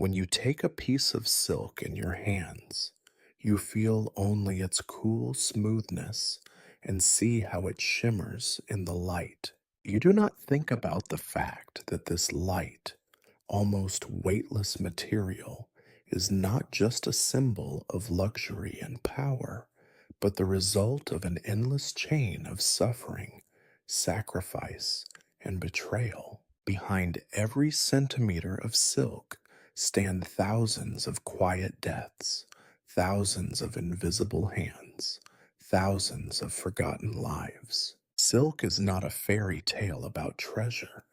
When you take a piece of silk in your hands, you feel only its cool smoothness and see how it shimmers in the light. You do not think about the fact that this light, almost weightless material is not just a symbol of luxury and power, but the result of an endless chain of suffering, sacrifice, and betrayal. Behind every centimeter of silk stand thousands of quiet deaths, thousands of invisible hands, thousands of forgotten lives. Silk is not a fairy tale about treasure.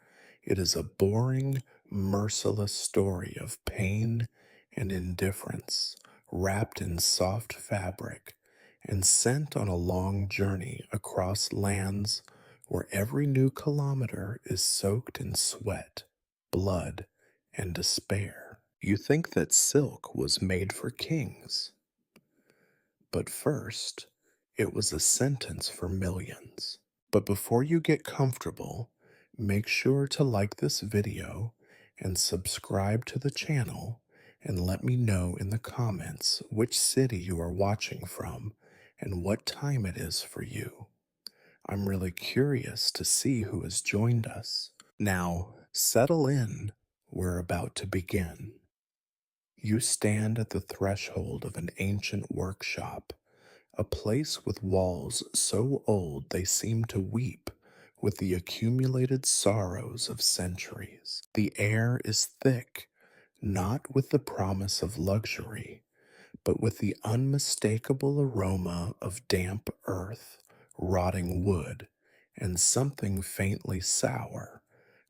It is a boring, merciless story of pain and indifference, wrapped in soft fabric and sent on a long journey across lands where every new kilometer is soaked in sweat, blood, and despair. You think that silk was made for kings, but first, it was a sentence for millions. But before you get comfortable, make sure to like this video and subscribe to the channel and let me know in the comments which city you are watching from and what time it is for you. I'm really curious to see who has joined us. Now, settle in. We're about to begin. You stand at the threshold of an ancient workshop, a place with walls so old they seem to weep with the accumulated sorrows of centuries. The air is thick, not with the promise of luxury, but with the unmistakable aroma of damp earth, rotting wood, and something faintly sour,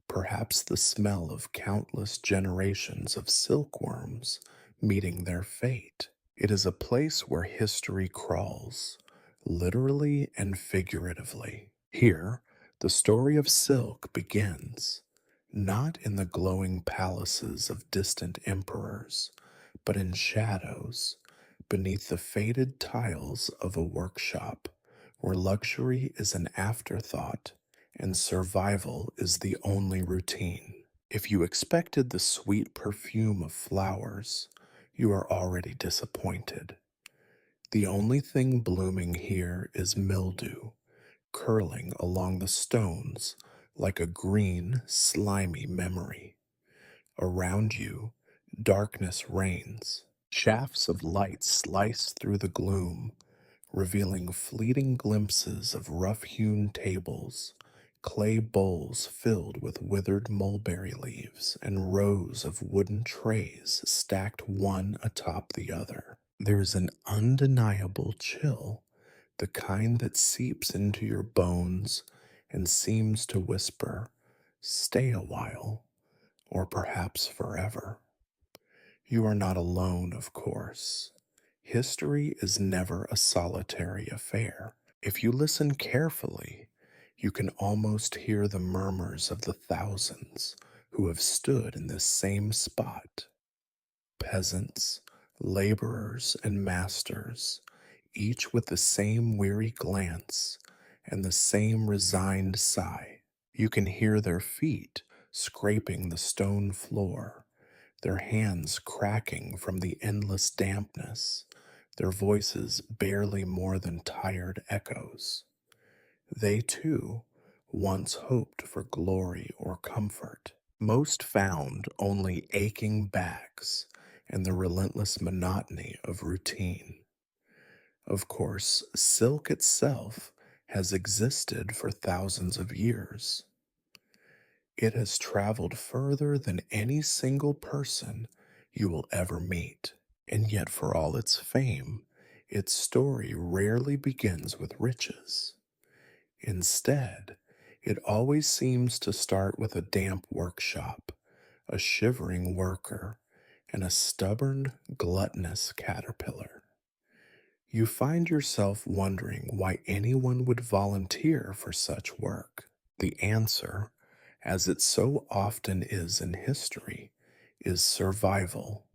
perhaps the smell of countless generations of silkworms meeting their fate. It is a place where history crawls, literally and figuratively. Here, the story of silk begins, not in the glowing palaces of distant emperors, but in shadows, beneath the faded tiles of a workshop, where luxury is an afterthought and survival is the only routine. If you expected the sweet perfume of flowers, you are already disappointed. The only thing blooming here is mildew, curling along the stones like a green, slimy memory. Around you, darkness reigns. Shafts of light slice through the gloom, revealing fleeting glimpses of rough-hewn tables, clay bowls filled with withered mulberry leaves, and rows of wooden trays stacked one atop the other. There's an undeniable chill, the kind that seeps into your bones and seems to whisper, "Stay a while," or perhaps forever. You are not alone, of course. History is never a solitary affair. If you listen carefully, you can almost hear the murmurs of the thousands who have stood in this same spot. Peasants, laborers, and masters, each with the same weary glance and the same resigned sigh. You can hear their feet scraping the stone floor, their hands cracking from the endless dampness, their voices barely more than tired echoes. They too once hoped for glory or comfort. Most found only aching backs and the relentless monotony of routine. Of course, silk itself has existed for thousands of years. It has traveled further than any single person you will ever meet. And yet, for all its fame, its story rarely begins with riches. Instead, it always seems to start with a damp workshop, a shivering worker, and a stubborn, gluttonous caterpillar. You find yourself wondering why anyone would volunteer for such work. The answer, as it so often is in history, is survival.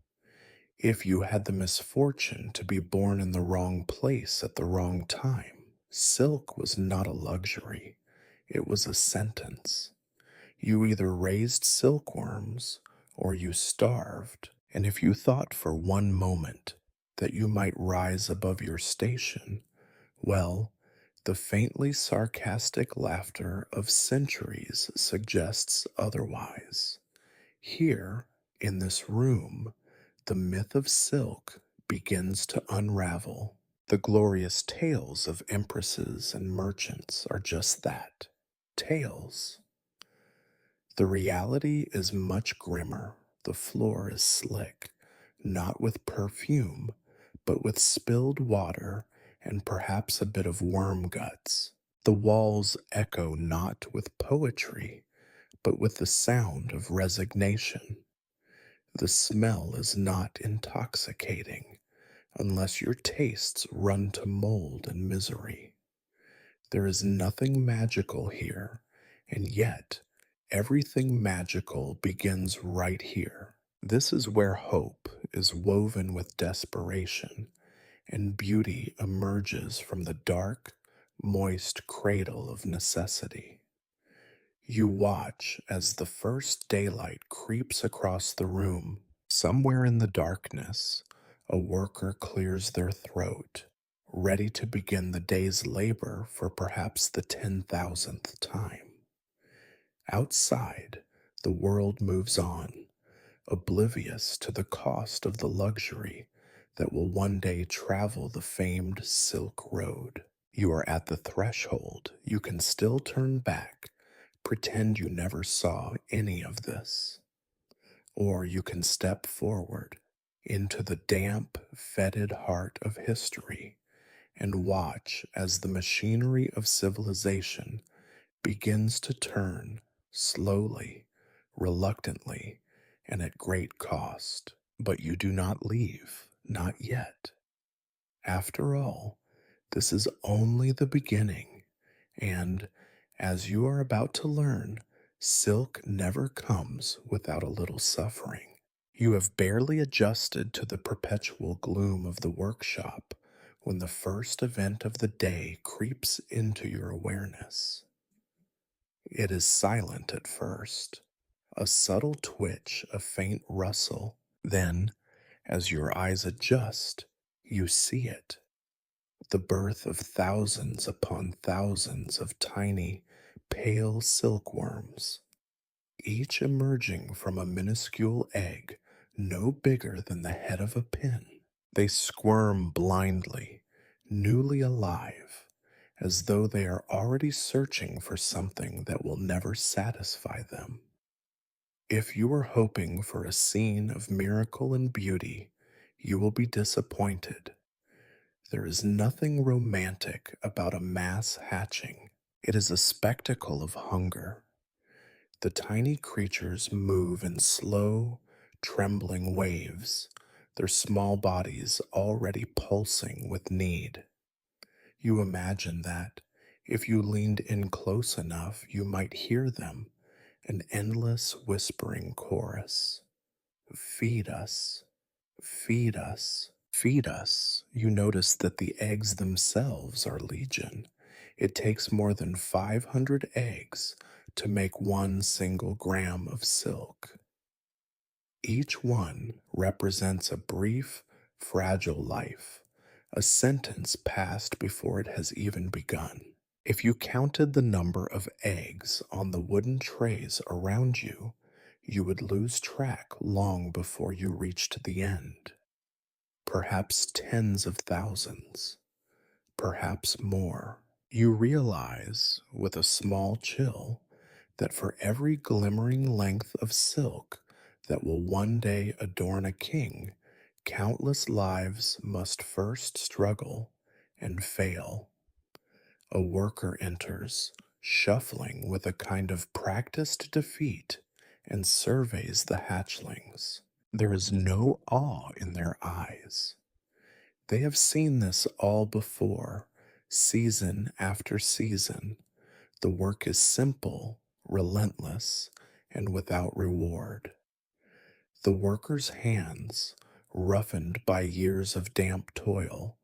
If you had the misfortune to be born in the wrong place at the wrong time, silk was not a luxury, it was a sentence. You either raised silkworms or you starved, And if you thought for one moment that you might rise above your station, well, the faintly sarcastic laughter of centuries suggests otherwise. Here, in this room, the myth of silk begins to unravel. The glorious tales of empresses and merchants are just that, tales. The reality is much grimmer. The floor is slick, not with perfume, but with spilled water and perhaps a bit of worm guts. The walls echo not with poetry, but with the sound of resignation. The smell is not intoxicating unless your tastes run to mold and misery. There is nothing magical here, and yet everything magical begins right here. This is where hope is woven with desperation, and beauty emerges from the dark, moist cradle of necessity. You watch as the first daylight creeps across the room. Somewhere in the darkness, a worker clears their throat, ready to begin the day's labor for perhaps the 10,000th time. Outside, the world moves on, oblivious to the cost of the luxury that will one day travel the famed Silk Road. You are at the threshold. You can still turn back, pretend you never saw any of this. Or you can step forward into the damp, fetid heart of history and watch as the machinery of civilization begins to turn slowly, reluctantly, and at great cost. But you do not leave, not yet. After all, this is only the beginning, and as you are about to learn, silk never comes without a little suffering. You have barely adjusted to the perpetual gloom of the workshop when the first event of the day creeps into your awareness. It is silent at first, a subtle twitch, a faint rustle. Then, as your eyes adjust, you see it. The birth of thousands upon thousands of tiny, pale silkworms, each emerging from a minuscule egg no bigger than the head of a pin. They squirm blindly, newly alive, as though they are already searching for something that will never satisfy them. If you are hoping for a scene of miracle and beauty, you will be disappointed. There is nothing romantic about a mass hatching. It is a spectacle of hunger. The tiny creatures move in slow, trembling waves, their small bodies already pulsing with need. You imagine that, if you leaned in close enough, you might hear them, an endless whispering chorus. Feed us, feed us, feed us. You notice that the eggs themselves are legion. It takes more than 500 eggs to make 1 single gram of silk. Each one represents a brief, fragile life, a sentence passed before it has even begun. If you counted the number of eggs on the wooden trays around you, you would lose track long before you reached the end. Perhaps tens of thousands, perhaps more. You realize, with a small chill, that for every glimmering length of silk that will one day adorn a king, countless lives must first struggle and fail. A worker enters, shuffling with a kind of practiced defeat, and surveys the hatchlings. There is no awe in their eyes. They have seen this all before, season after season. The work is simple, relentless, and without reward. The worker's hands, roughened by years of damp toil,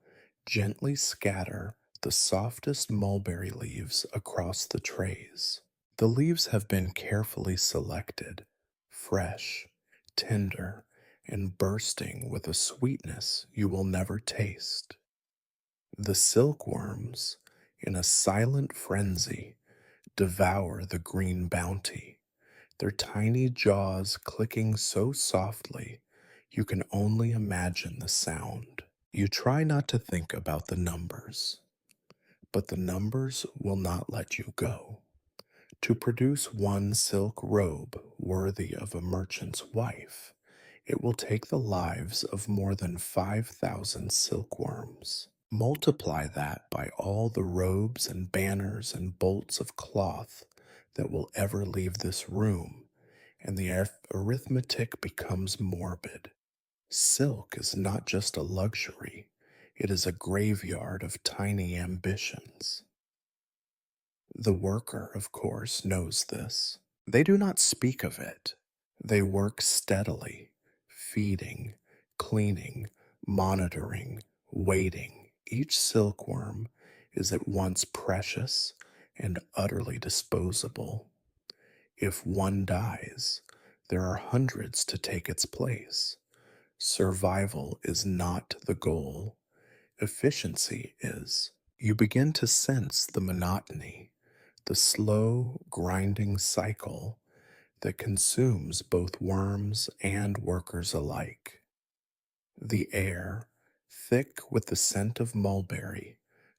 gently scatter the softest mulberry leaves across the trays. The leaves have been carefully selected, fresh, tender, and bursting with a sweetness you will never taste. The silkworms, in a silent frenzy, devour the green bounty, their tiny jaws clicking so softly you can only imagine the sound. You try not to think about the numbers, but the numbers will not let you go. To produce one silk robe worthy of a merchant's wife, it will take the lives of more than 5,000 silkworms. Multiply that by all the robes and banners and bolts of cloth that will ever leave this room, and the arithmetic becomes morbid. Silk is not just a luxury, it is a graveyard of tiny ambitions. The worker, of course, knows this. They do not speak of it. They work steadily, feeding, cleaning, monitoring, waiting. Each silkworm is at once precious and utterly disposable. If one dies, there are hundreds to take its place. Survival is not the goal, efficiency is. You begin to sense the monotony, the slow, grinding cycle that consumes both worms and workers alike. The air, thick with the scent of mulberry,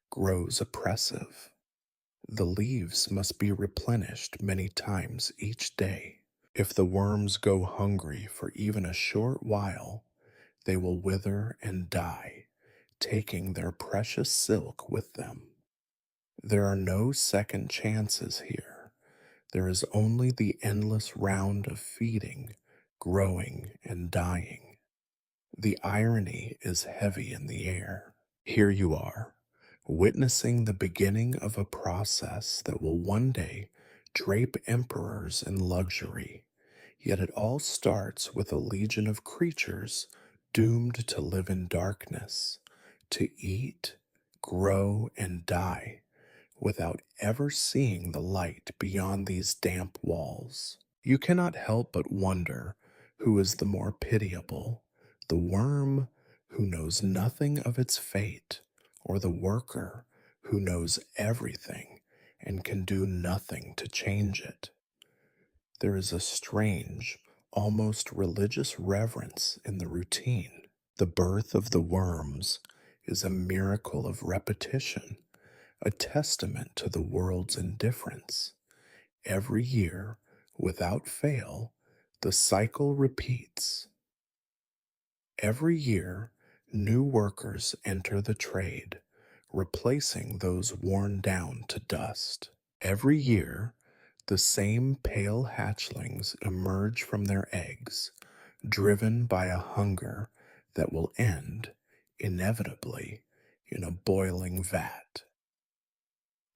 grows oppressive. The leaves must be replenished many times each day. If the worms go hungry for even a short while, they will wither and die, taking their precious silk with them. There are no second chances here. There is only the endless round of feeding, growing, and dying. The irony is heavy in the air. Here you are, witnessing the beginning of a process that will one day drape emperors in luxury. Yet it all starts with a legion of creatures doomed to live in darkness, to eat, grow, and die without ever seeing the light beyond these damp walls. You cannot help but wonder who is the more pitiable, the worm who knows nothing of its fate, or the worker who knows everything and can do nothing to change it. There is a strange, almost religious reverence in the routine. The birth of the worms is a miracle of repetition, a testament to the world's indifference. Every year, without fail, the cycle repeats. Every year, new workers enter the trade, replacing those worn down to dust. Every year, the same pale hatchlings emerge from their eggs, driven by a hunger that will end, inevitably, in a boiling vat.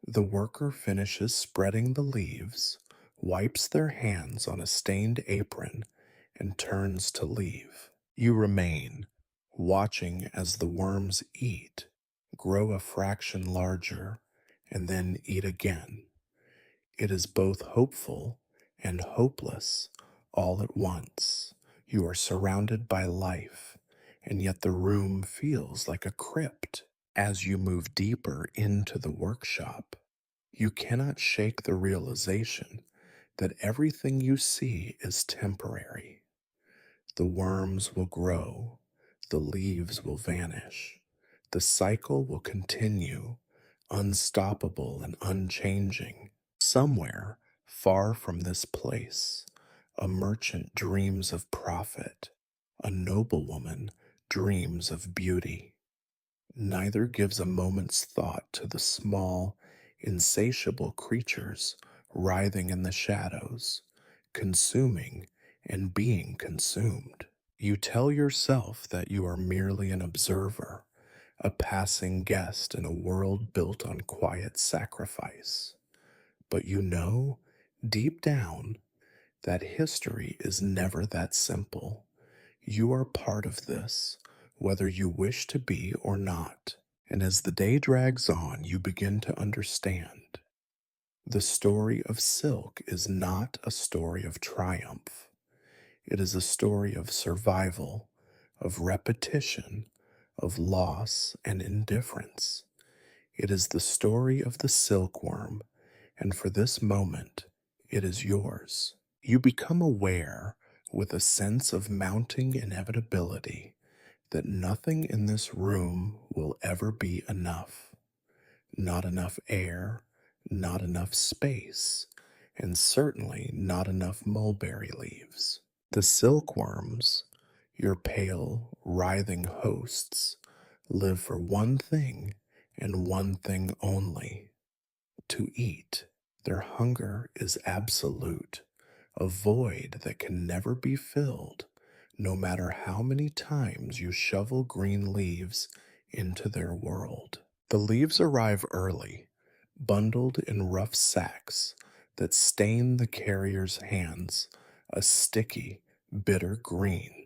The worker finishes spreading the leaves, wipes their hands on a stained apron, and turns to leave. You remain, watching as the worms eat, grow a fraction larger, and then eat again. It is both hopeful and hopeless all at once. You are surrounded by life, and yet the room feels like a crypt. As you move deeper into the workshop, you cannot shake the realization that everything you see is temporary. The worms will grow, the leaves will vanish, the cycle will continue, unstoppable and unchanging. Somewhere far from this place, a merchant dreams of profit, a noblewoman dreams of beauty. Neither gives a moment's thought to the small, insatiable creatures writhing in the shadows, consuming and being consumed. You tell yourself that you are merely an observer, a passing guest in a world built on quiet sacrifice. But you know, deep down, that history is never that simple. You are part of this, whether you wish to be or not. And as the day drags on, you begin to understand. The story of silk is not a story of triumph. It is a story of survival, of repetition, of loss and indifference. It is the story of the silkworm, and for this moment, it is yours. You become aware, with a sense of mounting inevitability, that nothing in this room will ever be enough. Not enough air, not enough space, and certainly not enough mulberry leaves. The silkworms, your pale, writhing hosts, live for one thing and one thing only: to eat. Their hunger is absolute, a void that can never be filled, no matter how many times you shovel green leaves into their world. The leaves arrive early, bundled in rough sacks that stain the carrier's hands a sticky, bitter green.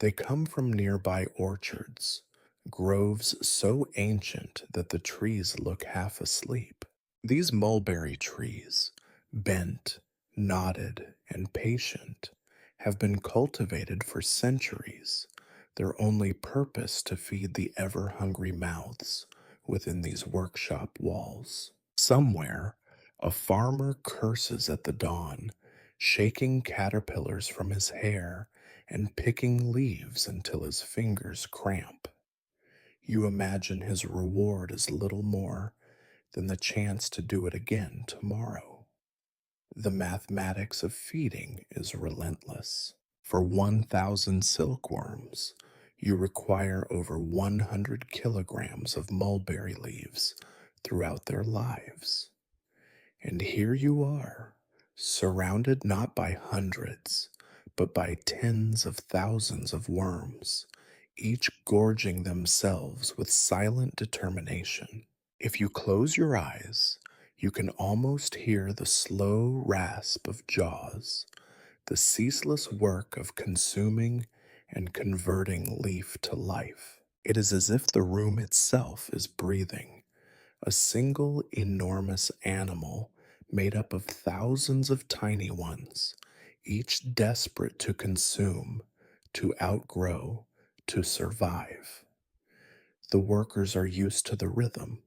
They come from nearby orchards, groves so ancient that the trees look half asleep. These mulberry trees, bent, knotted, and patient, have been cultivated for centuries, their only purpose to feed the ever hungry mouths within these workshop walls. Somewhere, a farmer curses at the dawn, shaking caterpillars from his hair and picking leaves until his fingers cramp. You imagine his reward is little more than the chance to do it again tomorrow. The mathematics of feeding is relentless. For 1,000 silkworms, you require over 100 kilograms of mulberry leaves throughout their lives. And here you are, surrounded not by hundreds, but by tens of thousands of worms, each gorging themselves with silent determination. If you close your eyes, you can almost hear the slow rasp of jaws, the ceaseless work of consuming and converting leaf to life. It is as if the room itself is breathing, a single enormous animal made up of thousands of tiny ones, each desperate to consume, to outgrow, to survive. The workers are used to the rhythm,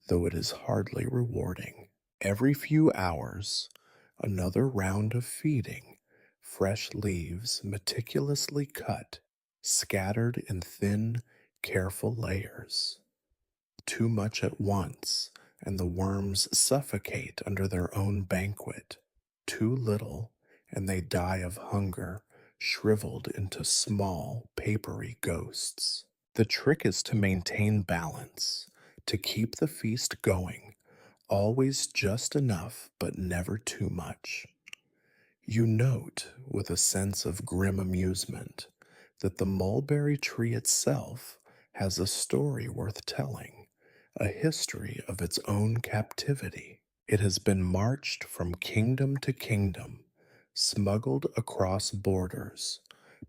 though it is hardly rewarding. Every few hours, another round of feeding, fresh leaves meticulously cut, scattered in thin, careful layers. Too much at once, and the worms suffocate under their own banquet. Too little, and they die of hunger, shriveled into small, papery ghosts. The trick is to maintain balance, to keep the feast going, always just enough but never too much. You note, with a sense of grim amusement, that the mulberry tree itself has a story worth telling, a history of its own captivity. It has been marched from kingdom to kingdom, smuggled across borders,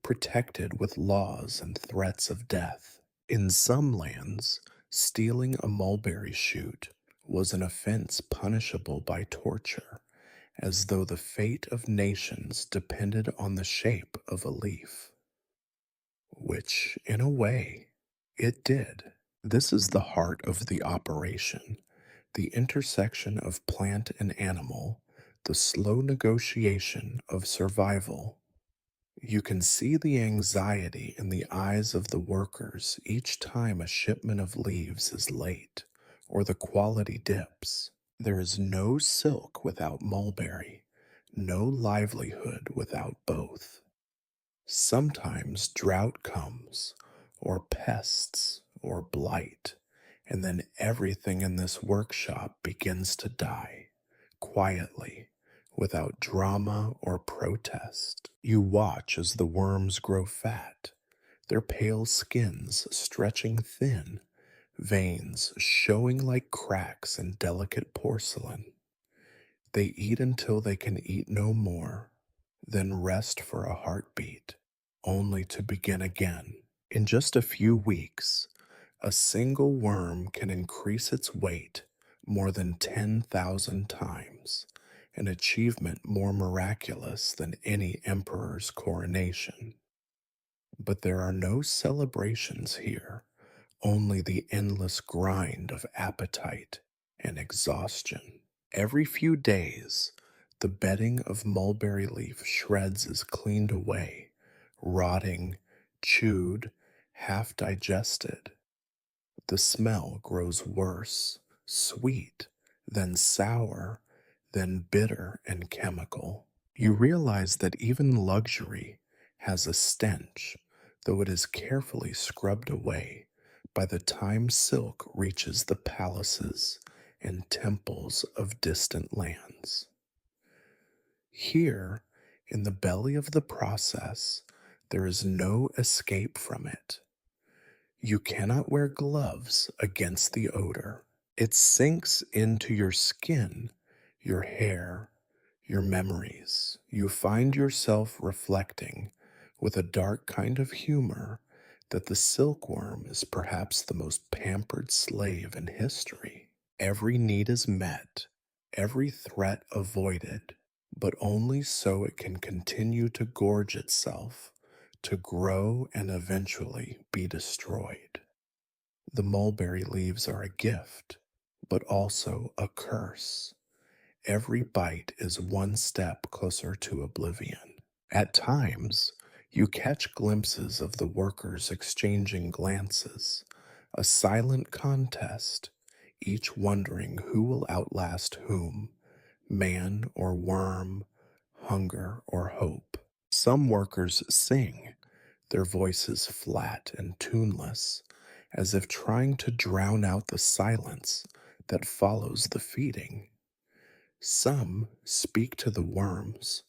protected with laws and threats of death. In some lands, stealing a mulberry shoot was an offense punishable by torture, as though the fate of nations depended on the shape of a leaf. Which, in a way, it did. This is the heart of the operation, the intersection of plant and animal, the slow negotiation of survival. You can see the anxiety in the eyes of the workers each time a shipment of leaves is late or the quality dips. There is no silk without mulberry, no livelihood without both. Sometimes drought comes, or pests, or blight, and then everything in this workshop begins to die, quietly, without drama or protest. You watch as the worms grow fat, their pale skins stretching thin, veins showing like cracks in delicate porcelain. They eat until they can eat no more, then rest for a heartbeat, only to begin again. In just a few weeks, a single worm can increase its weight more than 10,000 times, an achievement more miraculous than any emperor's coronation. But there are no celebrations here, only the endless grind of appetite and exhaustion. Every few days, the bedding of mulberry leaf shreds is cleaned away, rotting, chewed, half digested. The smell grows worse, sweet, then sour, then bitter and chemical. You realize that even luxury has a stench, though it is carefully scrubbed away by the time silk reaches the palaces and temples of distant lands. Here, in the belly of the process, there is no escape from it. You cannot wear gloves against the odor. It sinks into your skin, your hair, your memories. You find yourself reflecting with a dark kind of humor that the silkworm is perhaps the most pampered slave in history. Every need is met, every threat avoided, but only so it can continue to gorge itself, to grow and eventually be destroyed. The mulberry leaves are a gift, but also a curse. Every bite is one step closer to oblivion. At times, you catch glimpses of the workers exchanging glances, a silent contest, each wondering who will outlast whom, man or worm, hunger or hope. Some workers sing, their voices flat and tuneless, as if trying to drown out the silence that follows the feeding. Some speak to the worms,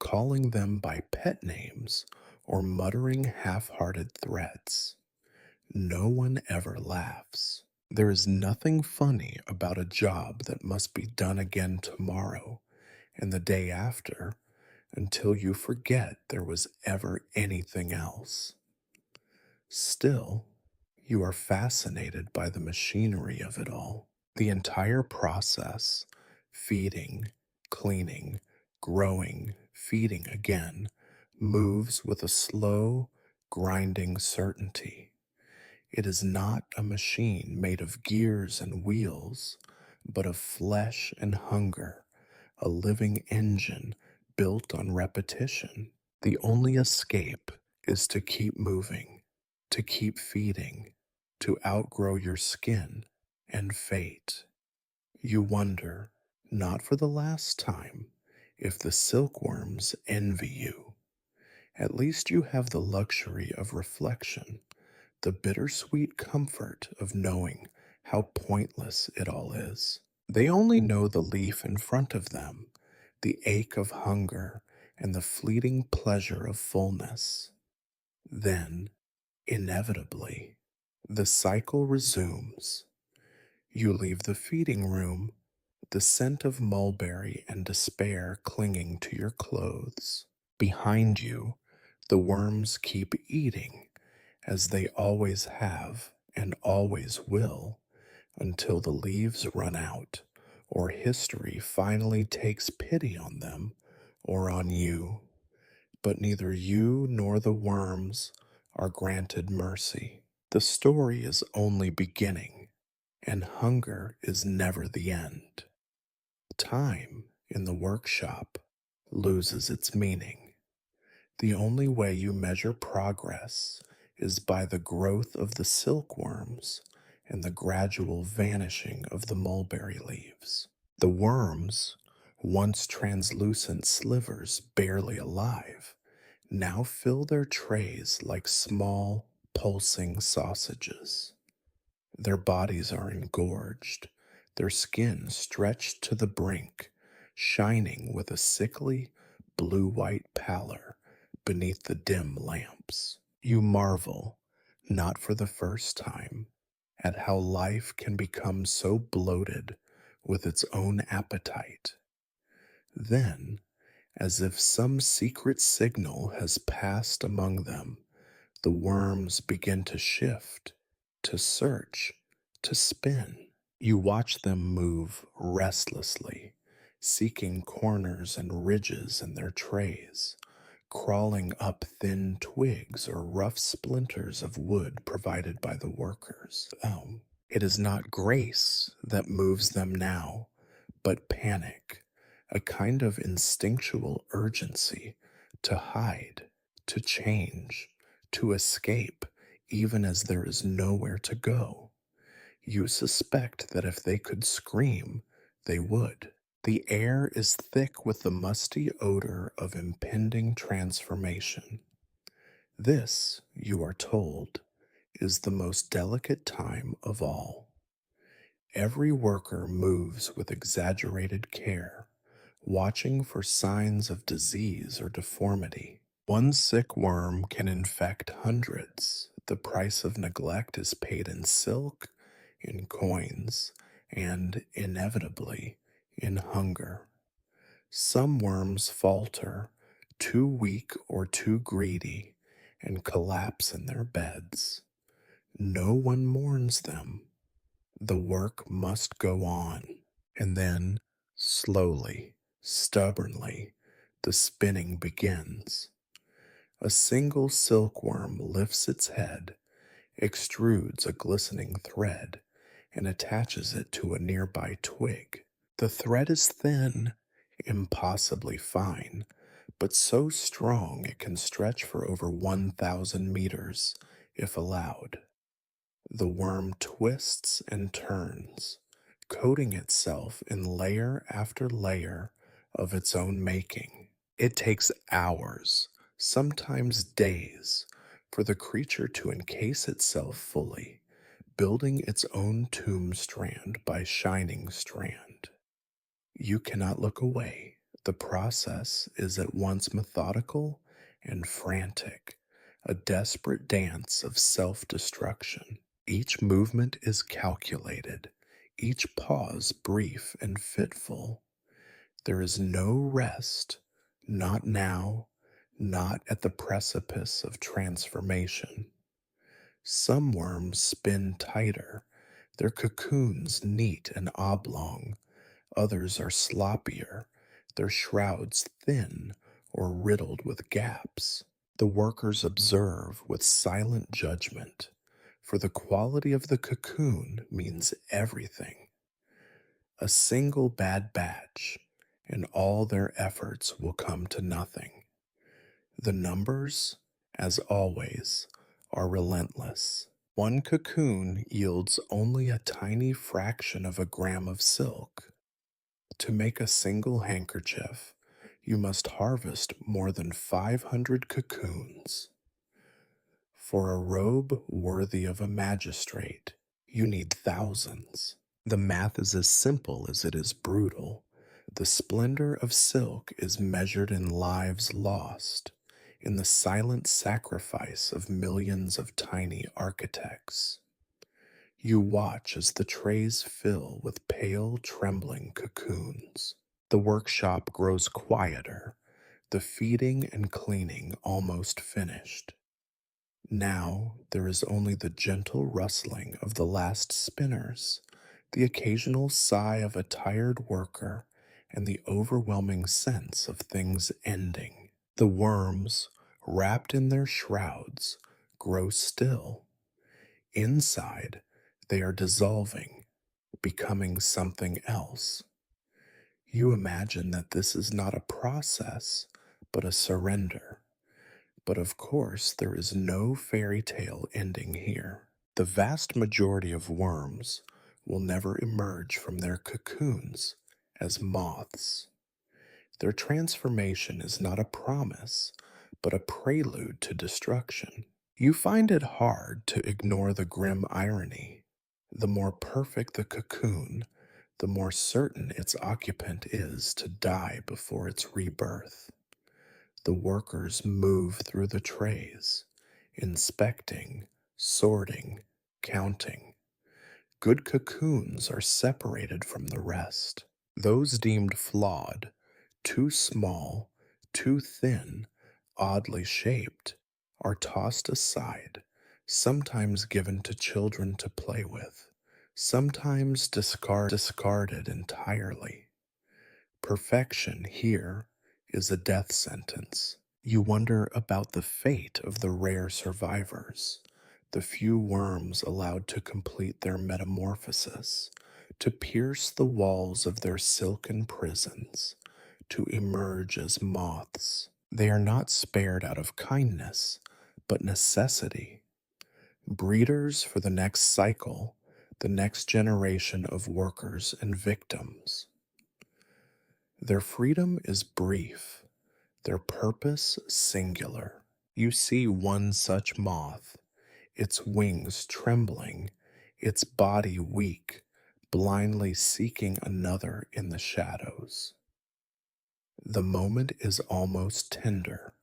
calling them by pet names or muttering half hearted threats. No one ever laughs. There is nothing funny about a job that must be done again tomorrow and the day after until you forget there was ever anything else. Still, you are fascinated by the machinery of it all. The entire process, feeding, cleaning, growing, feeding again, moves with a slow, grinding certainty. It is not a machine made of gears and wheels, but of flesh and hunger, a living engine built on repetition. The only escape is to keep moving, to keep feeding, to outgrow your skin and fate. You wonder, not for the last time, if the silkworms envy you. At least you have the luxury of reflection, the bittersweet comfort of knowing how pointless it all is. They only know the leaf in front of them, the ache of hunger, and the fleeting pleasure of fullness. Then, inevitably, the cycle resumes. You leave the feeding room, the scent of mulberry and despair clinging to your clothes. Behind you, the worms keep eating, as they always have and always will, until the leaves run out, or history finally takes pity on them or on you. But neither you nor the worms are granted mercy. The story is only beginning, and hunger is never the end. Time in the workshop loses its meaning. The only way you measure progress is by the growth of the silkworms and the gradual vanishing of the mulberry leaves. The worms, once translucent slivers barely alive, now fill their trays like small, pulsing sausages. Their bodies are engorged, their skin stretched to the brink, shining with a sickly, blue white pallor beneath the dim lamps. You marvel, not for the first time, at how life can become so bloated with its own appetite. Then, as if some secret signal has passed among them, the worms begin to shift, to search, to spin. You watch them move restlessly, seeking corners and ridges in their trays, crawling up thin twigs or rough splinters of wood provided by the workers. It is not grace that moves them now, but panic, a kind of instinctual urgency to hide, to change, to escape, even as there is nowhere to go. You suspect that if they could scream, they would. The air is thick with the musty odor of impending transformation. This, you are told, is the most delicate time of all. Every worker moves with exaggerated care, watching for signs of disease or deformity. One sick worm can infect hundreds. The price of neglect is paid in silk, in coins, and inevitably in hunger. Some worms falter, too weak or too greedy, and collapse in their beds. No one mourns them. The work must go on. And then, slowly, stubbornly, the spinning begins. A single silkworm lifts its head, extrudes a glistening thread, and attaches it to a nearby twig. The thread is thin, impossibly fine, but so strong it can stretch for over 1,000 meters if allowed. The worm twists and turns, coating itself in layer after layer of its own making. It takes hours, sometimes days, for the creature to encase itself fully, building its own tomb strand by shining strand. You cannot look away. The process is at once methodical and frantic, a desperate dance of self destruction. Each movement is calculated, each pause brief and fitful. There is no rest, not now, not at the precipice of transformation. Some worms spin tighter, their cocoons neat and oblong. Others are sloppier, their shrouds thin or riddled with gaps. The workers observe with silent judgment, for the quality of the cocoon means everything. A single bad batch, and all their efforts will come to nothing. The numbers, as always, are relentless. One cocoon yields only a tiny fraction of a gram of silk. To make a single handkerchief, you must harvest more than 500 cocoons. For a robe worthy of a magistrate, you need thousands. The math is as simple as it is brutal. The splendor of silk is measured in lives lost, in the silent sacrifice of millions of tiny architects. You watch as the trays fill with pale, trembling cocoons. The workshop grows quieter, the feeding and cleaning almost finished. Now there is only the gentle rustling of the last spinners, the occasional sigh of a tired worker, and the overwhelming sense of things ending. The worms, wrapped in their shrouds, grow still. Inside, they are dissolving, becoming something else. You imagine that this is not a process, but a surrender. But of course, there is no fairy tale ending here. The vast majority of worms will never emerge from their cocoons as moths. Their transformation is not a promise, but a prelude to destruction. You find it hard to ignore the grim irony. The more perfect the cocoon, the more certain its occupant is to die before its rebirth. The workers move through the trays, inspecting, sorting, counting. Good cocoons are separated from the rest. Those deemed flawed, too small, too thin, oddly shaped, are tossed aside, sometimes given to children to play with, sometimes discarded entirely. Perfection here is a death sentence. You wonder about the fate of the rare survivors, the few worms allowed to complete their metamorphosis, to pierce the walls of their silken prisons, to emerge as moths. They are not spared out of kindness, but necessity. Breeders for the next cycle, the next generation of workers and victims. Their freedom is brief, their purpose singular. You see one such moth, its wings trembling, its body weak, blindly seeking another in the shadows. The moment is almost tender,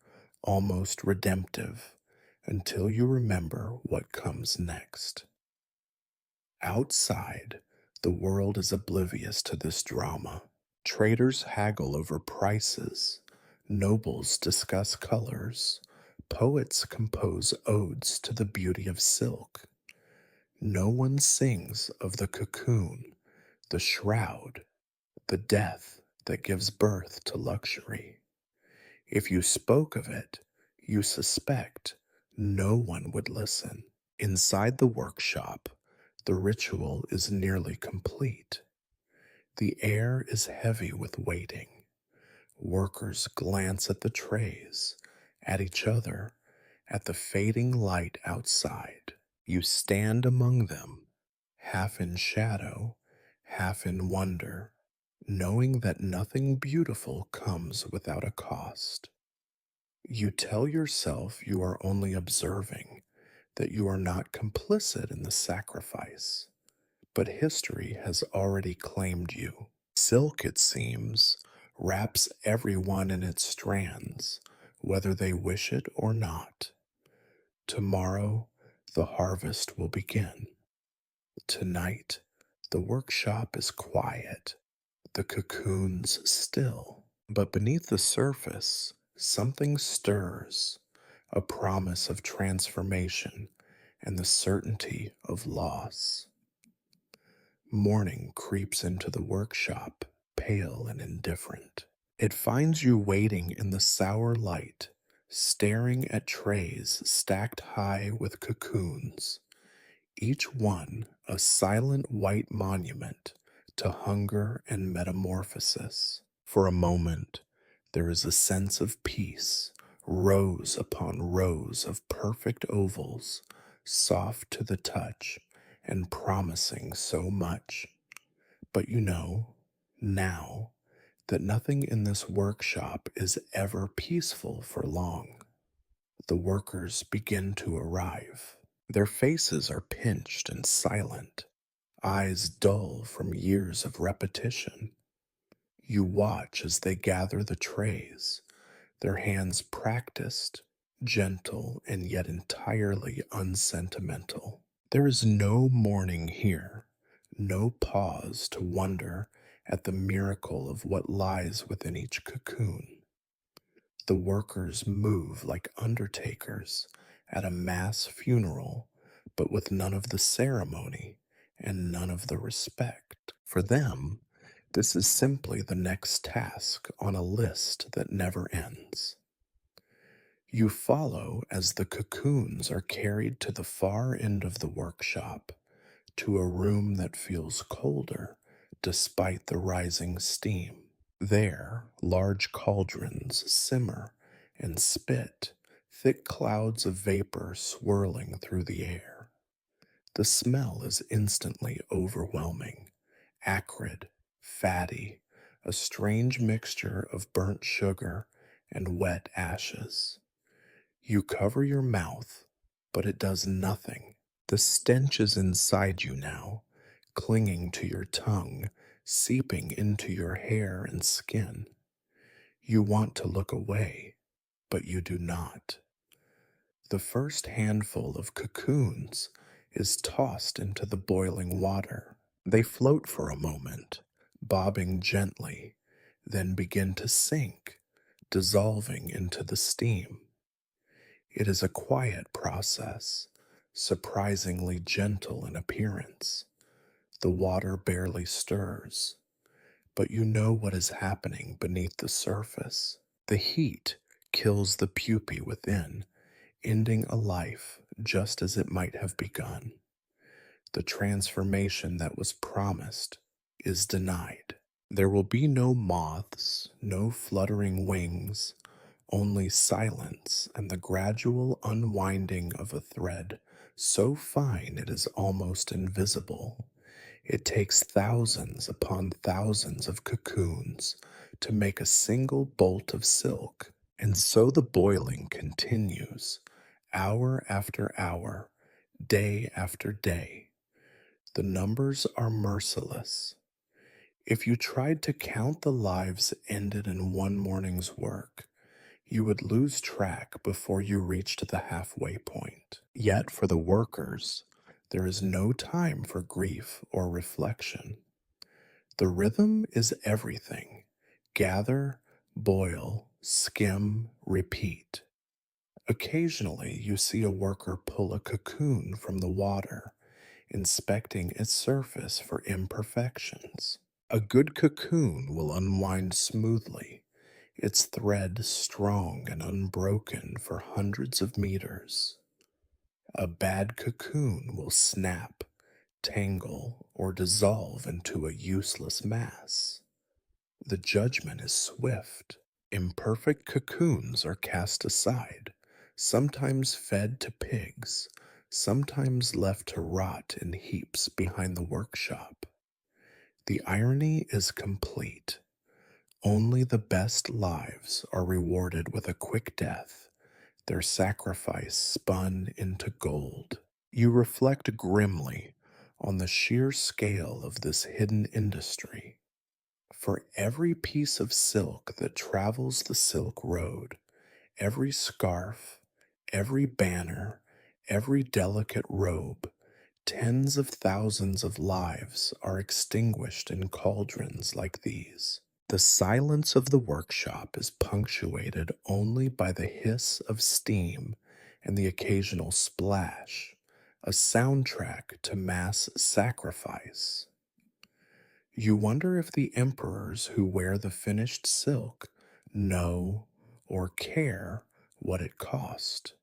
almost redemptive, until you remember what comes next. Outside, the world is oblivious to this drama. Traders haggle over prices, nobles discuss colors, poets compose odes to the beauty of silk. No one sings of the cocoon, the shroud, the death that gives birth to luxury. If you spoke of it, you suspect no one would listen. Inside the workshop, the ritual is nearly complete. The air is heavy with waiting. Workers glance at the trays, at each other, at the fading light outside. You stand among them, half in shadow, half in wonder, knowing that nothing beautiful comes without a cost. You tell yourself you are only observing, that you are not complicit in the sacrifice. But history has already claimed you. Silk, it seems, wraps everyone in its strands, whether they wish it or not. Tomorrow, the harvest will begin. Tonight, the workshop is quiet, the cocoons still. But beneath the surface, something stirs, a promise of transformation and the certainty of loss. Morning creeps into the workshop, pale and indifferent. It finds you waiting in the sour light, staring at trays stacked high with cocoons, each one a silent white monument to hunger and metamorphosis. For a moment, there is a sense of peace, rows upon rows of perfect ovals, soft to the touch and promising so much. But you know, now, that nothing in this workshop is ever peaceful for long. The workers begin to arrive. Their faces are pinched and silent, eyes dull from years of repetition. You watch as they gather the trays, their hands practiced, gentle and yet entirely unsentimental. There is no mourning here, no pause to wonder at the miracle of what lies within each cocoon. The workers move like undertakers at a mass funeral, but with none of the ceremony and none of the respect. For them, this is simply the next task on a list that never ends. You follow as the cocoons are carried to the far end of the workshop, to a room that feels colder despite the rising steam. There, large cauldrons simmer and spit, thick clouds of vapor swirling through the air. The smell is instantly overwhelming, acrid, fatty, a strange mixture of burnt sugar and wet ashes. You cover your mouth, but it does nothing. The stench is inside you now, clinging to your tongue, seeping into your hair and skin. You want to look away, but you do not. The first handful of cocoons is tossed into the boiling water. They float for a moment, bobbing gently, then begin to sink, dissolving into the steam. It is a quiet process, surprisingly gentle in appearance. The water barely stirs. but you know what is happening beneath the surface. The heat kills the pupae within, ending a life just as it might have begun. The transformation that was promised is denied. There will be no moths, no fluttering wings, only silence and the gradual unwinding of a thread so fine it is almost invisible. It takes thousands upon thousands of cocoons to make a single bolt of silk, and so the boiling continues, hour after hour, day after day. The numbers are merciless. If you tried to count the lives ended in one morning's work, you would lose track before you reached the halfway point. Yet for the workers, there is no time for grief or reflection. The rhythm is everything. Gather, boil, skim, repeat. Occasionally, you see a worker pull a cocoon from the water, inspecting its surface for imperfections. A good cocoon will unwind smoothly, its thread strong and unbroken for hundreds of meters. A bad cocoon will snap, tangle, or dissolve into a useless mass. The judgment is swift. Imperfect cocoons are cast aside, sometimes fed to pigs, sometimes left to rot in heaps behind the workshop. The irony is complete. Only the best lives are rewarded with a quick death, their sacrifice spun into gold. You reflect grimly on the sheer scale of this hidden industry. For every piece of silk that travels the Silk Road, every scarf, every banner, every delicate robe, tens of thousands of lives are extinguished in cauldrons like these. The silence of the workshop is punctuated only by the hiss of steam and the occasional splash, a soundtrack to mass sacrifice. You wonder if the emperors who wear the finished silk know or care what it cost.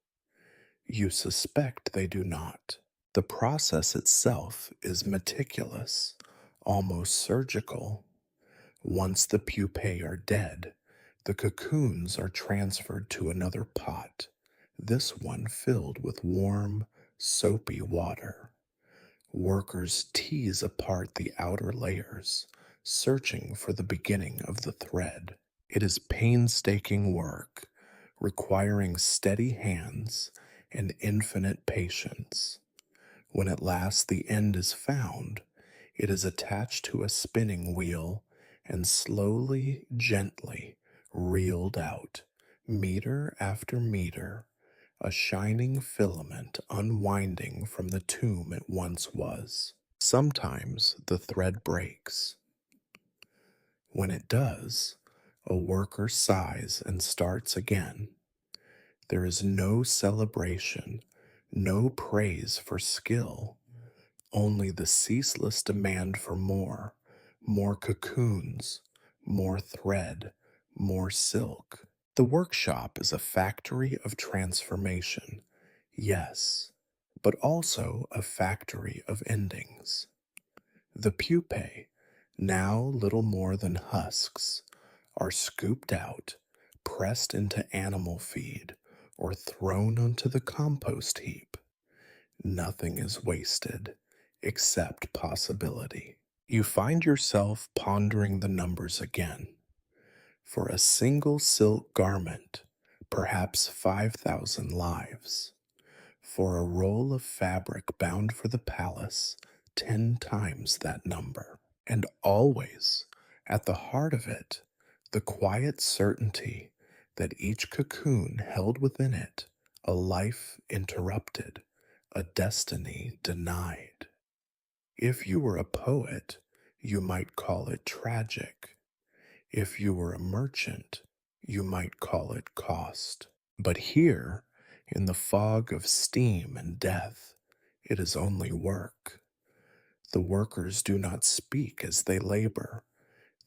You suspect they do not. The process itself is meticulous, almost surgical. Once the pupae are dead, the cocoons are transferred to another pot, this one filled with warm, soapy water. Workers tease apart the outer layers, searching for the beginning of the thread. It is painstaking work, requiring steady hands and infinite patience. When at last the end is found, it is attached to a spinning wheel and slowly, gently reeled out, meter after meter, a shining filament unwinding from the tomb it once was. Sometimes the thread breaks. When it does, a worker sighs and starts again. There is no celebration, no praise for skill, only the ceaseless demand for more, more cocoons, more thread, more silk. The workshop is a factory of transformation, yes, but also a factory of endings. The pupae, now little more than husks, are scooped out, pressed into animal feed, or thrown onto the compost heap. Nothing is wasted except possibility. You find yourself pondering the numbers again. For a single silk garment, perhaps 5,000 lives. For a roll of fabric bound for the palace, 10 times that number. And always, at the heart of it, the quiet certainty that each cocoon held within it a life interrupted, a destiny denied. If you were a poet, you might call it tragic. If you were a merchant, you might call it cost. But here, in the fog of steam and death, it is only work. The workers do not speak as they labor.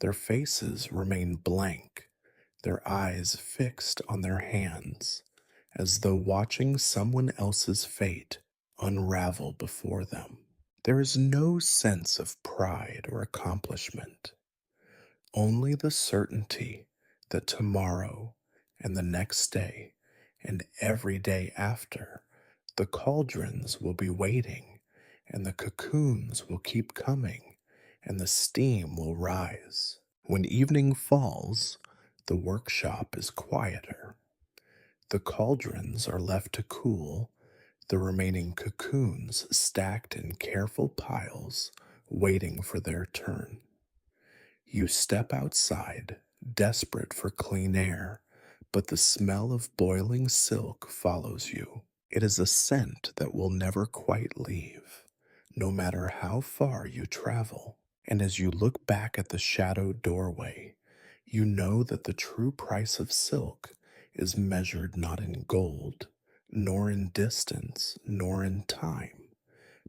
Their faces remain blank, their eyes fixed on their hands, as though watching someone else's fate unravel before them. There is no sense of pride or accomplishment, only the certainty that tomorrow and the next day and every day after, the cauldrons will be waiting, and the cocoons will keep coming, and the steam will rise. When evening falls, the workshop is quieter. The cauldrons are left to cool, the remaining cocoons stacked in careful piles, waiting for their turn. You step outside, desperate for clean air, but the smell of boiling silk follows you. It is a scent that will never quite leave, no matter how far you travel. And as you look back at the shadowed doorway, you know that the true price of silk is measured not in gold, nor in distance, nor in time,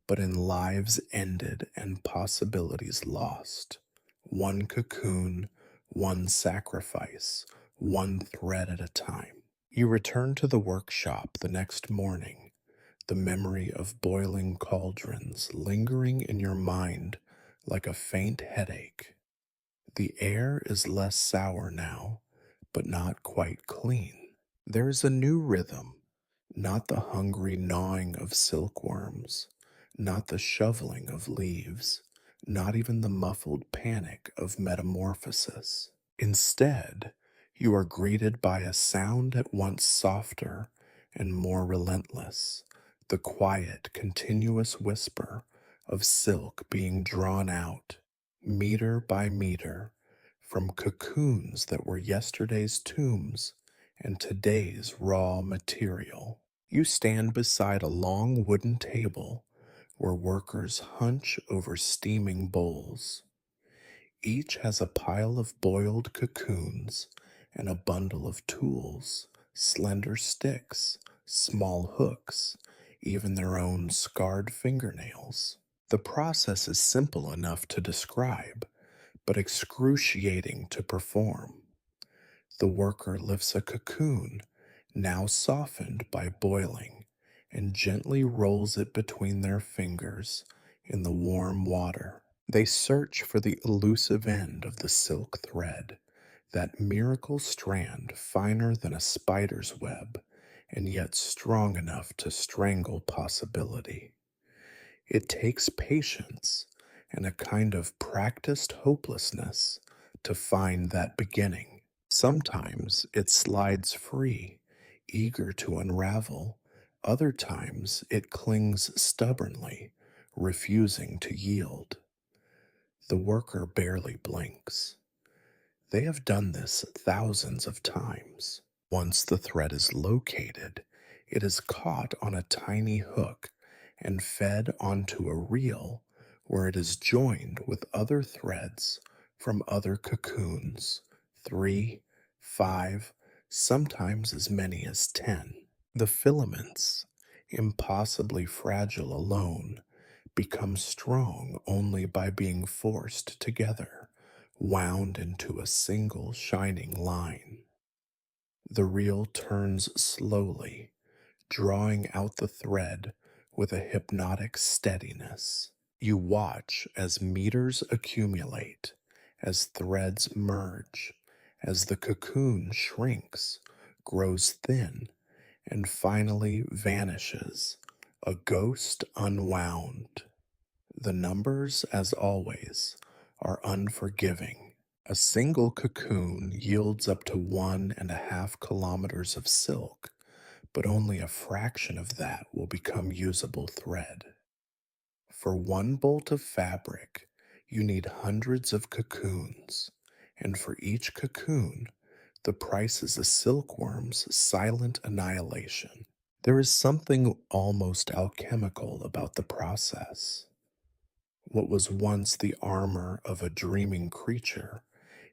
but in lives ended and possibilities lost. One cocoon, one sacrifice, one thread at a time. You return to the workshop the next morning, the memory of boiling cauldrons lingering in your mind like a faint headache. The air is less sour now, but not quite clean. There is a new rhythm, not the hungry gnawing of silkworms, not the shoveling of leaves, not even the muffled panic of metamorphosis. Instead, you are greeted by a sound at once softer and more relentless, the quiet, continuous whisper of silk being drawn out, meter by meter, from cocoons that were yesterday's tombs and today's raw material. You stand beside a long wooden table where workers hunch over steaming bowls. Each has a pile of boiled cocoons and a bundle of tools, slender sticks, small hooks, even their own scarred fingernails. The process is simple enough to describe, but excruciating to perform. The worker lifts a cocoon, now softened by boiling, and gently rolls it between their fingers in the warm water. They search for the elusive end of the silk thread, that miracle strand finer than a spider's web, and yet strong enough to strangle possibility. It takes patience and a kind of practiced hopelessness to find that beginning. Sometimes it slides free, eager to unravel. Other times it clings stubbornly, refusing to yield. The worker barely blinks. They have done this thousands of times. Once the thread is located, it is caught on a tiny hook and fed onto a reel where it is joined with other threads from other cocoons, 3, 5, sometimes as many as 10. The filaments, impossibly fragile alone, become strong only by being forced together, wound into a single shining line. The reel turns slowly, drawing out the thread with a hypnotic steadiness. You watch as meters accumulate, as threads merge, as the cocoon shrinks, grows thin, and finally vanishes, a ghost unwound. The numbers, as always, are unforgiving. A single cocoon yields up to 1.5 kilometers of silk, but only a fraction of that will become usable thread. For one bolt of fabric, you need hundreds of cocoons, and for each cocoon, the price is a silkworm's silent annihilation. There is something almost alchemical about the process. What was once the armor of a dreaming creature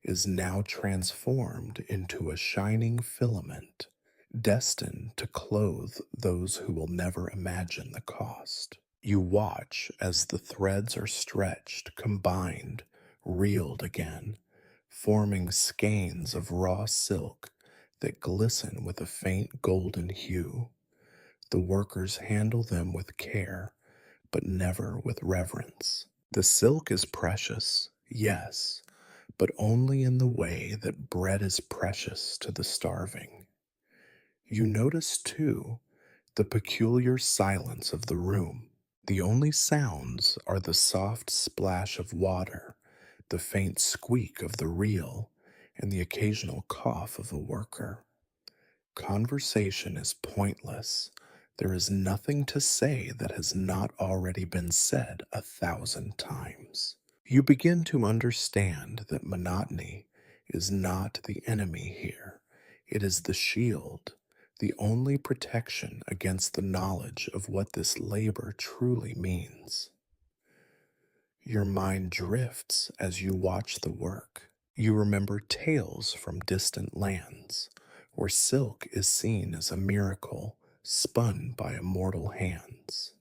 is now transformed into a shining filament, destined to clothe those who will never imagine the cost. You watch as the threads are stretched, combined, reeled again, forming skeins of raw silk that glisten with a faint golden hue. The workers handle them with care, but never with reverence. The silk is precious, yes, but only in the way that bread is precious to the starving. You notice, too, the peculiar silence of the room. The only sounds are the soft splash of water, the faint squeak of the reel, and the occasional cough of a worker. Conversation is pointless. There is nothing to say that has not already been said 1,000 times. You begin to understand that monotony is not the enemy here. It is the shield, the only protection against the knowledge of what this labor truly means. Your mind drifts as you watch the work. You remember tales from distant lands, where silk is seen as a miracle spun by immortal hands.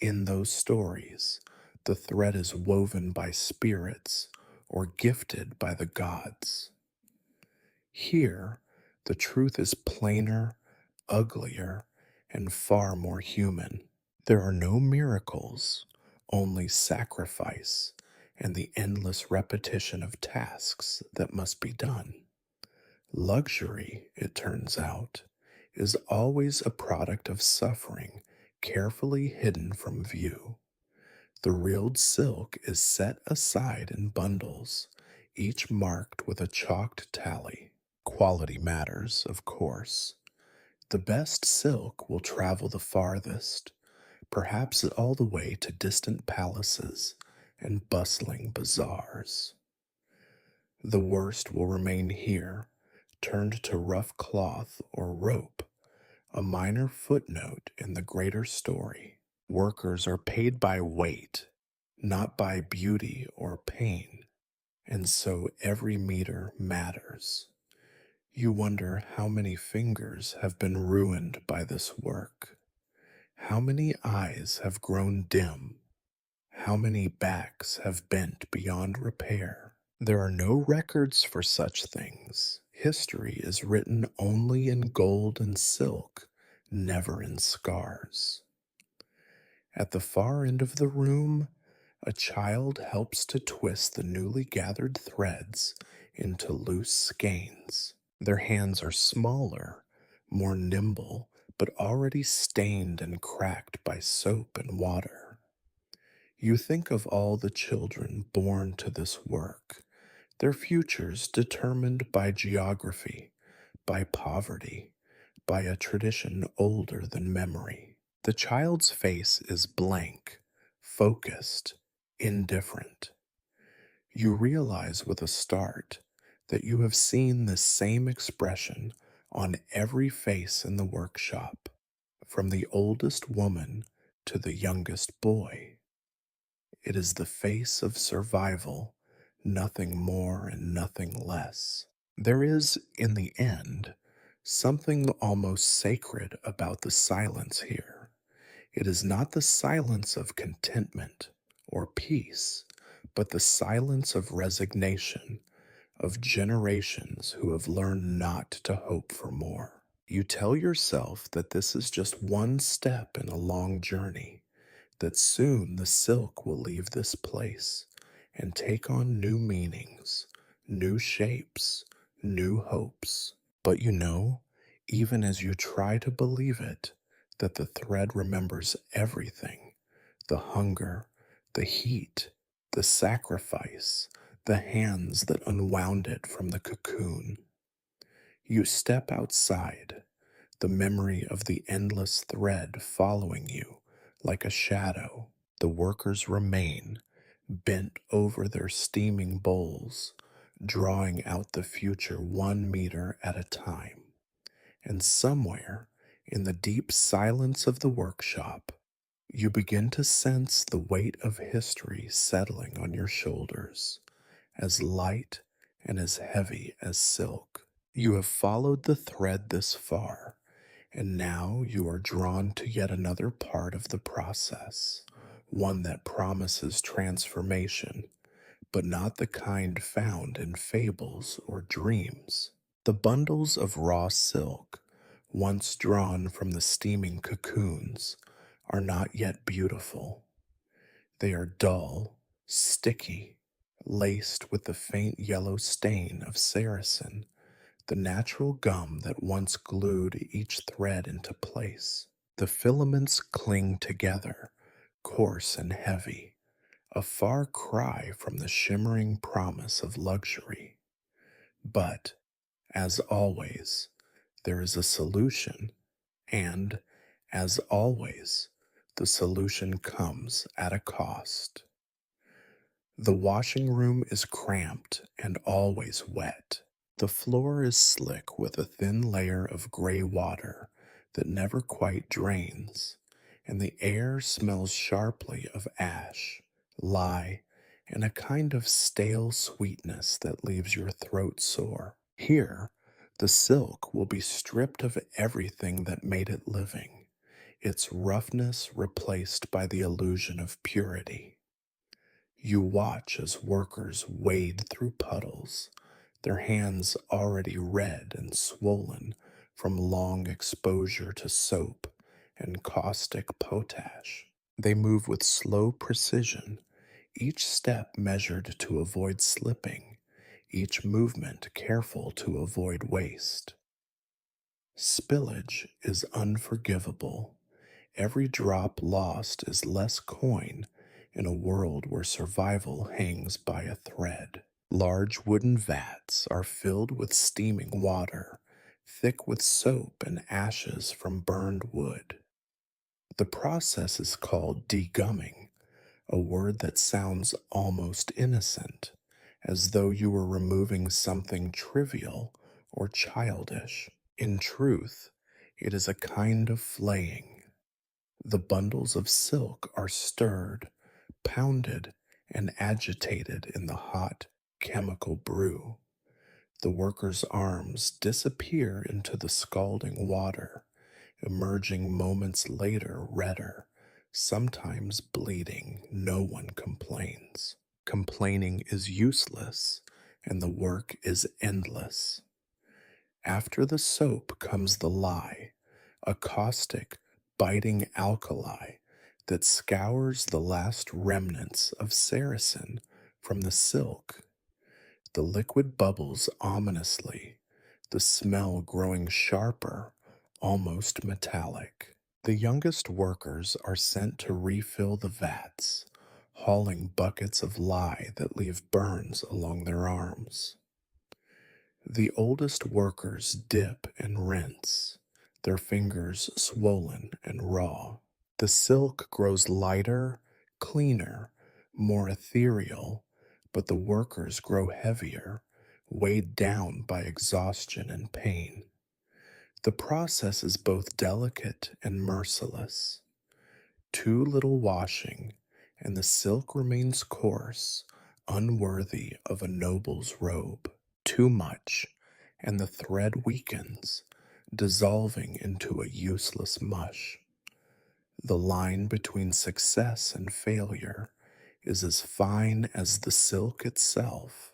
In those stories, the thread is woven by spirits or gifted by the gods. Here, the truth is plainer, uglier, and far more human. There are no miracles, only sacrifice and the endless repetition of tasks that must be done. Luxury, it turns out, is always a product of suffering carefully hidden from view. The reeled silk is set aside in bundles, each marked with a chalked tally. Quality matters, of course. The best silk will travel the farthest, perhaps all the way to distant palaces and bustling bazaars. The worst will remain here, turned to rough cloth or rope, a minor footnote in the greater story. Workers are paid by weight, not by beauty or pain, and so every meter matters. You wonder how many fingers have been ruined by this work, how many eyes have grown dim, how many backs have bent beyond repair. There are no records for such things. History is written only in gold and silk, never in scars. At the far end of the room, a child helps to twist the newly gathered threads into loose skeins. Their hands are smaller, more nimble, but already stained and cracked by soap and water. You think of all the children born to this work, their futures determined by geography, by poverty, by a tradition older than memory. The child's face is blank, focused, indifferent. You realize with a start that you have seen the same expression on every face in the workshop, from the oldest woman to the youngest boy. It is the face of survival, nothing more and nothing less. There is, in the end, something almost sacred about the silence here. It is not the silence of contentment or peace, but the silence of resignation, of generations who have learned not to hope for more. You tell yourself that this is just one step in a long journey, that soon the silk will leave this place and take on new meanings, new shapes, new hopes. But you know, even as you try to believe it, that the thread remembers everything: the hunger, the heat, the sacrifice, the hands that unwound it from the cocoon. You step outside, the memory of the endless thread following you like a shadow. The workers remain, bent over their steaming bowls, drawing out the future 1 meter at a time. And somewhere, in the deep silence of the workshop, you begin to sense the weight of history settling on your shoulders, as light and as heavy as silk. You have followed the thread this far, and now you are drawn to yet another part of the process, one that promises transformation, but not the kind found in fables or dreams. The bundles of raw silk, once drawn from the steaming cocoons, are not yet beautiful. They are dull, sticky, laced with the faint yellow stain of saracen, the natural gum that once glued each thread into place. The filaments cling together, coarse and heavy, a far cry from the shimmering promise of luxury. But, as always, there is a solution, and, as always, the solution comes at a cost. The washing room is cramped and always wet. The floor is slick with a thin layer of gray water that never quite drains, and the air smells sharply of ash, lye, and a kind of stale sweetness that leaves your throat sore. Here, the silk will be stripped of everything that made it living, its roughness replaced by the illusion of purity. You watch as workers wade through puddles, their hands already red and swollen from long exposure to soap and caustic potash. They move with slow precision, each step measured to avoid slipping, each movement careful to avoid waste. Spillage is unforgivable. Every drop lost is less coin in a world where survival hangs by a thread. Large wooden vats are filled with steaming water, thick with soap and ashes from burned wood. The process is called degumming, a word that sounds almost innocent, as though you were removing something trivial or childish. In truth, it is a kind of flaying. The bundles of silk are stirred, pounded, and agitated in the hot chemical brew. The worker's arms disappear into the scalding water, emerging moments later redder, sometimes bleeding. No one complains. Complaining is useless, and the work is endless. After the soap comes the lye, a caustic, biting alkali that scours the last remnants of saracen from the silk. The liquid bubbles ominously, the smell growing sharper, almost metallic. The youngest workers are sent to refill the vats, hauling buckets of lye that leave burns along their arms. The oldest workers dip and rinse, their fingers swollen and raw. The silk grows lighter, cleaner, more ethereal, but the workers grow heavier, weighed down by exhaustion and pain. The process is both delicate and merciless. Too little washing, and the silk remains coarse, unworthy of a noble's robe. Too much, and the thread weakens, dissolving into a useless mush. The line between success and failure is as fine as the silk itself,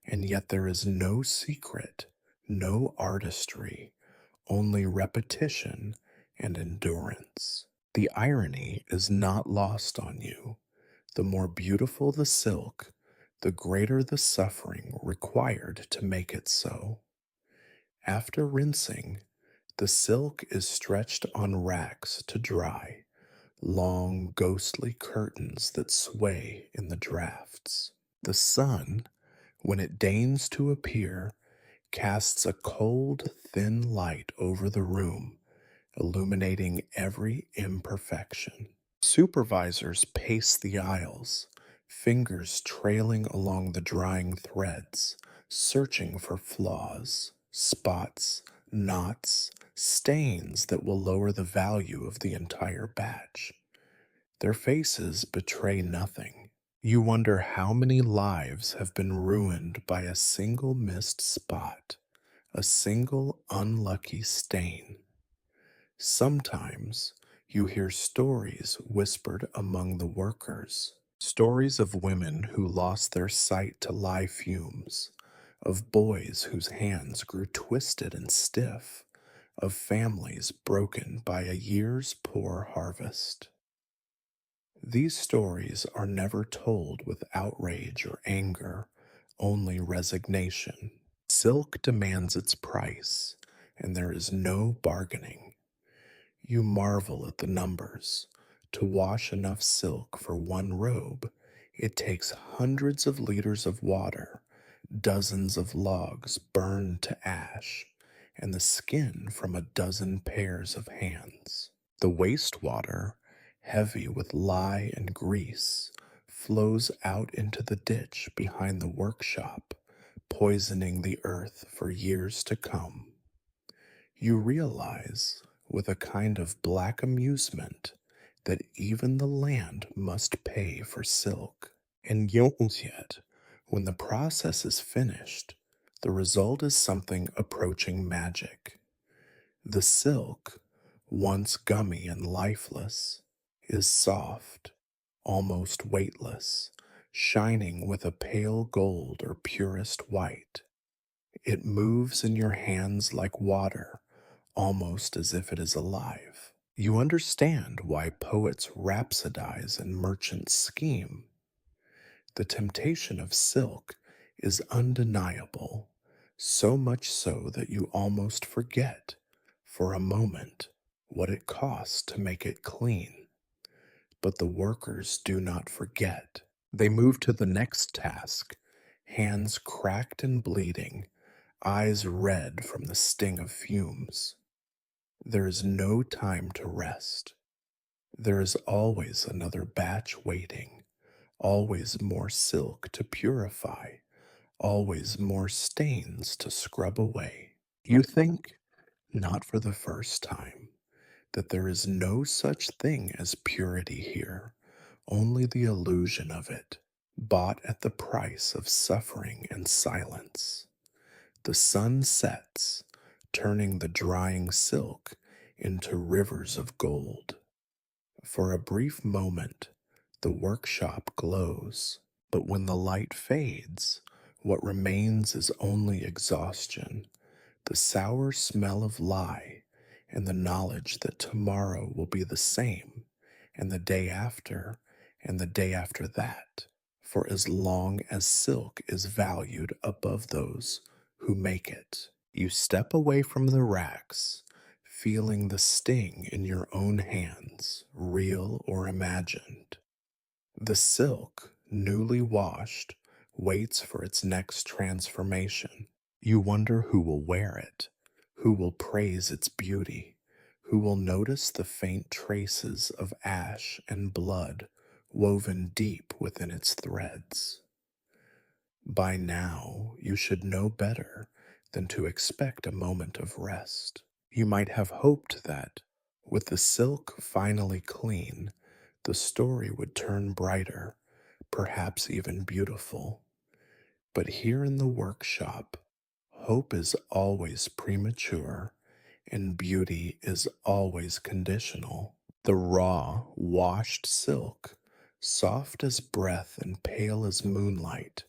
and yet there is no secret, no artistry, only repetition and endurance. The irony is not lost on you. The more beautiful the silk, the greater the suffering required to make it so. After rinsing, the silk is stretched on racks to dry, long ghostly curtains that sway in the drafts. The sun, when it deigns to appear, casts a cold, thin light over the room, illuminating every imperfection. Supervisors pace the aisles, fingers trailing along the drying threads, searching for flaws, spots, knots, stains that will lower the value of the entire batch. Their faces betray nothing. You wonder how many lives have been ruined by a single missed spot, a single unlucky stain. Sometimes you hear stories whispered among the workers, Stories of women who lost their sight to lye fumes, of boys whose hands grew twisted and stiff, of families broken by a year's poor harvest. These stories are never told with outrage or anger, only resignation. Silk demands its price, and there is no bargaining. You marvel at the numbers. To wash enough silk for one robe, it takes hundreds of liters of water, dozens of logs burned to ash, and the skin from a dozen pairs of hands. The wastewater, heavy with lye and grease, flows out into the ditch behind the workshop, poisoning the earth for years to come. You realize, with a kind of black amusement, that even the land must pay for silk. And yet, when the process is finished, the result is something approaching magic. The silk, once gummy and lifeless, is soft, almost weightless, shining with a pale gold or purest white. It moves in your hands like water, almost as if it is alive. You understand why poets rhapsodize and merchants scheme. The temptation of silk is undeniable, so much so that you almost forget, for a moment, what it costs to make it clean. But the workers do not forget. They move to the next task, hands cracked and bleeding, eyes red from the sting of fumes. There is no time to rest. There is always another batch waiting, always more silk to purify, always more stains to scrub away. You think, not for the first time, that there is no such thing as purity here, only the illusion of it, bought at the price of suffering and silence. The sun sets, turning the drying silk into rivers of gold. For a brief moment, the workshop glows, but when the light fades, what remains is only exhaustion, the sour smell of lye, and the knowledge that tomorrow will be the same, and the day after, and the day after that, for as long as silk is valued above those who make it. You step away from the racks, feeling the sting in your own hands, real or imagined. The silk, newly washed, waits for its next transformation. You wonder who will wear it, who will praise its beauty, who will notice the faint traces of ash and blood woven deep within its threads. By now, you should know better than to expect a moment of rest. You might have hoped that, with the silk finally clean, the story would turn brighter, perhaps even beautiful. But here in the workshop, hope is always premature and beauty is always conditional. The raw, washed silk, soft as breath and pale as moonlight,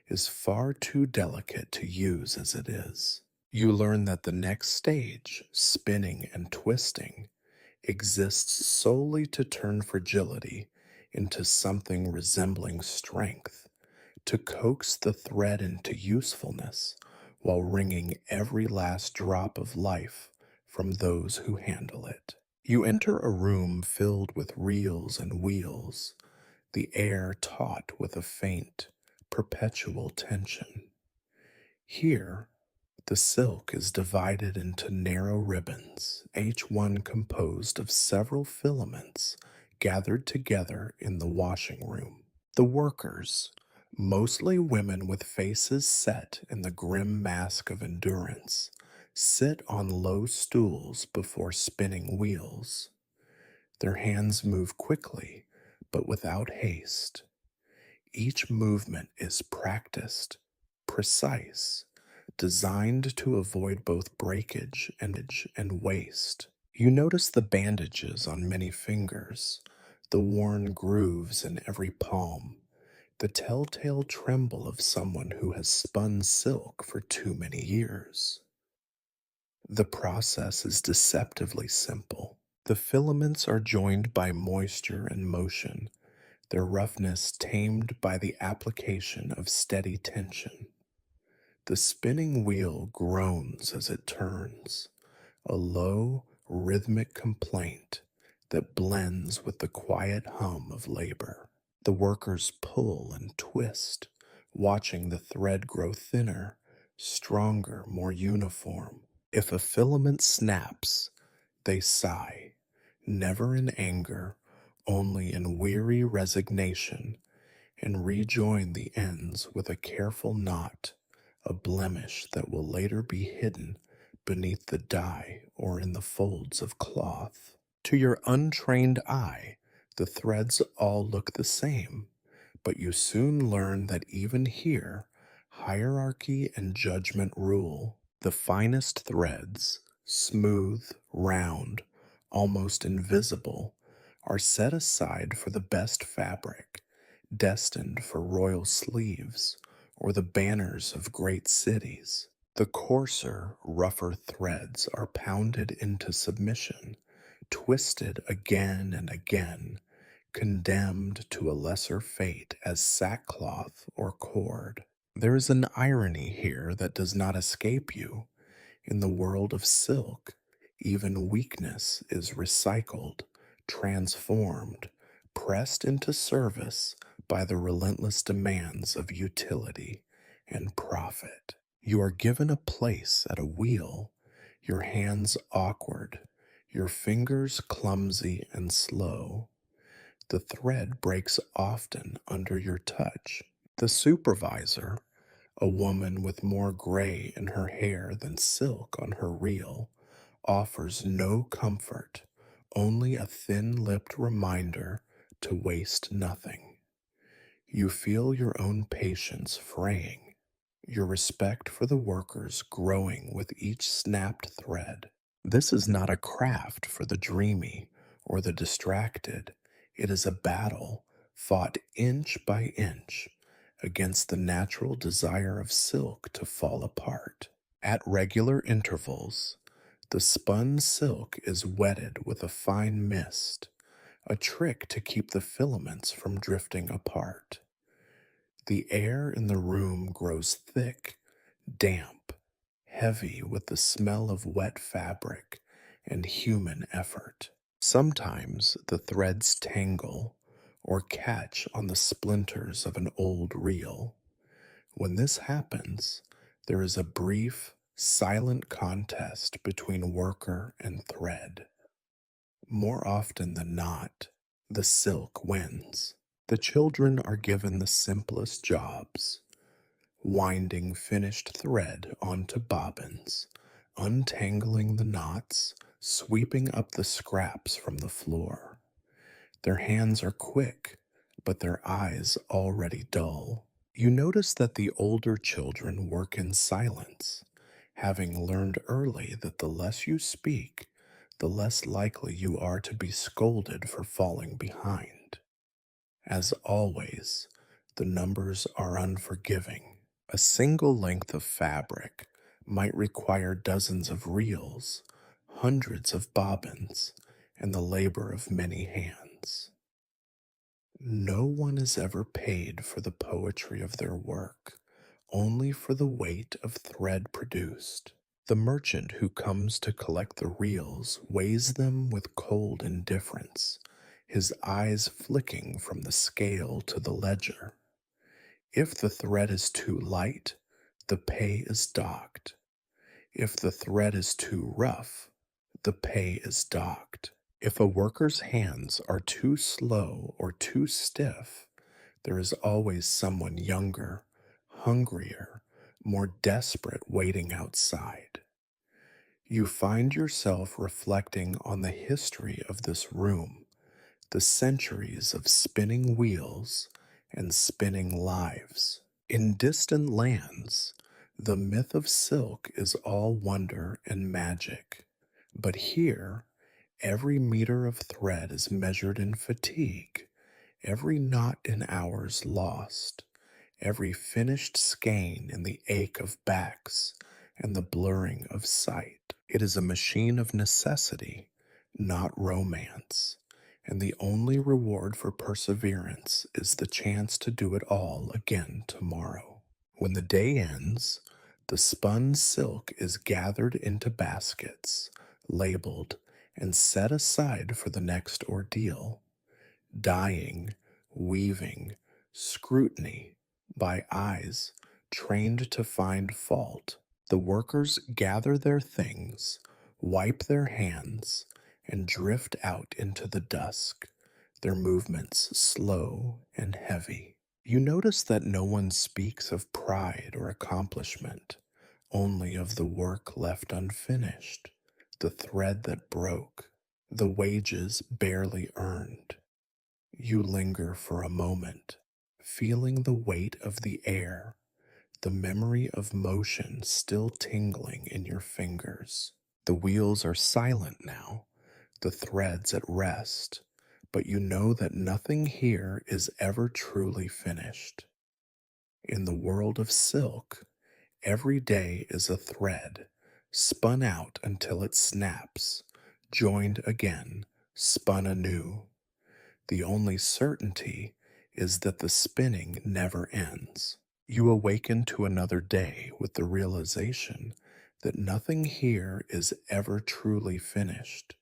is far too delicate to use as it is. You learn that the next stage, spinning and twisting, exists solely to turn fragility into something resembling strength, to coax the thread into usefulness while wringing every last drop of life from those who handle it. You enter a room filled with reels and wheels, the air taut with a faint, perpetual tension. Here, the silk is divided into narrow ribbons, each one composed of several filaments gathered together in the washing room. The workers, mostly women with faces set in the grim mask of endurance, sit on low stools before spinning wheels. Their hands move quickly, but without haste. Each movement is practiced, precise, designed to avoid both breakage and waste. You notice the bandages on many fingers, the worn grooves in every palm, the telltale tremble of someone who has spun silk for too many years. The process is deceptively simple. The filaments are joined by moisture and motion, their roughness tamed by the application of steady tension. The spinning wheel groans as it turns, a low, rhythmic complaint that blends with the quiet hum of labor. The workers pull and twist, watching the thread grow thinner, stronger, more uniform. If a filament snaps, they sigh, never in anger, only in weary resignation, and rejoin the ends with a careful knot, a blemish that will later be hidden beneath the dye or in the folds of cloth. To your untrained eye, the threads all look the same, but you soon learn that even here, hierarchy and judgment rule. The finest threads, smooth, round, almost invisible, are set aside for the best fabric, destined for royal sleeves or the banners of great cities. The coarser, rougher threads are pounded into submission, twisted again and again, condemned to a lesser fate as sackcloth or cord. There is an irony here that does not escape you. In the world of silk, even weakness is recycled, transformed, pressed into service by the relentless demands of utility and profit. You are given a place at a wheel, your hands awkward, your fingers clumsy and slow. The thread breaks often under your touch. The supervisor, a woman with more gray in her hair than silk on her reel, offers no comfort, only a thin lipped reminder to waste nothing. You feel your own patience fraying, your respect for the workers growing with each snapped thread. This is not a craft for the dreamy or the distracted. It is a battle fought inch by inch against the natural desire of silk to fall apart. At regular intervals, the spun silk is wetted with a fine mist, a trick to keep the filaments from drifting apart. The air in the room grows thick, damp, heavy with the smell of wet fabric and human effort. Sometimes the threads tangle or catch on the splinters of an old reel. When this happens, there is a brief, silent contest between worker and thread. More often than not, the silk wins. The children are given the simplest jobs, winding finished thread onto bobbins, untangling the knots, sweeping up the scraps from the floor. Their hands are quick, but their eyes already dull. You notice that the older children work in silence, having learned early that the less you speak, the less likely you are to be scolded for falling behind. As always, the numbers are unforgiving. A single length of fabric might require dozens of reels, hundreds of bobbins, and the labor of many hands. No one is ever paid for the poetry of their work, only for the weight of thread produced. The merchant who comes to collect the reels weighs them with cold indifference, his eyes flicking from the scale to the ledger. If the thread is too light, the pay is docked. If the thread is too rough, the pay is docked. If a worker's hands are too slow or too stiff, there is always someone younger, hungrier, more desperate waiting outside. You find yourself reflecting on the history of this room, the centuries of spinning wheels and spinning lives. In distant lands, the myth of silk is all wonder and magic, but here, Every meter of thread is measured in fatigue, every knot in hours lost, every finished skein in the ache of backs and the blurring of sight. It is a machine of necessity, not romance, and the only reward for perseverance is the chance to do it all again tomorrow. When the day ends, the spun silk is gathered into baskets, labeled, and set aside for the next ordeal, dyeing, weaving, scrutiny by eyes trained to find fault. The workers gather their things, wipe their hands, and drift out into the dusk, their movements slow and heavy. You notice that no one speaks of pride or accomplishment, only of the work left unfinished, the thread that broke, the wages barely earned. You linger for a moment, feeling the weight of the air, the memory of motion still tingling in your fingers. The wheels are silent now, the threads at rest, but you know that nothing here is ever truly finished. In the world of silk, every day is a thread, spun out until it snaps, joined again, spun anew. The only certainty is that the spinning never ends. You awaken to another day with the realization that nothing here is ever truly finished,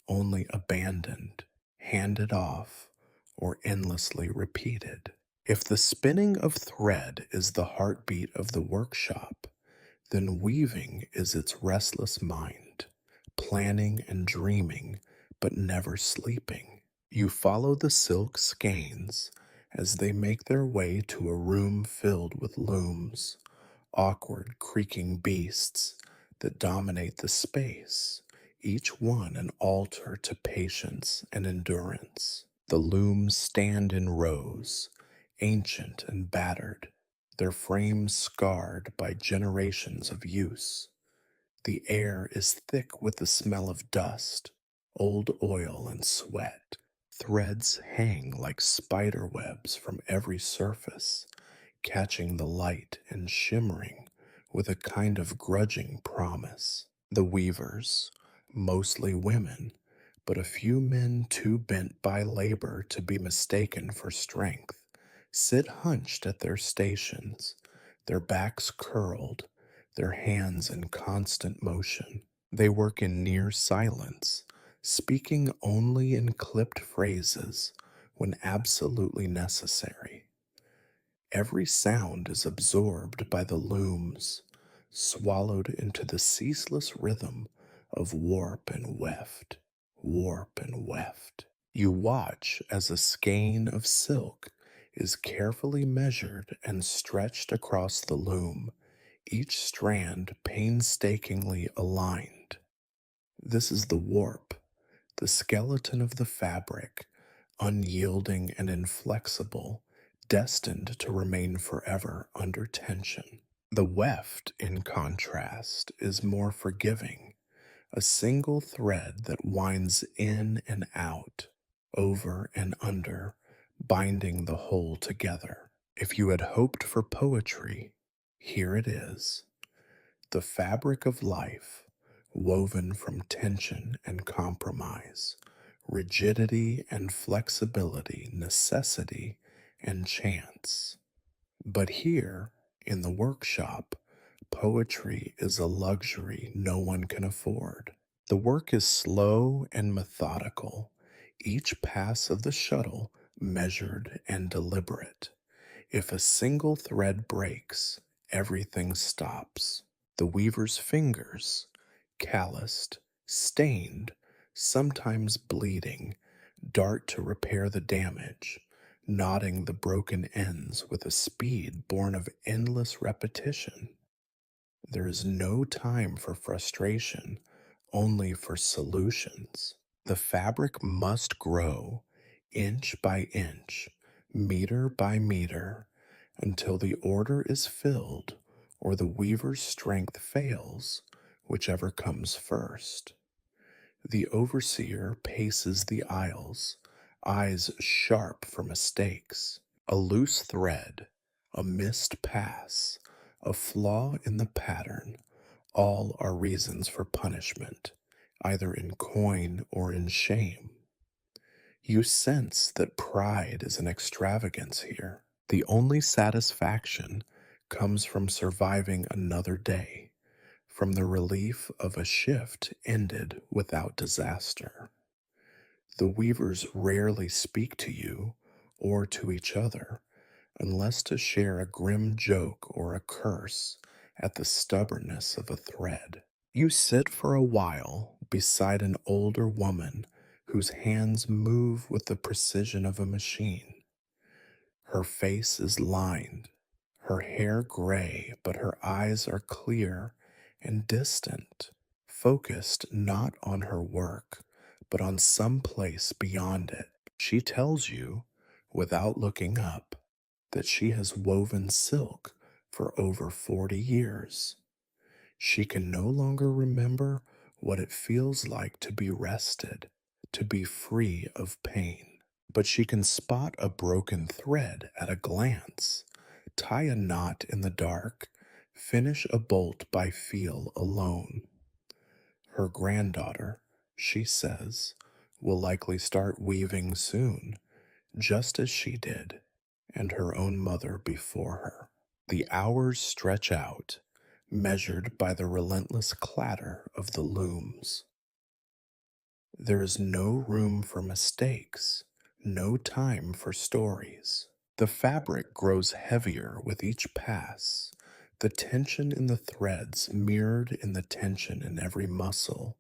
only abandoned, handed off, or endlessly repeated. If the spinning of thread is the heartbeat of the workshop, then weaving is its restless mind, planning and dreaming, but never sleeping. You follow the silk skeins as they make their way to a room filled with looms, awkward, creaking beasts that dominate the space, each one an altar to patience and endurance. The looms stand in rows, ancient and battered, their frames scarred by generations of use. The air is thick with the smell of dust, old oil, and sweat. Threads hang like spider webs from every surface, catching the light and shimmering with a kind of grudging promise. The weavers, mostly women, but a few men too bent by labor to be mistaken for strength, sit hunched at their stations, their backs curled, their hands in constant motion. They work in near silence, speaking only in clipped phrases when absolutely necessary. Every sound is absorbed by the looms, swallowed into the ceaseless rhythm of warp and weft, warp and weft. You watch as a skein of silk is carefully measured and stretched across the loom, each strand painstakingly aligned. This is the warp, the skeleton of the fabric, unyielding and inflexible, destined to remain forever under tension. The weft, in contrast, is more forgiving, a single thread that winds in and out, over and under, binding the whole together. If you had hoped for poetry, here it is. The fabric of life, woven from tension and compromise, rigidity and flexibility, necessity and chance. But here, in the workshop, poetry is a luxury no one can afford. The work is slow and methodical, each pass of the shuttle measured and deliberate. If a single thread breaks, everything stops. The weaver's fingers, calloused, stained, sometimes bleeding, dart to repair the damage, knotting the broken ends with a speed born of endless repetition. There is no time for frustration, only for solutions. The fabric must grow, inch by inch, meter by meter, until the order is filled or the weaver's strength fails, whichever comes first. The overseer paces the aisles, eyes sharp for mistakes. A loose thread, a missed pass, a flaw in the pattern, all are reasons for punishment, either in coin or in shame. You sense that pride is an extravagance here. The only satisfaction comes from surviving another day, from the relief of a shift ended without disaster. The weavers rarely speak to you or to each other unless to share a grim joke or a curse at the stubbornness of a thread. You sit for a while beside an older woman whose hands move with the precision of a machine. Her face is lined, her hair gray, but her eyes are clear and distant, focused not on her work, but on some place beyond it. She tells you, without looking up, that she has woven silk for over 40 years. She can no longer remember what it feels like to be rested, to be free of pain. But she can spot a broken thread at a glance, tie a knot in the dark, finish a bolt by feel alone. Her granddaughter, she says, will likely start weaving soon, just as she did, and her own mother before her. The hours stretch out, measured by the relentless clatter of the looms. There is no room for mistakes, no time for stories. The fabric grows heavier with each pass, the tension in the threads mirrored in the tension in every muscle,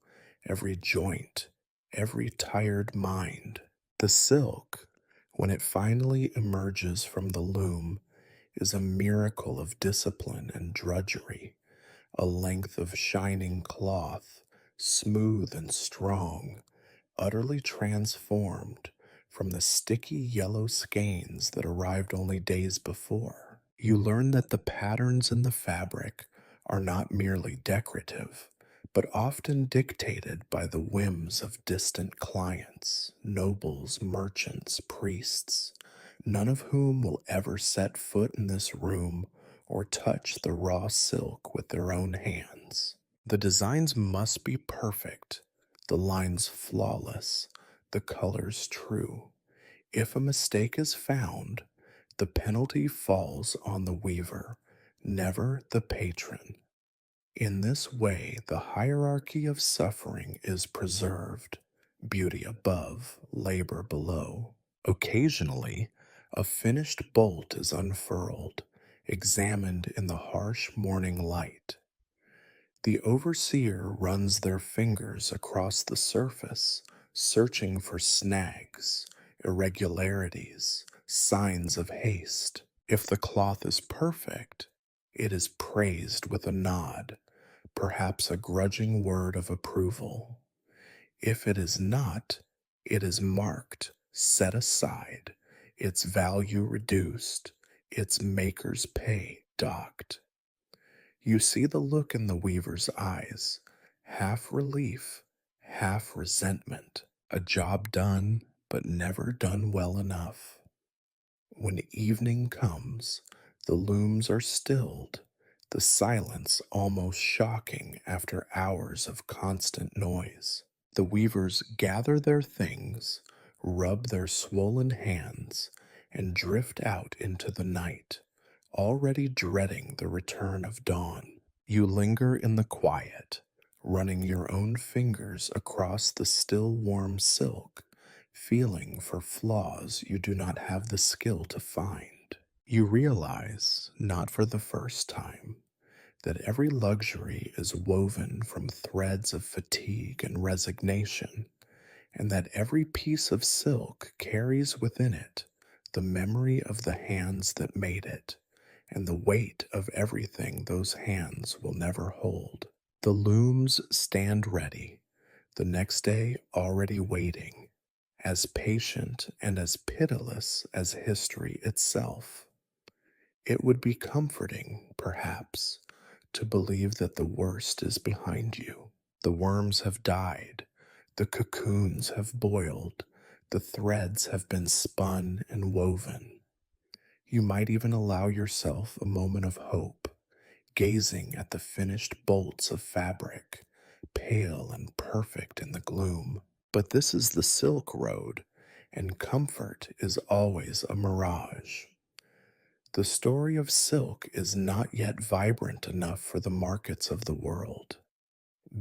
every joint, every tired mind. The silk, when it finally emerges from the loom, is a miracle of discipline and drudgery, a length of shining cloth, smooth and strong, utterly transformed from the sticky yellow skeins that arrived only days before. You learn that the patterns in the fabric are not merely decorative, but often dictated by the whims of distant clients, nobles, merchants, priests, none of whom will ever set foot in this room or touch the raw silk with their own hands. The designs must be perfect, the lines flawless, the colors true. If a mistake is found, the penalty falls on the weaver, never the patron. In this way, the hierarchy of suffering is preserved, beauty above, labor below. Occasionally, a finished bolt is unfurled, examined in the harsh morning light. The overseer runs their fingers across the surface, searching for snags, irregularities, signs of haste. If the cloth is perfect, it is praised with a nod, perhaps a grudging word of approval. If it is not, it is marked, set aside, its value reduced, its maker's pay docked. You see the look in the weaver's eyes, half relief, half resentment, a job done, but never done well enough. When evening comes, the looms are stilled, the silence almost shocking after hours of constant noise. The weavers gather their things, rub their swollen hands, and drift out into the night, already dreading the return of dawn. You linger in the quiet, running your own fingers across the still warm silk, feeling for flaws you do not have the skill to find. You realize, not for the first time, that every luxury is woven from threads of fatigue and resignation, and that every piece of silk carries within it the memory of the hands that made it, and the weight of everything those hands will never hold. The looms stand ready, the next day already waiting, as patient and as pitiless as history itself. It would be comforting, perhaps, to believe that the worst is behind you. The worms have died, The cocoons have boiled, the threads have been spun and woven. You might even allow yourself a moment of hope, gazing at the finished bolts of fabric, pale and perfect in the gloom. But this is the Silk Road, and comfort is always a mirage. The story of silk is not yet vibrant enough for the markets of the world.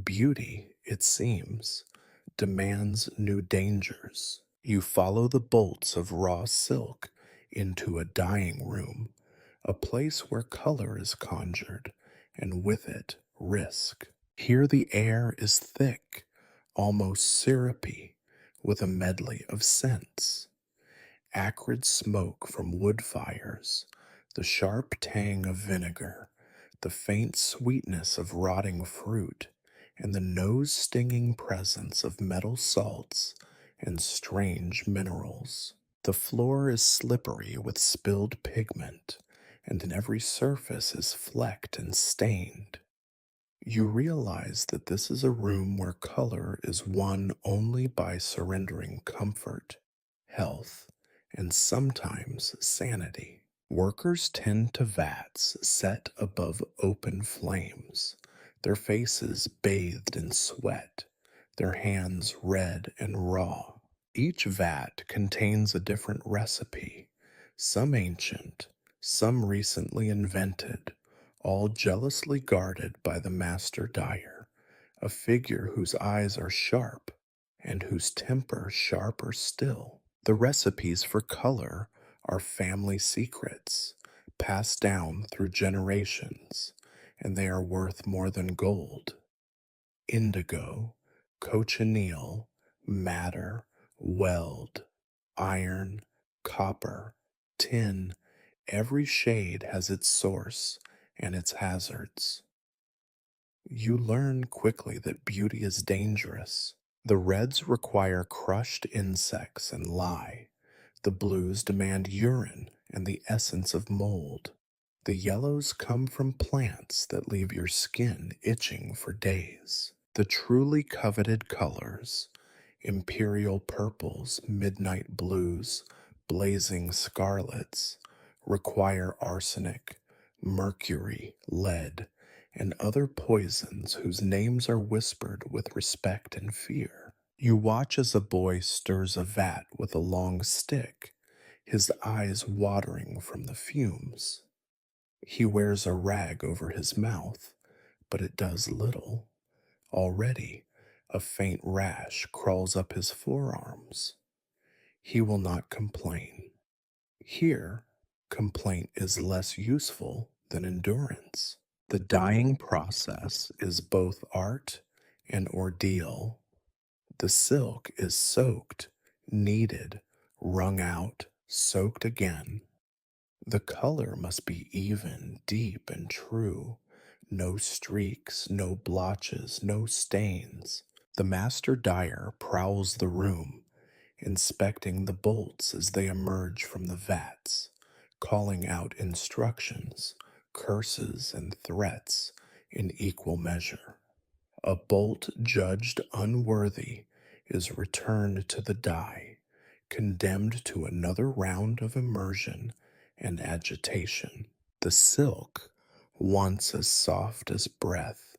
Beauty, it seems, demands new dangers. You follow the bolts of raw silk into a dyeing room, a place where color is conjured, and with it, risk. Here the air is thick, almost syrupy, with a medley of scents. Acrid smoke from wood fires, the sharp tang of vinegar, the faint sweetness of rotting fruit, and the nose stinging presence of metal salts and strange minerals. The floor is slippery with spilled pigment, and in every surface is flecked and stained. You realize that this is a room where color is won only by surrendering comfort, health, and sometimes sanity. Workers tend to vats set above open flames, their faces bathed in sweat, their hands red and raw. Each vat contains a different recipe, some ancient, some recently invented, all jealously guarded by the master dyer, a figure whose eyes are sharp and whose temper sharper still. The recipes for color are family secrets, passed down through generations, and they are worth more than gold. Indigo, cochineal, madder, weld, iron, copper, tin, every shade has its source and its hazards. You learn quickly that beauty is dangerous. The reds require crushed insects and lye. The blues demand urine and the essence of mold. The yellows come from plants that leave your skin itching for days. The truly coveted colors, imperial purples, midnight blues, blazing scarlets, require arsenic, mercury, lead, and other poisons whose names are whispered with respect and fear. You watch as a boy stirs a vat with a long stick, his eyes watering from the fumes. He wears a rag over his mouth, but it does little. Already, a faint rash crawls up his forearms. He will not complain. Here, complaint is less useful than endurance. The dyeing process is both art and ordeal. The silk is soaked, kneaded, wrung out, soaked again. The color must be even, deep, and true. No streaks, no blotches, no stains. The master dyer prowls the room, inspecting the bolts as they emerge from the vats, calling out instructions, curses, and threats in equal measure. A bolt judged unworthy is returned to the dye, condemned to another round of immersion and agitation. The silk, once as soft as breath,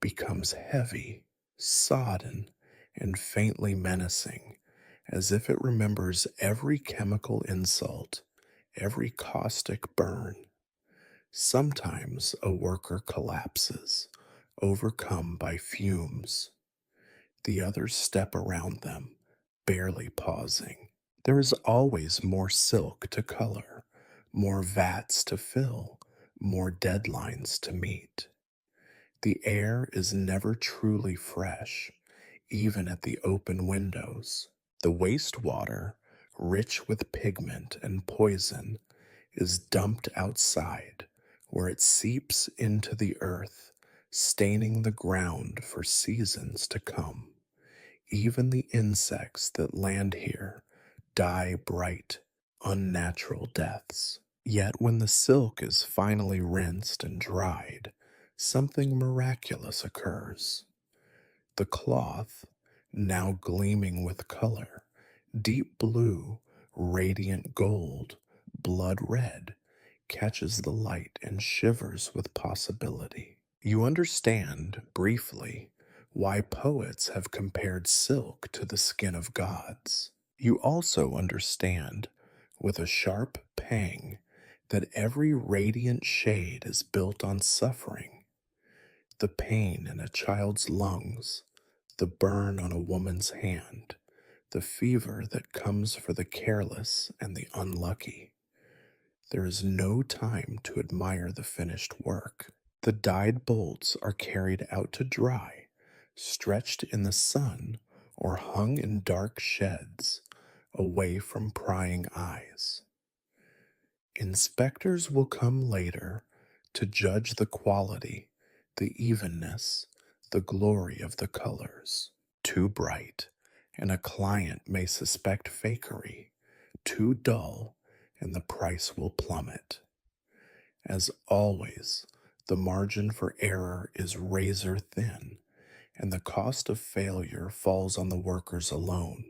becomes heavy, sodden, and faintly menacing, as if it remembers every chemical insult, every caustic burn. Sometimes a worker collapses, overcome by fumes. The others step around them, barely pausing. There is always more silk to color, more vats to fill, more deadlines to meet. The air is never truly fresh, even at the open windows. The wastewater, rich with pigment and poison, is dumped outside, where it seeps into the earth, staining the ground for seasons to come. Even the insects that land here die bright, unnatural deaths. Yet when the silk is finally rinsed and dried, something miraculous occurs. The cloth, now gleaming with color, deep blue, radiant gold, blood red, catches the light and shivers with possibility. You understand, briefly, why poets have compared silk to the skin of gods. You also understand, with a sharp pang, that every radiant shade is built on suffering, the pain in a child's lungs, the burn on a woman's hand, the fever that comes for the careless and the unlucky. There is no time to admire the finished work. The dyed bolts are carried out to dry, stretched in the sun, or hung in dark sheds, away from prying eyes. Inspectors will come later to judge the quality, the evenness, the glory of the colors. Too bright, and a client may suspect fakery. Too dull, and the price will plummet. As always, the margin for error is razor thin, and the cost of failure falls on the workers alone.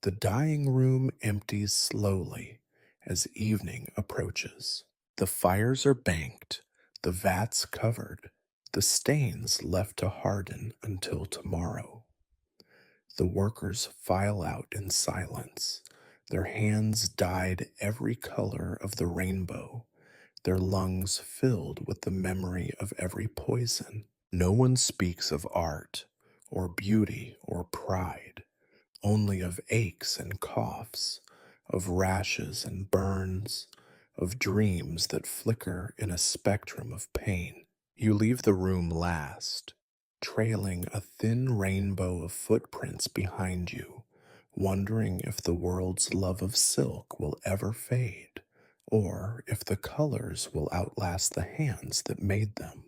The dyeing room empties slowly as evening approaches. The fires are banked, the vats covered, the stains left to harden until tomorrow. The workers file out in silence, their hands dyed every color of the rainbow, their lungs filled with the memory of every poison. No one speaks of art, or beauty, or pride, only of aches and coughs, of rashes and burns, of dreams that flicker in a spectrum of pain. You leave the room last, trailing a thin rainbow of footprints behind you, wondering if the world's love of silk will ever fade, or if the colors will outlast the hands that made them.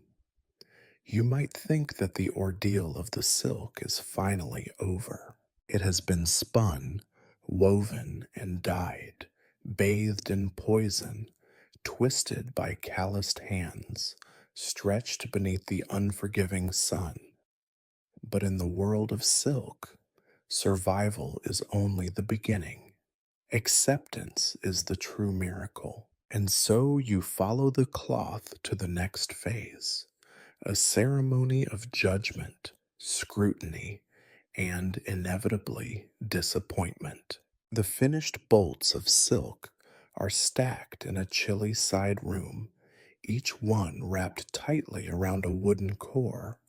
You might think that the ordeal of the silk is finally over. It has been spun, woven, and dyed, bathed in poison, twisted by calloused hands, stretched beneath the unforgiving sun. But in the world of silk, survival is only the beginning. Acceptance is the true miracle. And so you follow the cloth to the next phase, a ceremony of judgment, scrutiny, and inevitably disappointment. The finished bolts of silk are stacked in a chilly side room, each one wrapped tightly around a wooden core,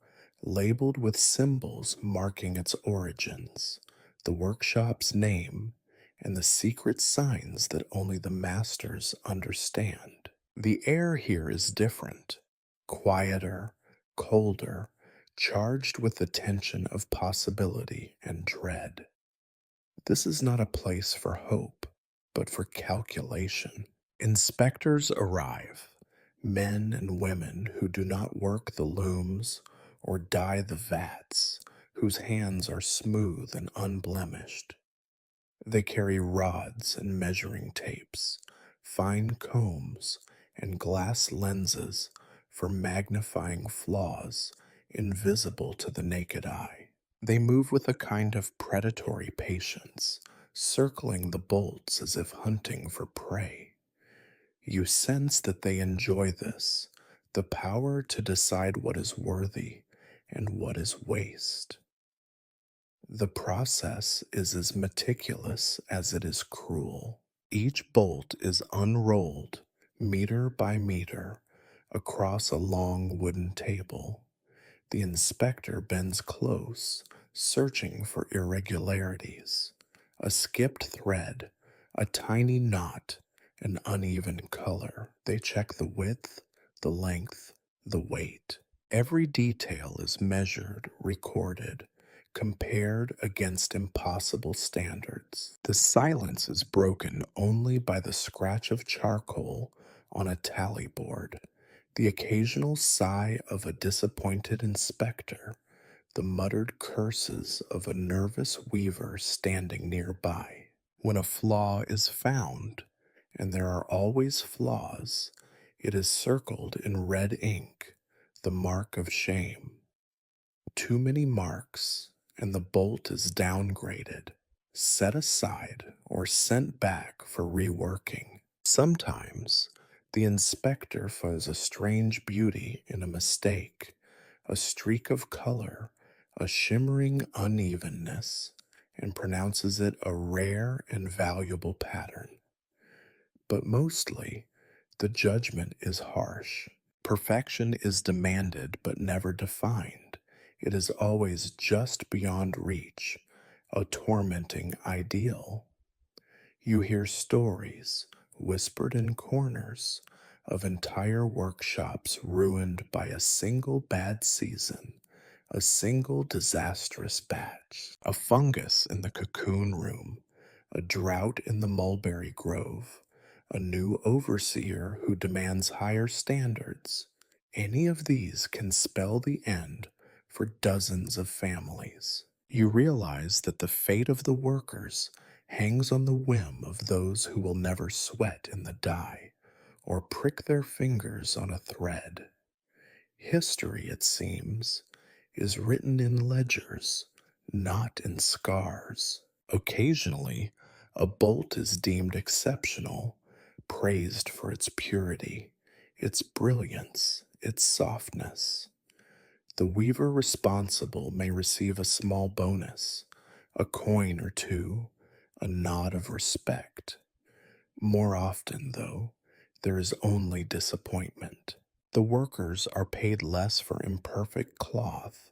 labeled with symbols marking its origins, the workshop's name, and the secret signs that only the masters understand. The air here is different, quieter, colder, charged with the tension of possibility and dread. This is not a place for hope, but for calculation. Inspectors arrive, men and women who do not work the looms or dye the vats, whose hands are smooth and unblemished. They carry rods and measuring tapes, fine combs, and glass lenses for magnifying flaws invisible to the naked eye. They move with a kind of predatory patience, circling the bolts as if hunting for prey. You sense that they enjoy this, the power to decide what is worthy and what is waste. The process is as meticulous as it is cruel. Each bolt is unrolled, meter by meter, across a long wooden table. The inspector bends close, searching for irregularities. A skipped thread, a tiny knot, an uneven color. They check the width, the length, the weight. Every detail is measured, recorded, compared against impossible standards. The silence is broken only by the scratch of charcoal on a tally board, the occasional sigh of a disappointed inspector, the muttered curses of a nervous weaver standing nearby. When a flaw is found, and there are always flaws, it is circled in red ink, the mark of shame. Too many marks, and the bolt is downgraded, set aside, or sent back for reworking. Sometimes the inspector finds a strange beauty in a mistake, a streak of color, a shimmering unevenness, and pronounces it a rare and valuable pattern. But mostly, the judgment is harsh. Perfection is demanded but never defined. It is always just beyond reach, a tormenting ideal. You hear stories, whispered in corners, of entire workshops ruined by a single bad season, a single disastrous batch, a fungus in the cocoon room, a drought in the mulberry grove, a new overseer who demands higher standards. Any of these can spell the end for dozens of families. You realize that the fate of the workers hangs on the whim of those who will never sweat in the dye or prick their fingers on a thread. History, it seems, is written in ledgers, not in scars. Occasionally, a bolt is deemed exceptional, praised for its purity, its brilliance, its softness. The weaver responsible may receive a small bonus, a coin or two, a nod of respect. More often, though, there is only disappointment. The workers are paid less for imperfect cloth,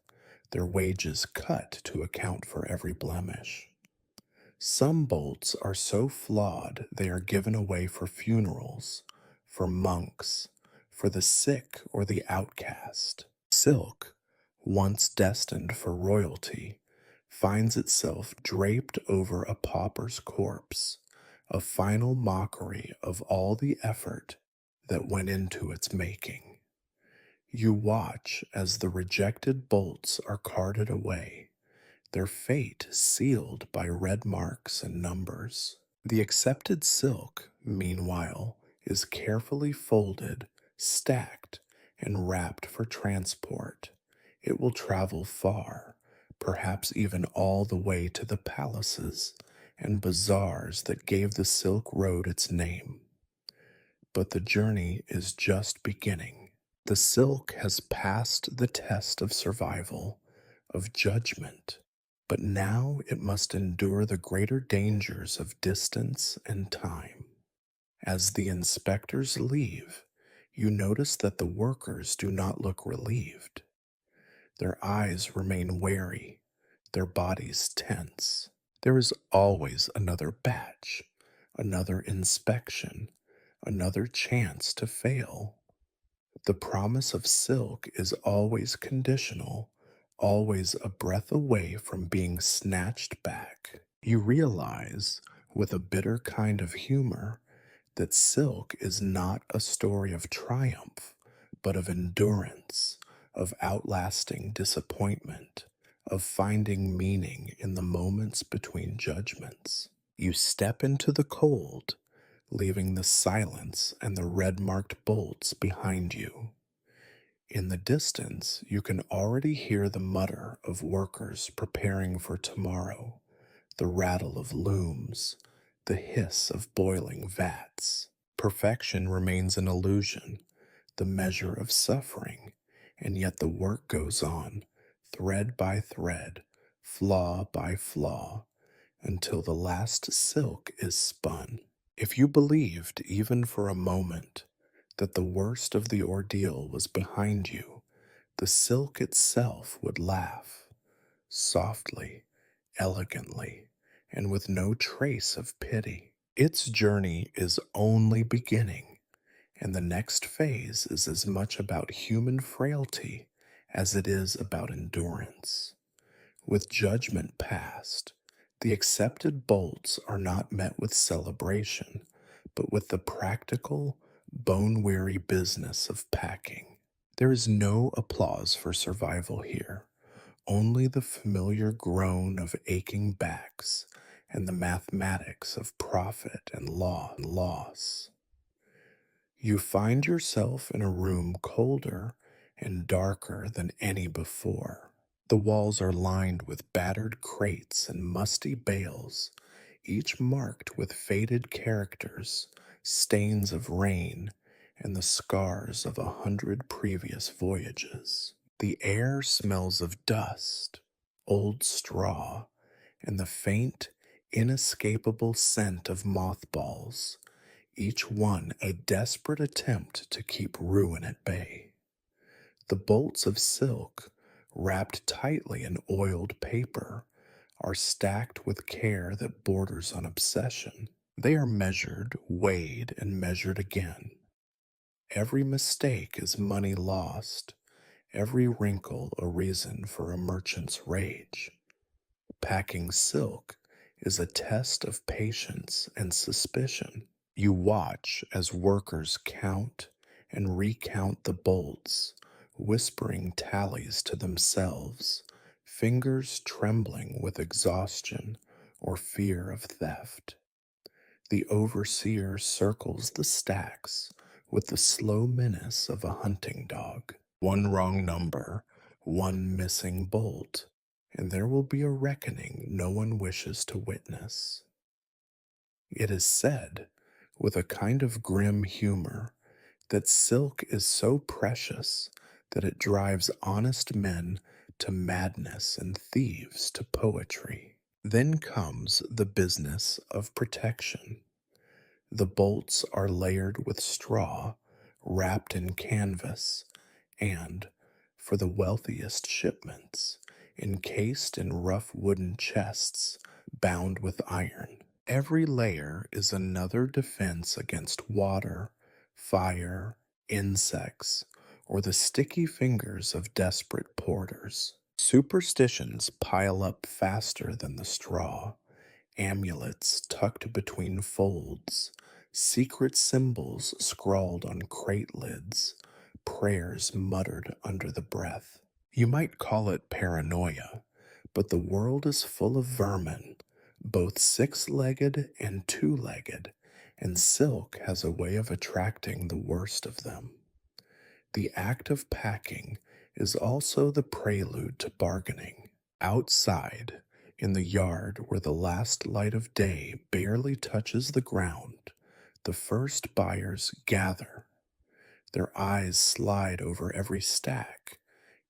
their wages cut to account for every blemish. Some bolts are so flawed they are given away for funerals, for monks, for the sick or the outcast. Silk, once destined for royalty, finds itself draped over a pauper's corpse, a final mockery of all the effort that went into its making. You watch as the rejected bolts are carted away, their fate sealed by red marks and numbers. The accepted silk, meanwhile, is carefully folded, stacked, and wrapped for transport. It will travel far, perhaps even all the way to the palaces and bazaars that gave the Silk Road its name. But the journey is just beginning. The silk has passed the test of survival, of judgment, but now it must endure the greater dangers of distance and time. As the inspectors leave, you notice that the workers do not look relieved. Their eyes remain wary, their bodies tense. There is always another batch, another inspection, another chance to fail. The promise of silk is always conditional, always a breath away from being snatched back. You realize, with a bitter kind of humor, that silk is not a story of triumph, but of endurance, of outlasting disappointment, of finding meaning in the moments between judgments. You step into the cold, leaving the silence and the red marked bolts behind you. In the distance, you can already hear the mutter of workers preparing for tomorrow, the rattle of looms, the hiss of boiling vats. Perfection remains an illusion, the measure of suffering, and yet the work goes on, thread by thread, flaw by flaw, until the last silk is spun. If you believed, even for a moment, that the worst of the ordeal was behind you, the silk itself would laugh, softly, elegantly, and with no trace of pity. Its journey is only beginning, and the next phase is as much about human frailty as it is about endurance. With judgment passed, the accepted bolts are not met with celebration, but with the practical, bone weary business of packing. There is no applause for survival here, only the familiar groan of aching backs and the mathematics of profit and loss. You find yourself in a room colder and darker than any before. The walls are lined with battered crates and musty bales, each marked with faded characters, stains of rain, and the scars of 100 previous voyages. The air smells of dust, old straw, and the faint, inescapable scent of mothballs, each one a desperate attempt to keep ruin at bay. The bolts of silk, wrapped tightly in oiled paper, are stacked with care that borders on obsession. They are measured, weighed, and measured again. Every mistake is money lost, every wrinkle a reason for a merchant's rage. Packing silk is a test of patience and suspicion. You watch as workers count and recount the bolts, whispering tallies to themselves, fingers trembling with exhaustion or fear of theft. The overseer circles the stacks with the slow menace of a hunting dog. One wrong number, one missing bolt, and there will be a reckoning no one wishes to witness. It is said, with a kind of grim humor, that silk is so precious that it drives honest men to madness and thieves to poetry. Then comes the business of protection. The bolts are layered with straw, wrapped in canvas, and, for the wealthiest shipments, encased in rough wooden chests bound with iron. Every layer is another defense against water, fire, insects, or the sticky fingers of desperate porters. Superstitions pile up faster than the straw, amulets tucked between folds, secret symbols scrawled on crate lids, prayers muttered under the breath. You might call it paranoia, but the world is full of vermin, both six-legged and two-legged, and silk has a way of attracting the worst of them. The act of packing is also the prelude to bargaining. Outside, in the yard where the last light of day barely touches the ground, the first buyers gather. Their eyes slide over every stack,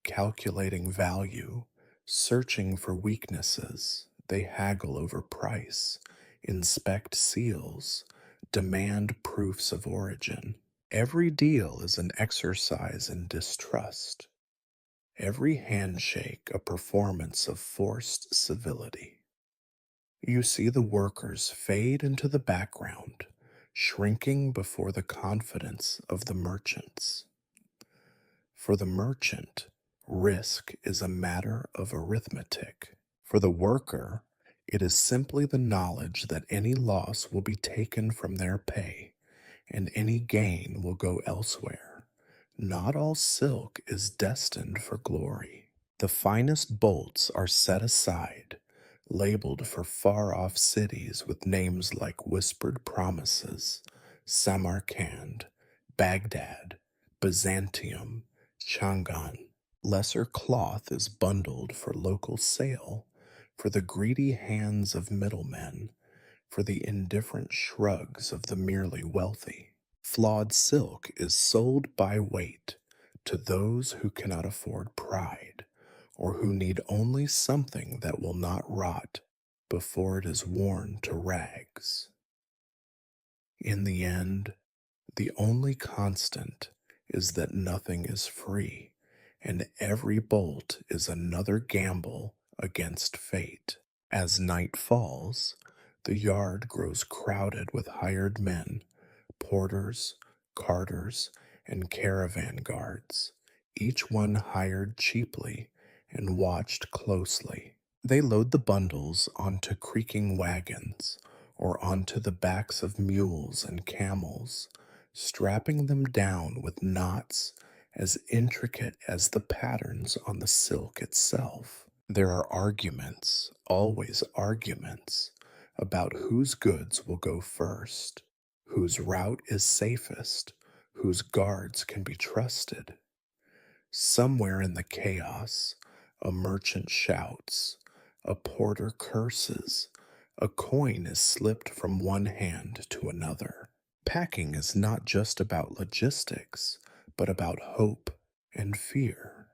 calculating value, searching for weaknesses. They haggle over price, inspect seals, demand proofs of origin. Every deal is an exercise in distrust, every handshake a performance of forced civility. You see the workers fade into the background, shrinking before the confidence of the merchants. For the merchant, risk is a matter of arithmetic. For the worker, it is simply the knowledge that any loss will be taken from their pay and any gain will go elsewhere. Not all silk is destined for glory. The finest bolts are set aside, labeled for far-off cities with names like Whispered Promises, Samarkand, Baghdad, Byzantium, Changan. Lesser cloth is bundled for local sale, for the greedy hands of middlemen, for the indifferent shrugs of the merely wealthy. Flawed silk is sold by weight to those who cannot afford pride, or who need only something that will not rot before it is worn to rags. In the end, the only constant is that nothing is free, and every bolt is another gamble against fate. As night falls, the yard grows crowded with hired men, porters, carters, and caravan guards, each one hired cheaply and watched closely. They load the bundles onto creaking wagons or onto the backs of mules and camels, strapping them down with knots as intricate as the patterns on the silk itself. There are arguments, always arguments, about whose goods will go first, whose route is safest, whose guards can be trusted. Somewhere in the chaos, A merchant shouts, a porter curses, a coin is slipped from one hand to another. Packing is not just about logistics, but about hope and fear.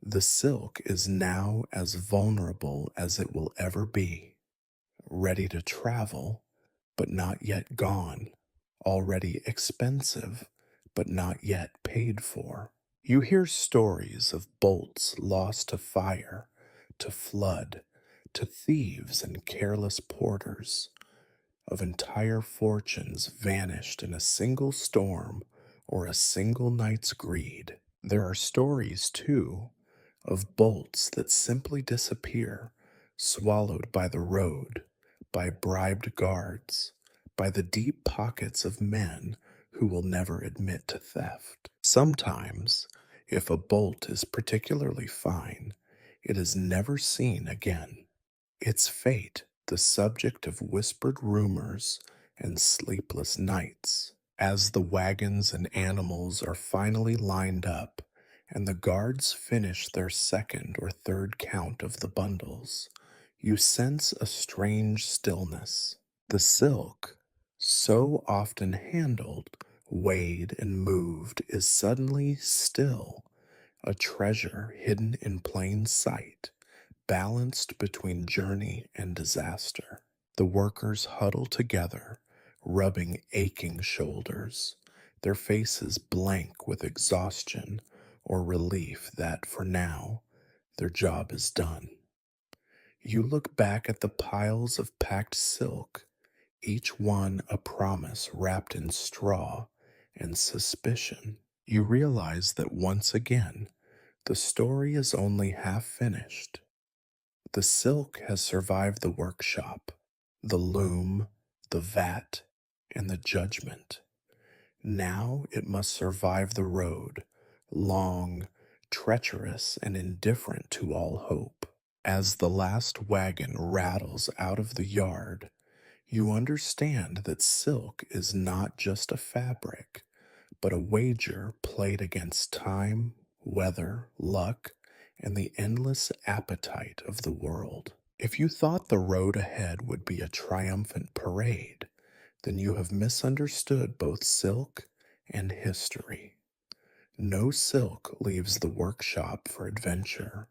The silk is now as vulnerable as it will ever be, ready to travel, but not yet gone, already expensive, but not yet paid for. You hear stories of bolts lost to fire, to flood, to thieves and careless porters, of entire fortunes vanished in a single storm or a single night's greed. There are stories, too, of bolts that simply disappear, swallowed by the road, by bribed guards, by the deep pockets of men who will never admit to theft. Sometimes, if a bolt is particularly fine, it is never seen again. Its fate the subject of whispered rumors and sleepless nights. As the wagons and animals are finally lined up and the guards finish their second or third count of the bundles, you sense a strange stillness. The silk, so often handled, weighed, and moved, is suddenly still, a treasure hidden in plain sight, balanced between journey and disaster. The workers huddle together, rubbing aching shoulders, their faces blank with exhaustion or relief that, for now, their job is done. You look back at the piles of packed silk, each one a promise wrapped in straw and suspicion. You realize that once again, the story is only half finished. The silk has survived the workshop, the loom, the vat, and the judgment. Now it must survive the road, long, treacherous, and indifferent to all hope. As the last wagon rattles out of the yard, you understand that silk is not just a fabric, but a wager played against time, weather, luck, and the endless appetite of the world. If you thought the road ahead would be a triumphant parade, then you have misunderstood both silk and history. No silk leaves the workshop for adventure.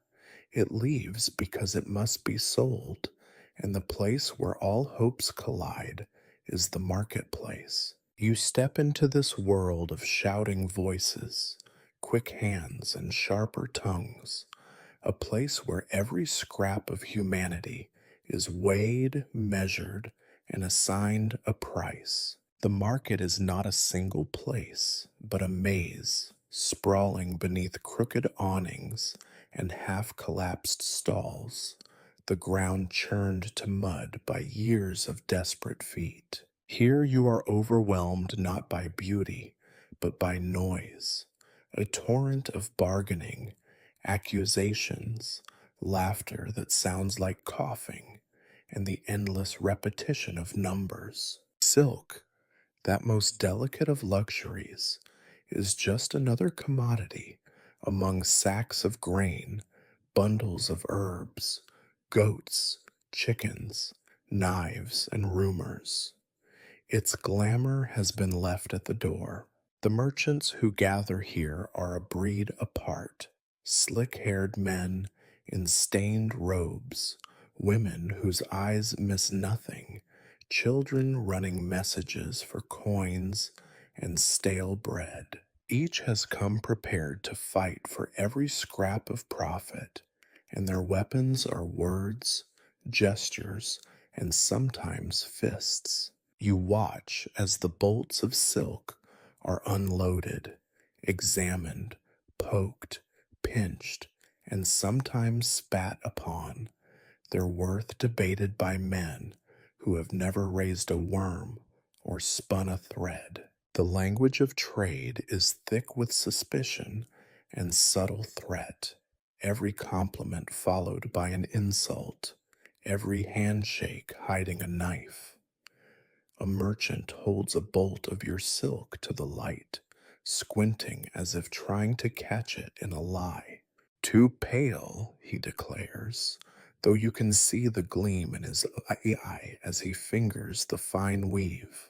It leaves because it must be sold, and the place where all hopes collide is the marketplace. You step into this world of shouting voices, quick hands, and sharper tongues, a place where every scrap of humanity is weighed, measured, and assigned a price. The market is not a single place, but a maze, sprawling beneath crooked awnings and half collapsed stalls, the ground churned to mud by years of desperate feet. Here you are overwhelmed not by beauty, but by noise, a torrent of bargaining, accusations, laughter that sounds like coughing, and the endless repetition of numbers. Silk, that most delicate of luxuries, is just another commodity among sacks of grain, bundles of herbs, goats, chickens, knives, and rumors. Its glamour has been left at the door. The merchants who gather here are a breed apart, slick haired men in stained robes, women whose eyes miss nothing, children running messages for coins and stale bread. Each has come prepared to fight for every scrap of profit, and their weapons are words, gestures, and sometimes fists. You watch as the bolts of silk are unloaded, examined, poked, pinched, and sometimes spat upon, their worth debated by men who have never raised a worm or spun a thread. The language of trade is thick with suspicion and subtle threat, every compliment followed by an insult, every handshake hiding a knife. A merchant holds a bolt of your silk to the light, squinting as if trying to catch it in a lie. Too pale, he declares, though you can see the gleam in his eye as he fingers the fine weave.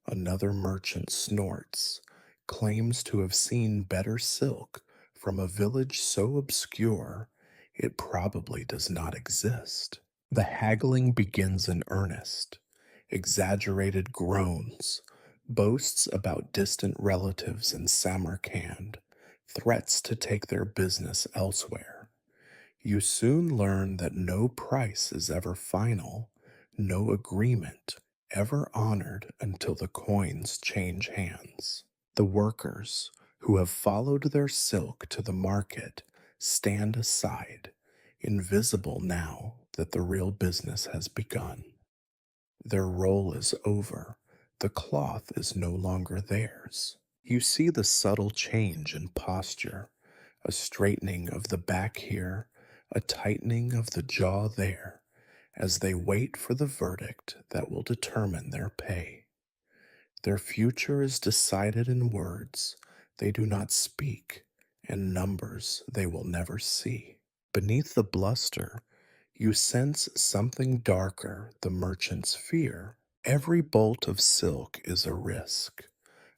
Another merchant snorts, claims to have seen better silk from a village so obscure it probably does not exist. The haggling begins in earnest, exaggerated groans, boasts about distant relatives in Samarkand, threats to take their business elsewhere. You soon learn that no price is ever final, no agreement ever honored until the coins change hands. The workers, who have followed their silk to the market, stand aside, invisible now that the real business has begun. Their role is over. The cloth is no longer theirs. You see the subtle change in posture, a straightening of the back here, a tightening of the jaw there, as they wait for the verdict that will determine their pay. Their future is decided in words they do not speak and numbers they will never see. Beneath the bluster, you sense something darker the merchants fear. Every bolt of silk is a risk,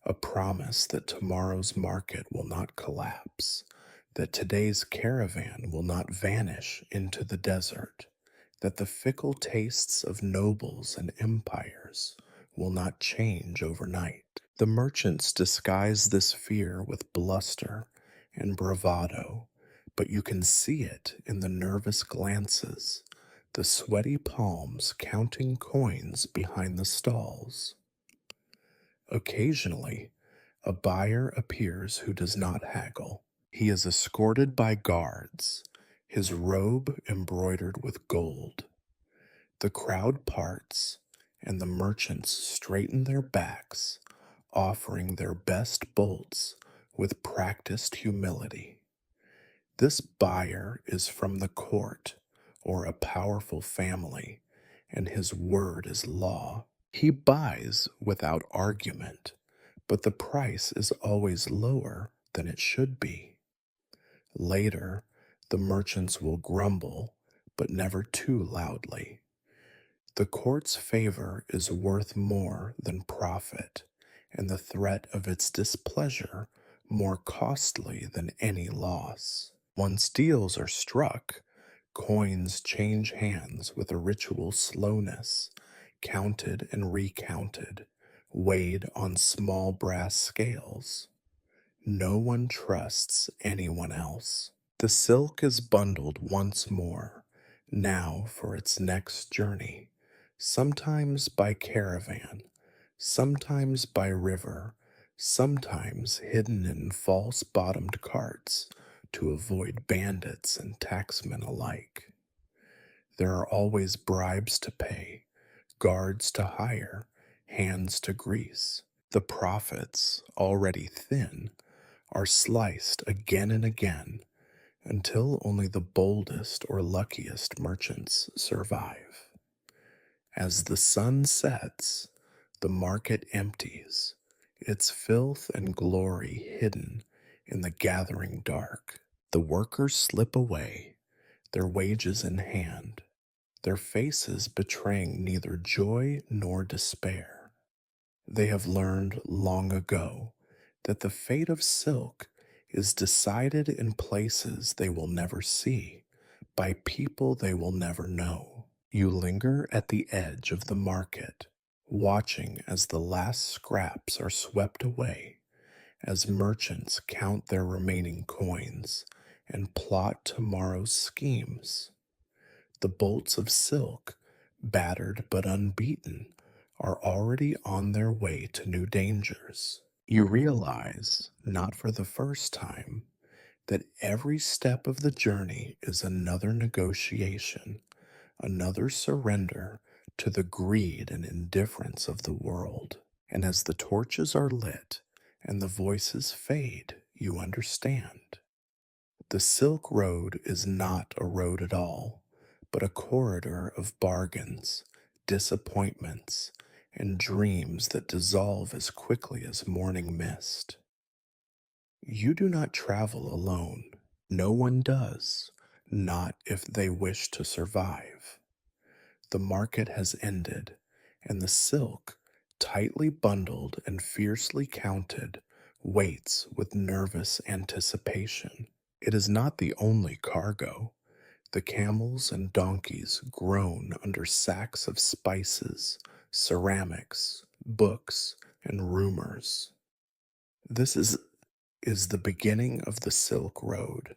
a promise that tomorrow's market will not collapse, that today's caravan will not vanish into the desert, that the fickle tastes of nobles and empires will not change overnight. The merchants disguise this fear with bluster and bravado, but you can see it in the nervous glances, the sweaty palms counting coins behind the stalls. Occasionally, a buyer appears who does not haggle. He is escorted by guards, his robe embroidered with gold. The crowd parts, and the merchants straighten their backs, offering their best bolts with practiced humility. This buyer is from the court or a powerful family, and his word is law. He buys without argument, but the price is always lower than it should be. Later, the merchants will grumble, but never too loudly. The court's favor is worth more than profit, and the threat of its displeasure more costly than any loss. Once deals are struck, coins change hands with a ritual slowness, counted and recounted, weighed on small brass scales. No one trusts anyone else. The silk is bundled once more, now for its next journey, sometimes by caravan, sometimes by river, sometimes hidden in false bottomed carts to avoid bandits and taxmen alike. There are always bribes to pay, guards to hire, hands to grease. The profits, already thin, are sliced again and again until only the boldest or luckiest merchants survive. As the sun sets, the market empties, its filth and glory hidden in the gathering dark. The workers slip away, their wages in hand, their faces betraying neither joy nor despair. They have learned long ago that the fate of silk is decided in places they will never see, by people they will never know. You linger at the edge of the market, watching as the last scraps are swept away, as merchants count their remaining coins and plot tomorrow's schemes. The bolts of silk, battered but unbeaten, are already on their way to new dangers. You realize, not for the first time, that every step of the journey is another negotiation, another surrender to the greed and indifference of the world. And as the torches are lit and the voices fade, you understand. The Silk Road is not a road at all, but a corridor of bargains, disappointments, and dreams that dissolve as quickly as morning mist. You do not travel alone. No one does, not if they wish to survive. The market has ended, and the silk, tightly bundled and fiercely counted, waits with nervous anticipation. It is not the only cargo. The camels and donkeys groan under sacks of spices, ceramics, books, and rumors. This is the beginning of the Silk Road,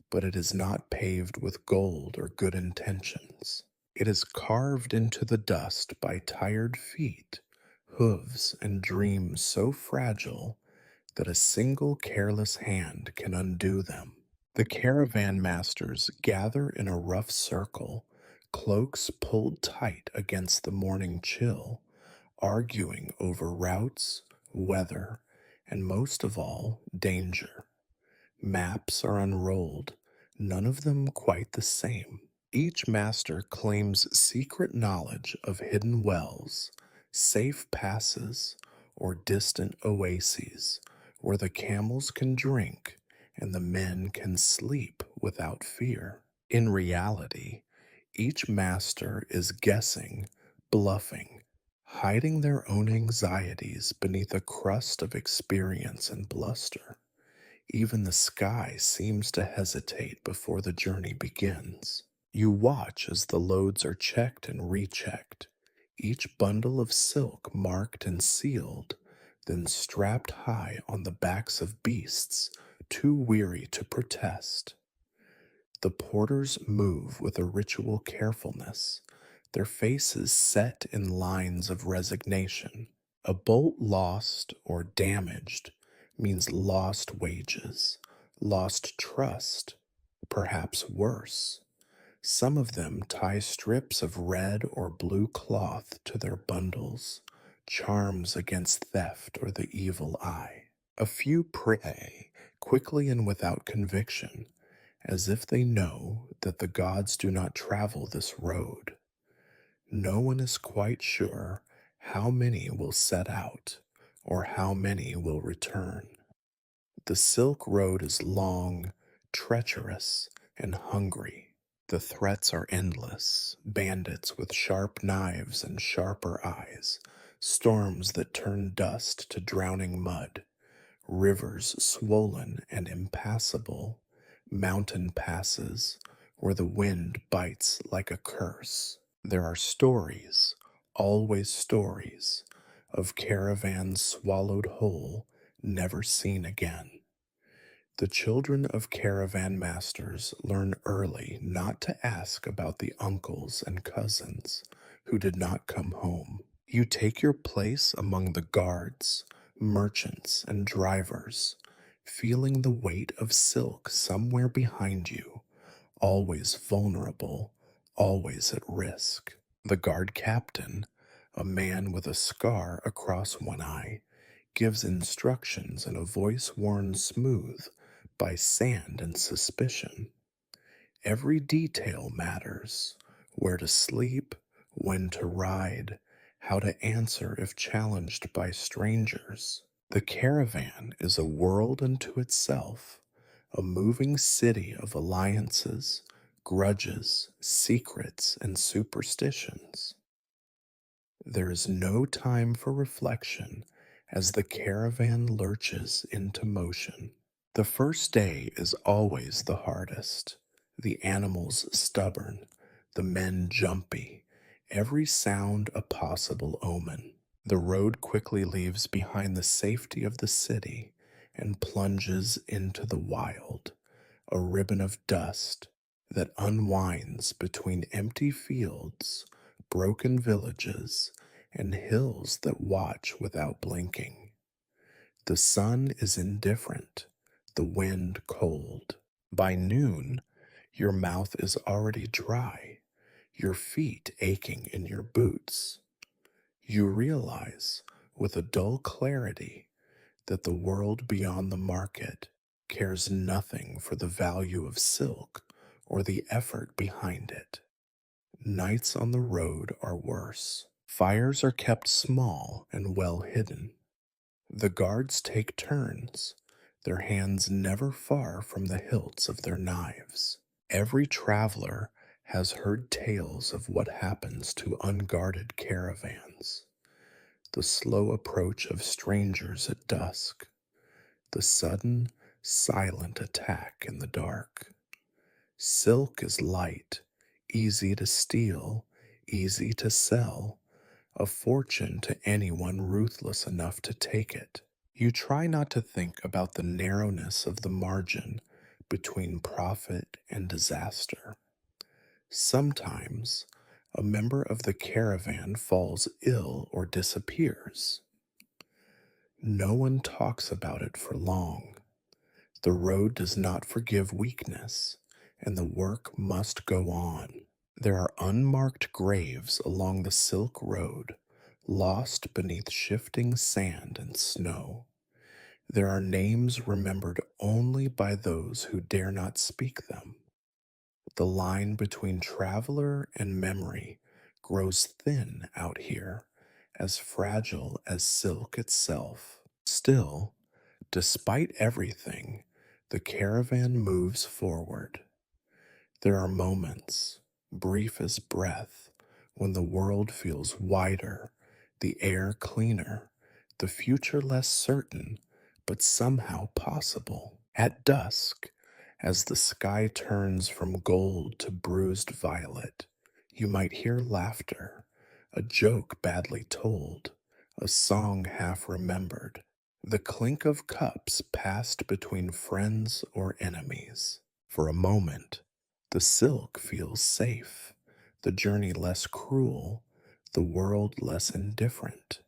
but it is not paved with gold or good intentions. It is carved into the dust by tired feet, hooves, and dreams so fragile that a single careless hand can undo them. The caravan masters gather in a rough circle, cloaks pulled tight against the morning chill, arguing over routes, weather, and most of all, danger. Maps are unrolled, none of them quite the same. Each master claims secret knowledge of hidden wells, safe passes, or distant oases where the camels can drink and the men can sleep without fear. In reality, each master is guessing, bluffing, hiding their own anxieties beneath a crust of experience and bluster. Even the sky seems to hesitate before the journey begins. You watch as the loads are checked and rechecked, each bundle of silk marked and sealed, then strapped high on the backs of beasts too weary to protest. The porters move with a ritual carefulness, their faces set in lines of resignation. A bolt lost or damaged means lost wages, lost trust, perhaps worse. Some of them tie strips of red or blue cloth to their bundles, charms against theft or the evil eye. A few pray, quickly and without conviction, as if they know that the gods do not travel this road. No one is quite sure how many will set out or how many will return. The Silk Road is long, treacherous, and hungry. The threats are endless: bandits with sharp knives and sharper eyes, storms that turn dust to drowning mud, rivers swollen and impassable, mountain passes where the wind bites like a curse. There are stories, always stories, of caravans swallowed whole, never seen again. The children of caravan masters learn early not to ask about the uncles and cousins who did not come home. You take your place among the guards, merchants, and drivers, feeling the weight of silk somewhere behind you, always vulnerable, always at risk. The guard captain, a man with a scar across one eye, gives instructions in a voice worn smooth by sand and suspicion. Every detail matters: where to sleep, when to ride, how to answer if challenged by strangers. The caravan is a world unto itself, a moving city of alliances, grudges, secrets, and superstitions. There is no time for reflection as the caravan lurches into motion. The first day is always the hardest, the animals stubborn, the men jumpy, every sound a possible omen. The road quickly leaves behind the safety of the city and plunges into the wild, a ribbon of dust that unwinds between empty fields, broken villages, and hills that watch without blinking. The sun is indifferent, the wind cold. By noon, your mouth is already dry, your feet aching in your boots. You realize, with a dull clarity, that the world beyond the market cares nothing for the value of silk or the effort behind it. Nights on the road are worse. Fires are kept small and well hidden. The guards take turns, their hands never far from the hilts of their knives. Every traveler has heard tales of what happens to unguarded caravans, the slow approach of strangers at dusk, the sudden, silent attack in the dark. Silk is light, easy to steal, easy to sell, a fortune to anyone ruthless enough to take it. You try not to think about the narrowness of the margin between profit and disaster. Sometimes a member of the caravan falls ill or disappears. No one talks about it for long. The road does not forgive weakness, and the work must go on. There are unmarked graves along the Silk Road, lost beneath shifting sand and snow. There are names remembered only by those who dare not speak them. The line between traveler and memory grows thin out here, as fragile as silk itself. Still, despite everything, the caravan moves forward. There are moments, brief as breath, when the world feels wider, the air cleaner, the future less certain, but somehow possible. At dusk, as the sky turns from gold to bruised violet, you might hear laughter, a joke badly told, a song half remembered, the clink of cups passed between friends or enemies. For a moment, the silk feels safe, the journey less cruel, the world less indifferent.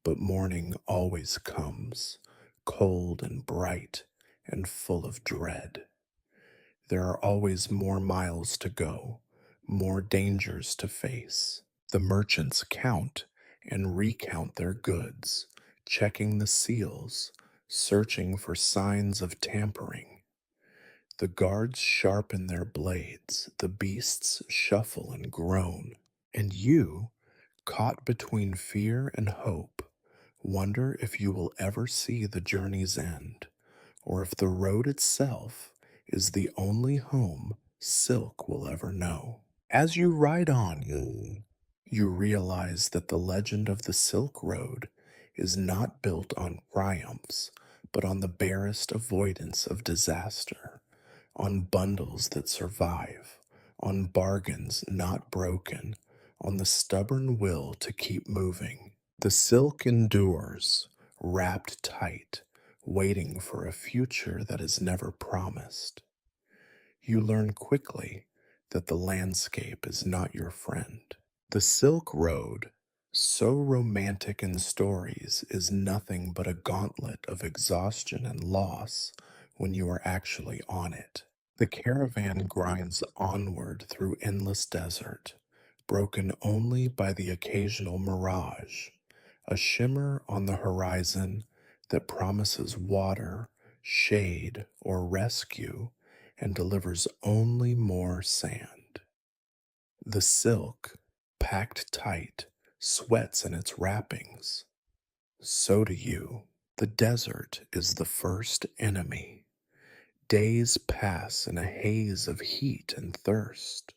But morning always comes, cold and bright and full of dread. There are always more miles to go, more dangers to face. The merchants count and recount their goods, checking the seals, searching for signs of tampering. The guards sharpen their blades, the beasts shuffle and groan, and you, caught between fear and hope, wonder if you will ever see the journey's end, or if the road itself is the only home Silk will ever know. As you ride on, you realize that the legend of the Silk Road is not built on triumphs, but on the barest avoidance of disaster, on bundles that survive, on bargains not broken, on the stubborn will to keep moving. The silk endures, wrapped tight, waiting for a future that is never promised. You learn quickly that the landscape is not your friend. The Silk Road, so romantic in stories, is nothing but a gauntlet of exhaustion and loss when you are actually on it. The caravan grinds onward through endless desert, broken only by the occasional mirage, a shimmer on the horizon that promises water, shade, or rescue, and delivers only more sand. The silk, packed tight, sweats in its wrappings. So do you. The desert is the first enemy. Days pass in a haze of heat and thirst,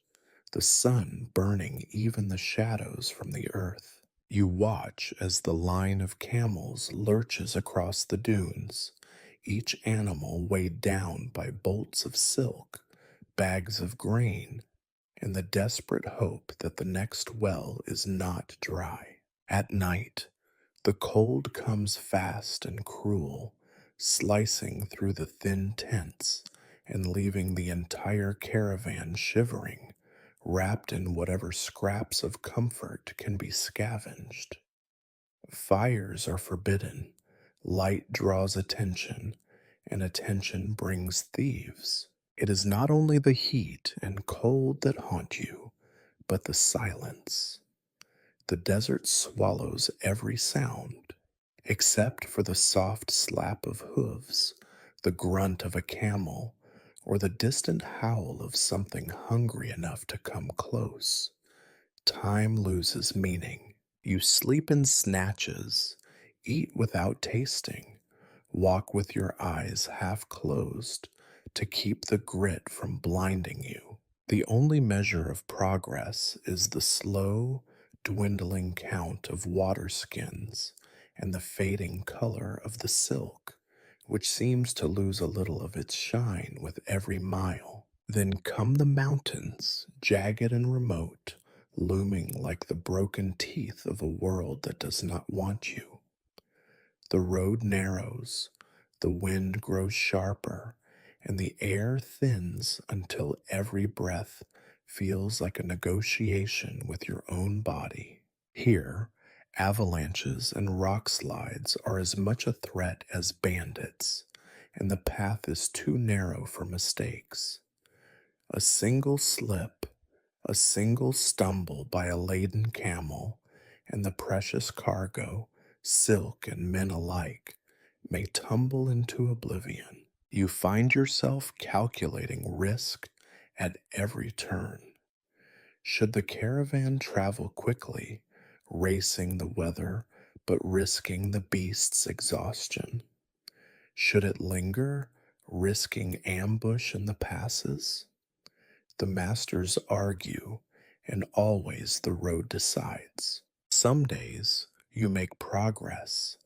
the sun burning even the shadows from the earth. You watch as the line of camels lurches across the dunes, each animal weighed down by bolts of silk, bags of grain, and the desperate hope that the next well is not dry. At night, the cold comes fast and cruel, slicing through the thin tents and leaving the entire caravan shivering, wrapped in whatever scraps of comfort can be scavenged. Fires are forbidden, light draws attention, and attention brings thieves. It is not only the heat and cold that haunt you, but the silence. The desert swallows every sound, except for the soft slap of hooves, the grunt of a camel, or the distant howl of something hungry enough to come close. Time loses meaning. You sleep in snatches, eat without tasting, Walk with your eyes half closed to keep the grit from blinding you. The only measure of progress is the slow, dwindling count of water skins and the fading color of the silk, which seems to lose a little of its shine with every mile. Then come the mountains, jagged and remote, looming like the broken teeth of a world that does not want you. The road narrows, the wind grows sharper, and the air thins until every breath feels like a negotiation with your own body. Here, avalanches and rock slides are as much a threat as bandits, and the path is too narrow for mistakes. A single slip, a single stumble by a laden camel, and the precious cargo, silk and men alike, may tumble into oblivion. You find yourself calculating risk at every turn. Should the caravan travel quickly, racing the weather but risking the beast's exhaustion? Should it linger, risking ambush in the passes? The masters argue, and always the road decides. Some days you make progress,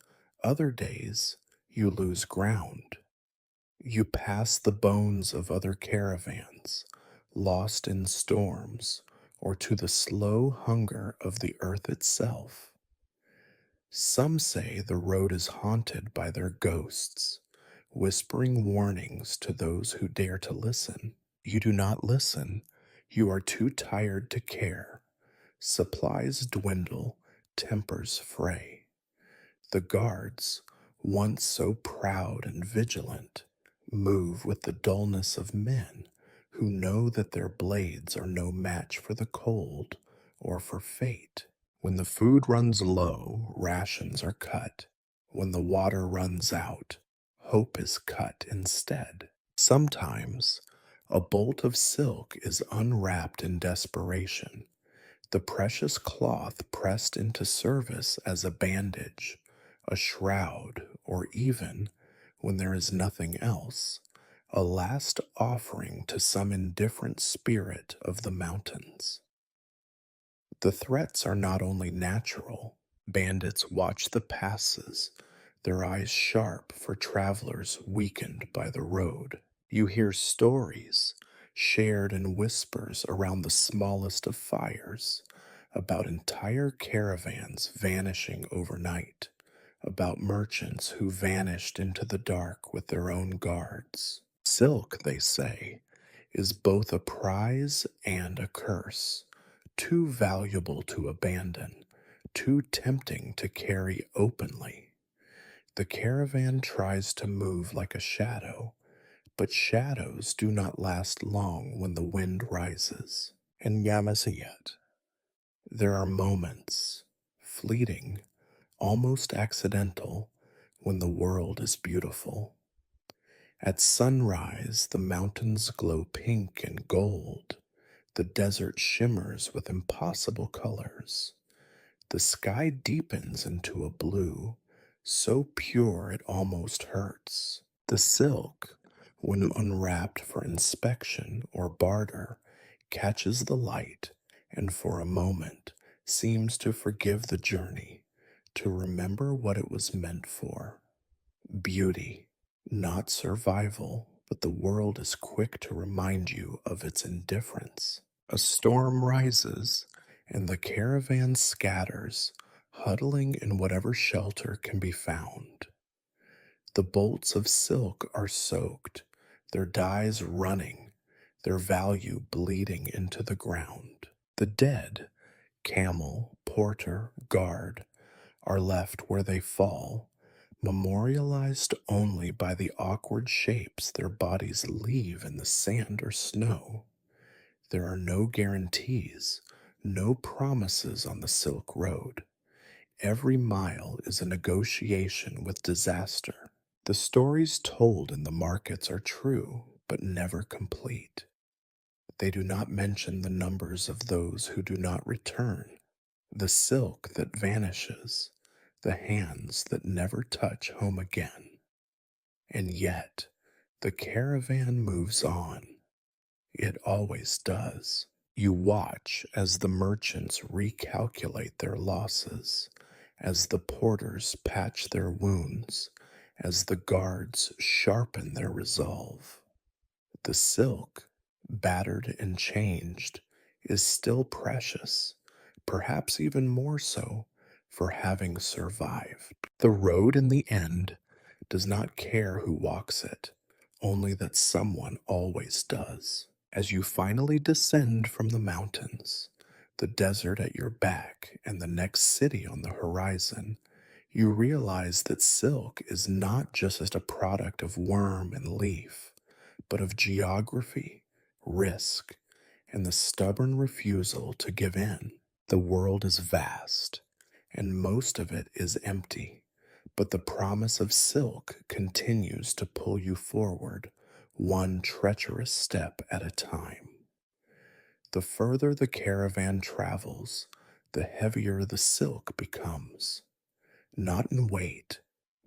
other days you lose ground. You pass the bones of other caravans, lost in storms, or to the slow hunger of the earth itself. Some say the road is haunted by their ghosts, whispering warnings to those who dare to listen. You do not listen. You are too tired to care. Supplies dwindle, tempers fray. The guards, once so proud and vigilant, move with the dullness of men who know that their blades are no match for the cold or for fate. When the food runs low, rations are cut. When the water runs out, hope is cut instead. Sometimes, a bolt of silk is unwrapped in desperation, the precious cloth pressed into service as a bandage, a shroud, or even, when there is nothing else, a last offering to some indifferent spirit of the mountains. The threats are not only natural. Bandits watch the passes, their eyes sharp for travelers weakened by the road. You hear stories, shared in whispers around the smallest of fires, about entire caravans vanishing overnight, about merchants who vanished into the dark with their own guards. Silk, they say, is both a prize and a curse, too valuable to abandon, too tempting to carry openly. The caravan tries to move like a shadow, but shadows do not last long when the wind rises. And Yamaziyat, there are moments, fleeting, almost accidental, when the world is beautiful. At sunrise, the mountains glow pink and gold. The desert shimmers with impossible colors. The sky deepens into a blue, so pure it almost hurts. The silk, when unwrapped for inspection or barter, catches the light and for a moment seems to forgive the journey, to remember what it was meant for. Beauty, not survival, but the world is quick to remind you of its indifference. A storm rises, and the caravan scatters, huddling in whatever shelter can be found. The bolts of silk are soaked, their dyes running, their value bleeding into the ground. The dead, camel, porter, guard, are left where they fall, memorialized only by the awkward shapes their bodies leave in the sand or snow. There are no guarantees, no promises on the Silk Road. Every mile is a negotiation with disaster. The stories told in the markets are true, but never complete. They do not mention the numbers of those who do not return, the silk that vanishes, the hands that never touch home again. And yet, the caravan moves on. It always does. You watch as the merchants recalculate their losses, as the porters patch their wounds, as the guards sharpen their resolve. The silk, battered and changed, is still precious, perhaps even more so for having survived. The road in the end does not care who walks it, only that someone always does. As you finally descend from the mountains, the desert at your back, and the next city on the horizon, you realize that silk is not just a product of worm and leaf, but of geography, risk, and the stubborn refusal to give in. The world is vast, and most of it is empty, but the promise of silk continues to pull you forward, one treacherous step at a time. The further the caravan travels, the heavier the silk becomes, not in weight,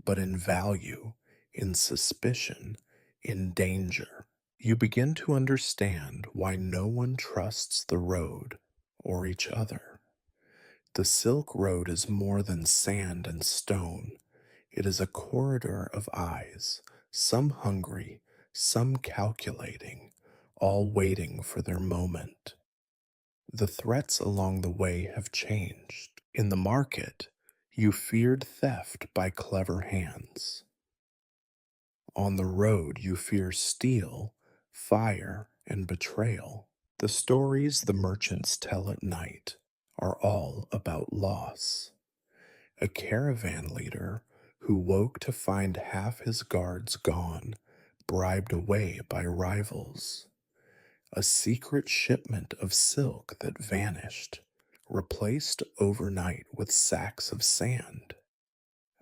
but in value, in suspicion, in danger. You begin to understand why no one trusts the road or each other. The Silk Road is more than sand and stone. It is a corridor of eyes, some hungry, some calculating, all waiting for their moment. The threats along the way have changed. In the market, you feared theft by clever hands. On the road, you fear steel, fire, and betrayal. The stories the merchants tell at night are all about loss. A caravan leader who woke to find half his guards gone, bribed away by rivals. A secret shipment of silk that vanished, replaced overnight with sacks of sand.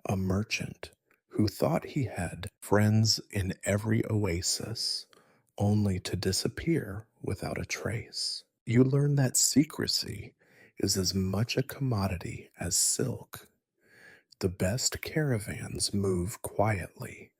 A merchant who thought he had friends in every oasis, only to disappear without a trace. You learn that secrecy is as much a commodity as silk. The best caravans move quietly,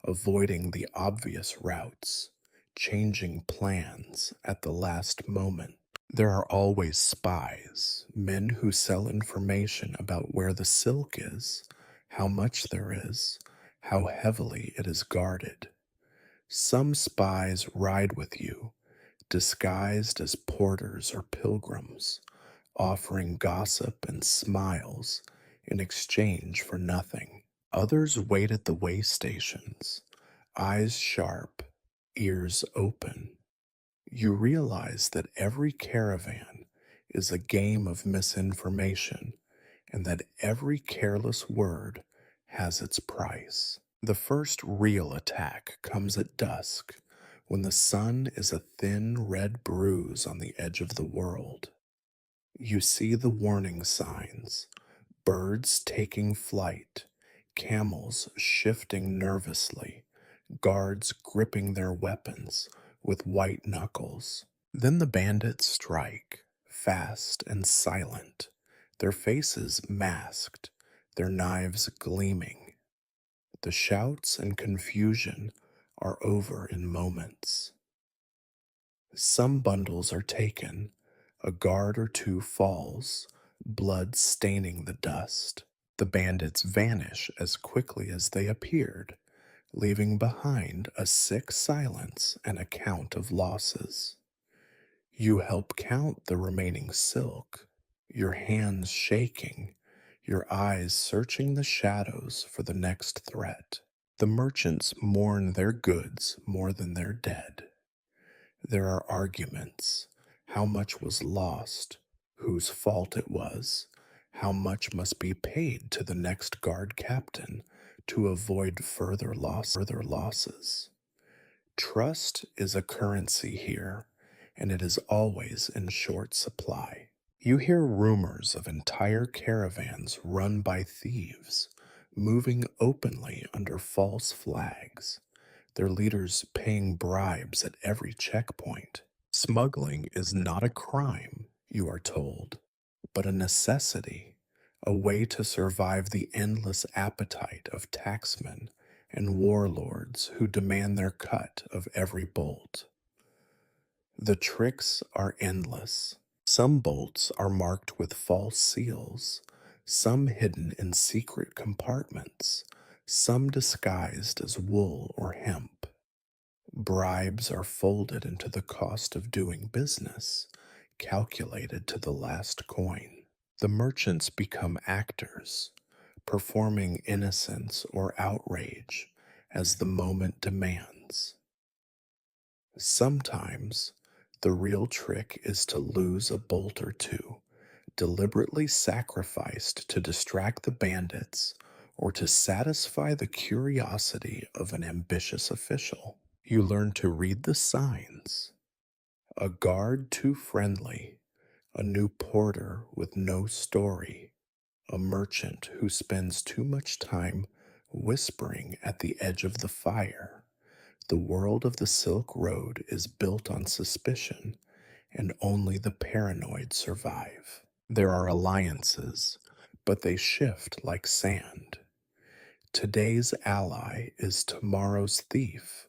avoiding the obvious routes, changing plans at the last moment. There are always spies, men who sell information about where the silk is, how much there is, how heavily it is guarded. Some spies ride with you, disguised as porters or pilgrims, offering gossip and smiles in exchange for nothing. Others wait at the way stations, eyes sharp, ears open. You realize that every caravan is a game of misinformation and that every careless word has its price. The first real attack comes at dusk when the sun is a thin red bruise on the edge of the world. You see the warning signs: birds taking flight, camels shifting nervously, guards gripping their weapons with white knuckles. Then the bandits strike, fast and silent, their faces masked, their knives gleaming. The shouts and confusion are over in moments. Some bundles are taken, a guard or two falls, blood staining the dust. The bandits vanish as quickly as they appeared, leaving behind a sick silence and a count of losses. You help count the remaining silk, your hands shaking, your eyes searching the shadows for the next threat. The merchants mourn their goods more than their dead. There are arguments: how much was lost, whose fault it was, how much must be paid to the next guard captain to avoid further losses. Trust is a currency here, and it is always in short supply. You hear rumors of entire caravans run by thieves, moving openly under false flags, their leaders paying bribes at every checkpoint. Smuggling is not a crime, you are told, but a necessity, a way to survive the endless appetite of tacksmen and warlords who demand their cut of every bolt. The tricks are endless. Some bolts are marked with false seals, some hidden in secret compartments, some disguised as wool or hemp. Bribes are folded into the cost of doing business, calculated to the last coin. The merchants become actors, performing innocence or outrage as the moment demands. Sometimes, the real trick is to lose a bolt or two, deliberately sacrificed to distract the bandits or to satisfy the curiosity of an ambitious official. You learn to read the signs. A guard too friendly, a new porter with no story, a merchant who spends too much time whispering at the edge of the fire. The world of the Silk Road is built on suspicion, and only the paranoid survive. There are alliances, but they shift like sand. Today's ally is tomorrow's thief.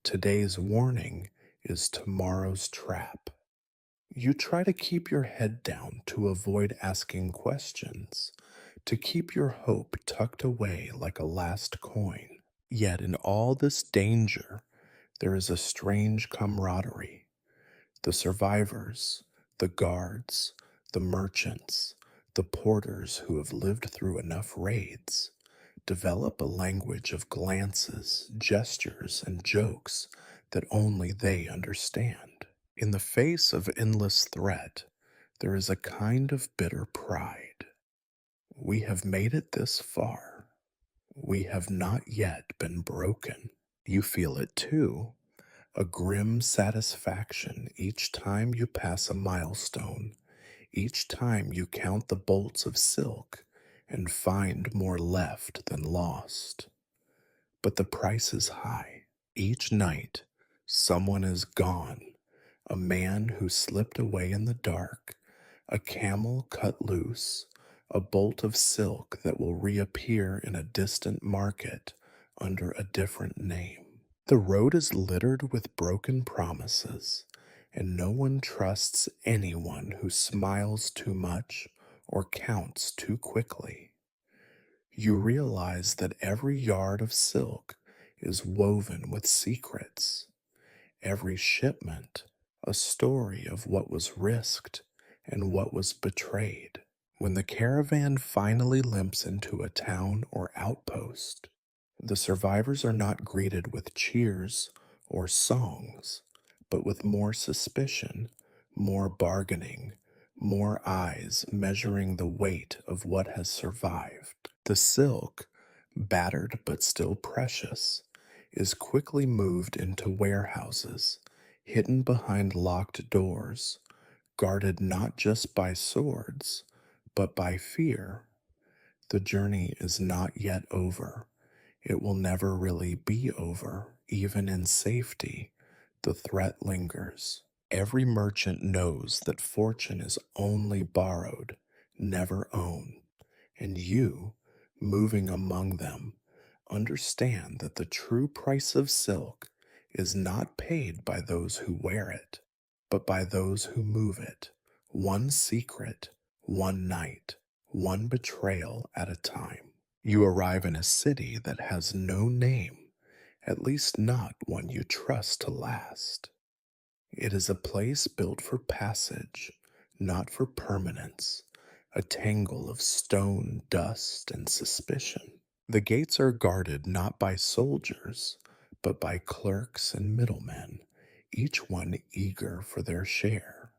Today's warning is tomorrow's trap. You try to keep your head down to avoid asking questions, to keep your hope tucked away like a last coin. Yet in all this danger, there is a strange camaraderie. The survivors, the guards, the merchants, the porters who have lived through enough raids develop a language of glances, gestures, and jokes that only they understand. In the face of endless threat, there is a kind of bitter pride. We have made it this far. We have not yet been broken. You feel it too, a grim satisfaction each time you pass a milestone, each time you count the bolts of silk and find more left than lost. But the price is high. Each night, someone is gone. A man who slipped away in the dark, a camel cut loose, a bolt of silk that will reappear in a distant market under a different name. The road is littered with broken promises, and no one trusts anyone who smiles too much or counts too quickly. You realize that every yard of silk is woven with secrets, every shipment a story of what was risked and what was betrayed. When the caravan finally limps into a town or outpost, the survivors are not greeted with cheers or songs, but with more suspicion, more bargaining, more eyes measuring the weight of what has survived. The silk, battered but still precious, is quickly moved into warehouses, hidden behind locked doors, guarded not just by swords, but by fear. The journey is not yet over. It will never really be over. Even in safety, the threat lingers. Every merchant knows that fortune is only borrowed, never owned, and you, moving among them, understand that the true price of silk is not paid by those who wear it, but by those who move it, one secret, one night, one betrayal at a time. You arrive in a city that has no name, at least not one you trust to last. It is a place built for passage, not for permanence, a tangle of stone, dust, and suspicion. The gates are guarded not by soldiers, but by clerks and middlemen, each one eager for their share.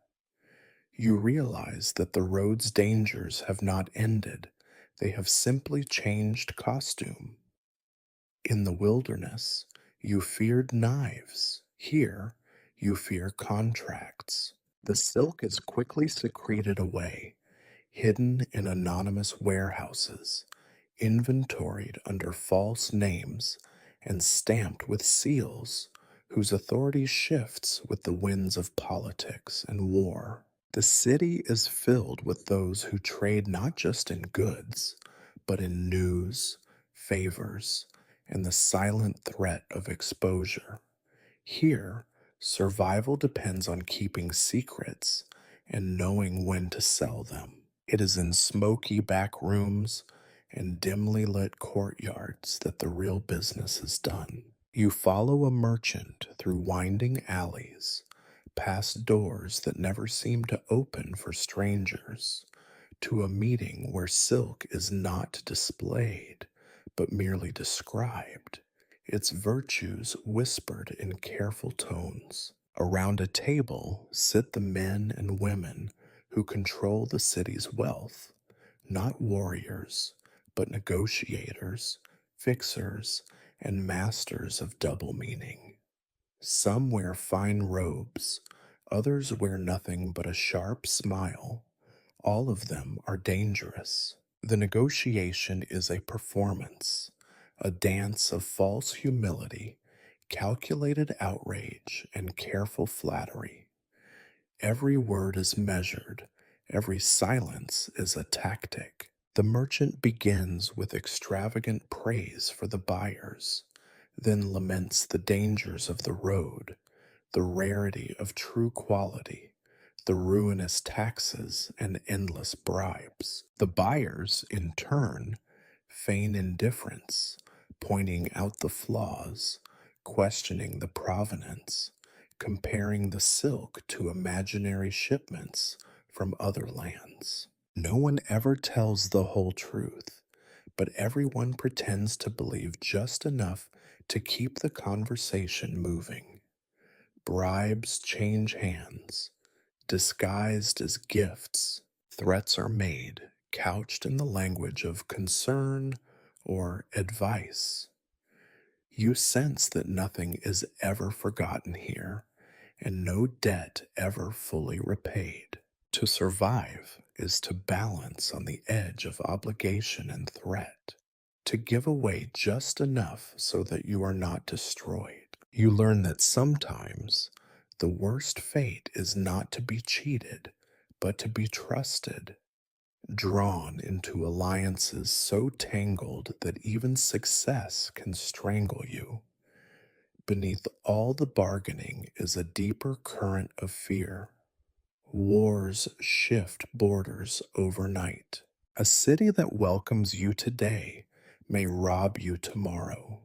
You realize that the road's dangers have not ended, they have simply changed costume. In the wilderness, you feared knives. Here, you fear contracts. The silk is quickly secreted away, hidden in anonymous warehouses, inventoried under false names, and stamped with seals whose authority shifts with the winds of politics and war. The city is filled with those who trade not just in goods, but in news, favors, and the silent threat of exposure. Here, survival depends on keeping secrets and knowing when to sell them. It is in smoky back rooms and dimly lit courtyards that the real business is done. You follow a merchant through winding alleys, past doors that never seem to open for strangers, to a meeting where silk is not displayed, but merely described, its virtues whispered in careful tones. Around a table sit the men and women who control the city's wealth, not warriors, but negotiators, fixers, and masters of double meaning. Some wear fine robes, others wear nothing but a sharp smile. All of them are dangerous. The negotiation is a performance, a dance of false humility, calculated outrage, and careful flattery. Every word is measured, every silence is a tactic. The merchant begins with extravagant praise for the buyers, then laments the dangers of the road, the rarity of true quality, the ruinous taxes and endless bribes. The buyers, in turn, feign indifference, pointing out the flaws, questioning the provenance, comparing the silk to imaginary shipments from other lands. No one ever tells the whole truth, but everyone pretends to believe just enough to keep the conversation moving. Bribes change hands, disguised as gifts. Threats are made, couched in the language of concern or advice. You sense that nothing is ever forgotten here, and no debt ever fully repaid. To survive is to balance on the edge of obligation and threat, to give away just enough so that you are not destroyed. You learn that sometimes the worst fate is not to be cheated, but to be trusted, drawn into alliances so tangled that even success can strangle you. Beneath all the bargaining is a deeper current of fear. Wars shift borders overnight. A city that welcomes you today may rob you tomorrow.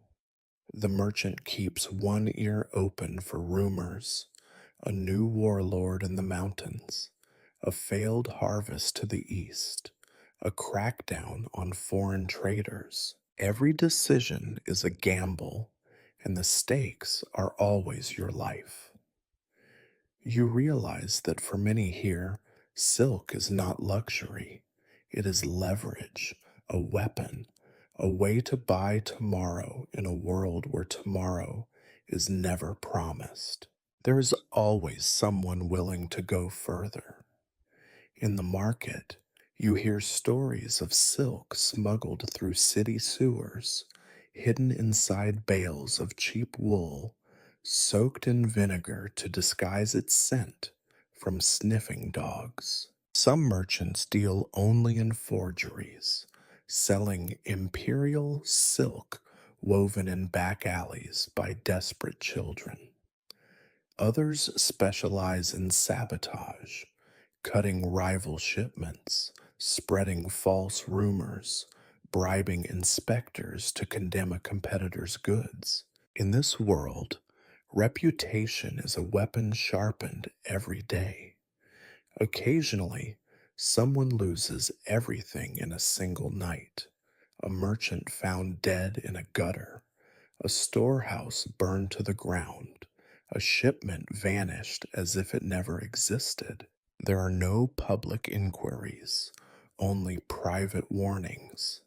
The merchant keeps one ear open for rumors, a new warlord in the mountains, a failed harvest to the east, a crackdown on foreign traders. Every decision is a gamble, and the stakes are always your life. You realize that for many here, silk is not luxury. It is leverage, a weapon, a way to buy tomorrow in a world where tomorrow is never promised. There is always someone willing to go further. In the market, you hear stories of silk smuggled through city sewers, hidden inside bales of cheap wool, soaked in vinegar to disguise its scent from sniffing dogs. Some merchants deal only in forgeries, selling imperial silk woven in back alleys by desperate children. Others specialize in sabotage, cutting rival shipments, spreading false rumors, bribing inspectors to condemn a competitor's goods. In this world, reputation is a weapon sharpened every day. Occasionally, someone loses everything in a single night. A merchant found dead in a gutter, a storehouse burned to the ground, a shipment vanished as if it never existed. There are no public inquiries, only private warnings.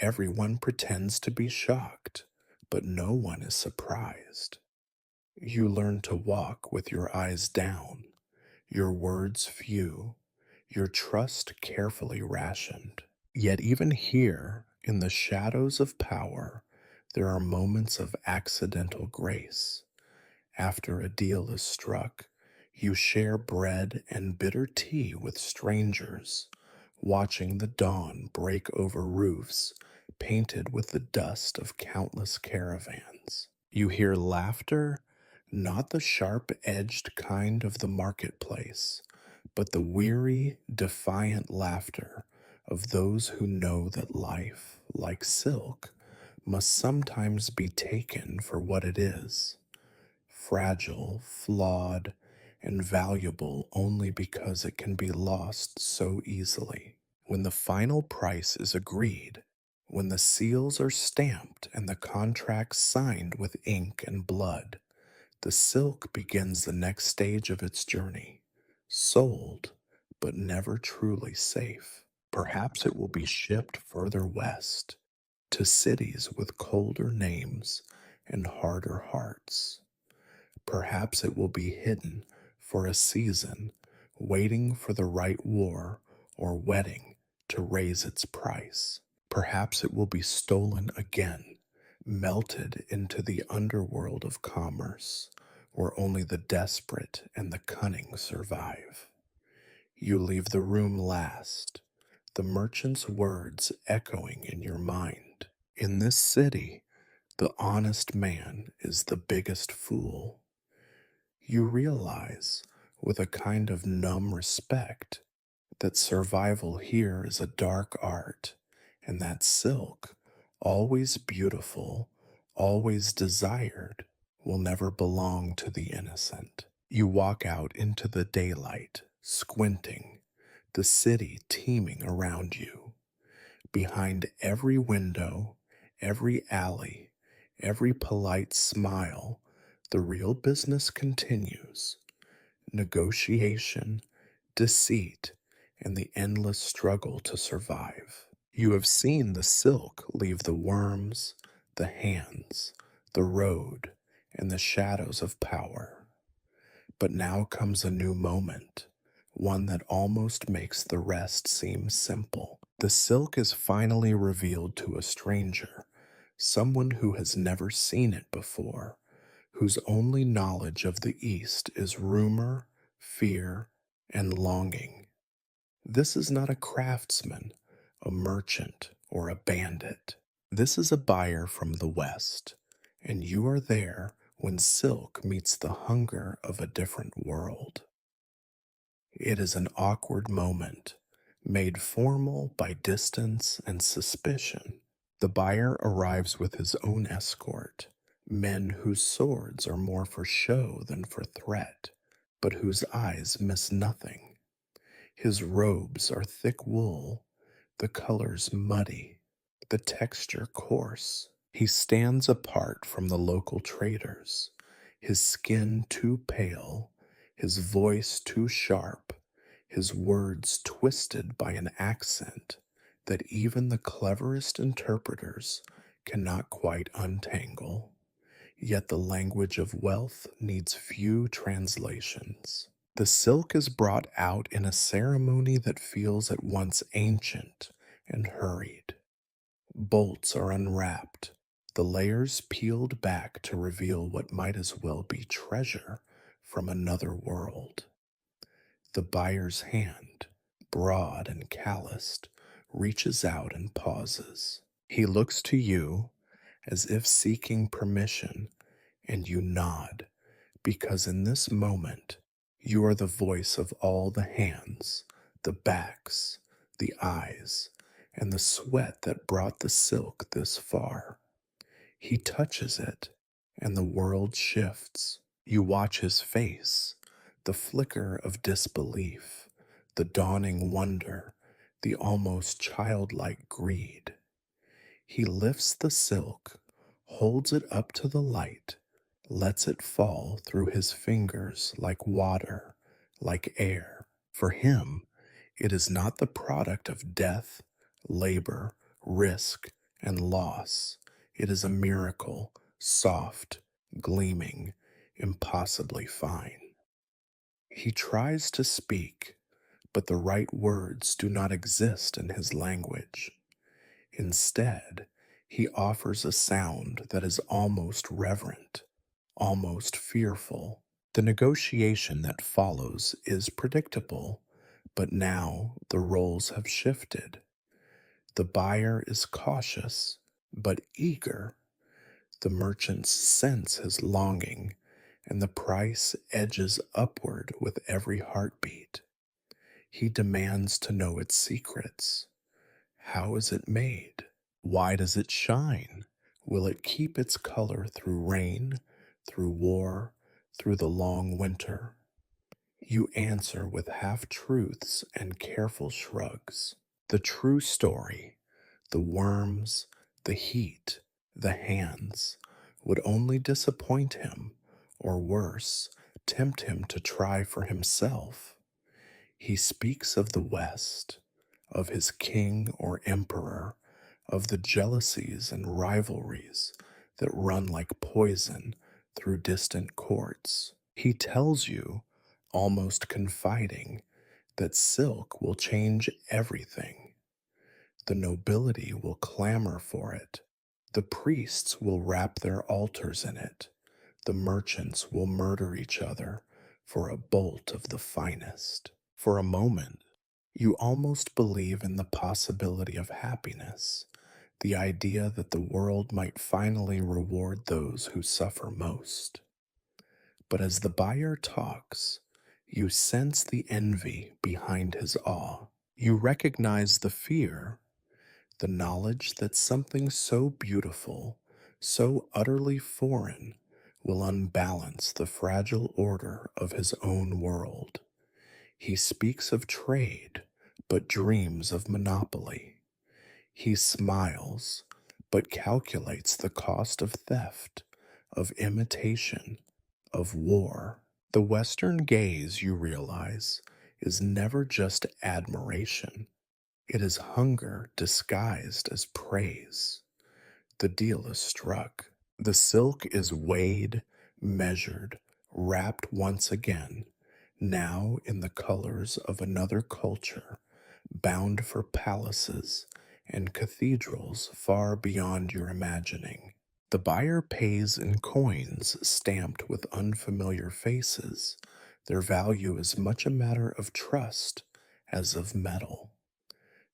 Everyone pretends to be shocked, but no one is surprised. You learn to walk with your eyes down, your words few, your trust carefully rationed. Yet even here, in the shadows of power, there are moments of accidental grace. After a deal is struck, you share bread and bitter tea with strangers, watching the dawn break over roofs painted with the dust of countless caravans. You hear laughter, not the sharp edged kind of the marketplace, but the weary, defiant laughter of those who know that life, like silk, must sometimes be taken for what it is: fragile, flawed, and valuable only because it can be lost so easily. When the final price is agreed, when the seals are stamped and the contracts signed with ink and blood, the silk begins the next stage of its journey. Sold, but never truly safe. Perhaps it will be shipped further west, to cities with colder names and harder hearts. Perhaps it will be hidden for a season, waiting for the right war or wedding to raise its price. Perhaps it will be stolen again, melted into the underworld of commerce, where only the desperate and the cunning survive. You leave the room last, the merchant's words echoing in your mind. In this city, the honest man is the biggest fool. You realize, with a kind of numb respect, that survival here is a dark art, and that silk, always beautiful, always desired, will never belong to the innocent. You walk out into the daylight, squinting, the city teeming around you. Behind every window, every alley, every polite smile, the real business continues: negotiation, deceit, and the endless struggle to survive. You have seen the silk leave the worms, the hands, the road, and the shadows of power. But now comes a new moment, one that almost makes the rest seem simple. The silk is finally revealed to a stranger, someone who has never seen it before, whose only knowledge of the East is rumor, fear, and longing. This is not a craftsman, a merchant, or a bandit. This is a buyer from the West, and you are there when silk meets the hunger of a different world. It is an awkward moment, made formal by distance and suspicion. The buyer arrives with his own escort, men whose swords are more for show than for threat, but whose eyes miss nothing. His robes are thick wool, the colors muddy, the texture coarse. He stands apart from the local traders, his skin too pale, his voice too sharp, his words twisted by an accent that even the cleverest interpreters cannot quite untangle. Yet the language of wealth needs few translations. The silk is brought out in a ceremony that feels at once ancient and hurried. Bolts are unwrapped, the layers peeled back to reveal what might as well be treasure from another world. The buyer's hand, broad and calloused, reaches out and pauses. He looks to you as if seeking permission, and you nod, because in this moment you are the voice of all the hands, the backs, the eyes, and the sweat that brought the silk this far. He touches it, and the world shifts. You watch his face, the flicker of disbelief, the dawning wonder, the almost childlike greed. He lifts the silk, holds it up to the light, lets it fall through his fingers like water, like air. For him, it is not the product of death, labor, risk, and loss. It is a miracle, soft, gleaming, impossibly fine. He tries to speak, but the right words do not exist in his language. Instead, he offers a sound that is almost reverent, almost fearful. The negotiation that follows is predictable, but now the roles have shifted. The buyer is cautious, but eager. The merchant senses his longing, and the price edges upward with every heartbeat. He demands to know its secrets. How is it made? Why does it shine? Will it keep its color through rain, through war, through the long winter? You answer with half truths and careful shrugs. The true story, the worms, the heat, the hands, would only disappoint him, or worse, tempt him to try for himself. He speaks of the West, of his king or emperor, of the jealousies and rivalries that run like poison through distant courts. He tells you, almost confiding, that silk will change everything. The nobility will clamor for it. The priests will wrap their altars in it. The merchants will murder each other for a bolt of the finest. For a moment, you almost believe in the possibility of happiness, the idea that the world might finally reward those who suffer most. But as the buyer talks, you sense the envy behind his awe. You recognize the fear, the knowledge that something so beautiful, so utterly foreign, will unbalance the fragile order of his own world. He speaks of trade, but dreams of monopoly. He smiles, but calculates the cost of theft, of imitation, of war. The Western gaze, you realize, is never just admiration. It is hunger disguised as praise. The deal is struck. The silk is weighed, measured, wrapped once again, now in the colors of another culture, bound for palaces and cathedrals far beyond your imagining. The buyer pays in coins stamped with unfamiliar faces. Their value is much a matter of trust as of metal.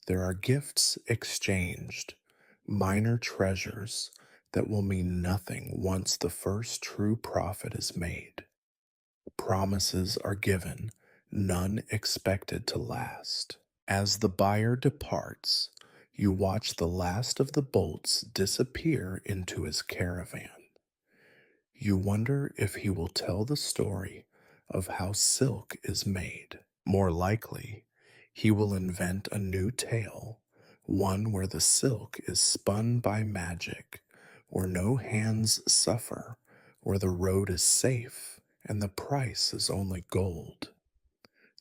There are gifts exchanged, minor treasures that will mean nothing once the first true profit is made. Promises are given, none expected to last. As the buyer departs, you watch the last of the bolts disappear into his caravan. You wonder if he will tell the story of how silk is made. More likely, he will invent a new tale, one where the silk is spun by magic, where no hands suffer, where the road is safe and the price is only gold.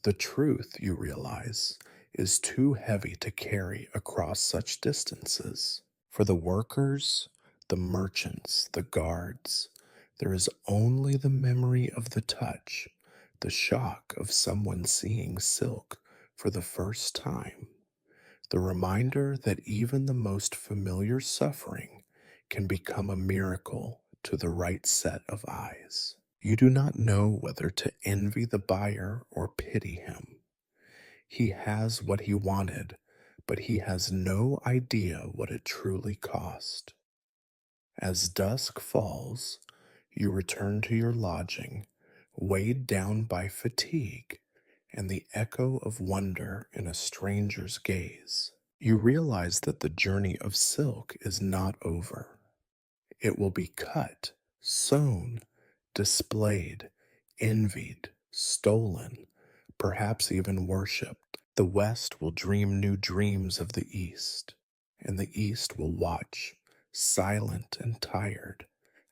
The truth, you realize, is too heavy to carry across such distances. For the workers, the merchants, the guards, there is only the memory of the touch, the shock of someone seeing silk for the first time, the reminder that even the most familiar suffering can become a miracle to the right set of eyes. You do not know whether to envy the buyer or pity him. He has what he wanted, but he has no idea what it truly cost. As dusk falls, you return to your lodging, weighed down by fatigue and the echo of wonder in a stranger's gaze. You realize that the journey of silk is not over. It will be cut, sewn, displayed, envied, stolen, perhaps even worshipped. The West will dream new dreams of the East, and the East will watch, silent and tired,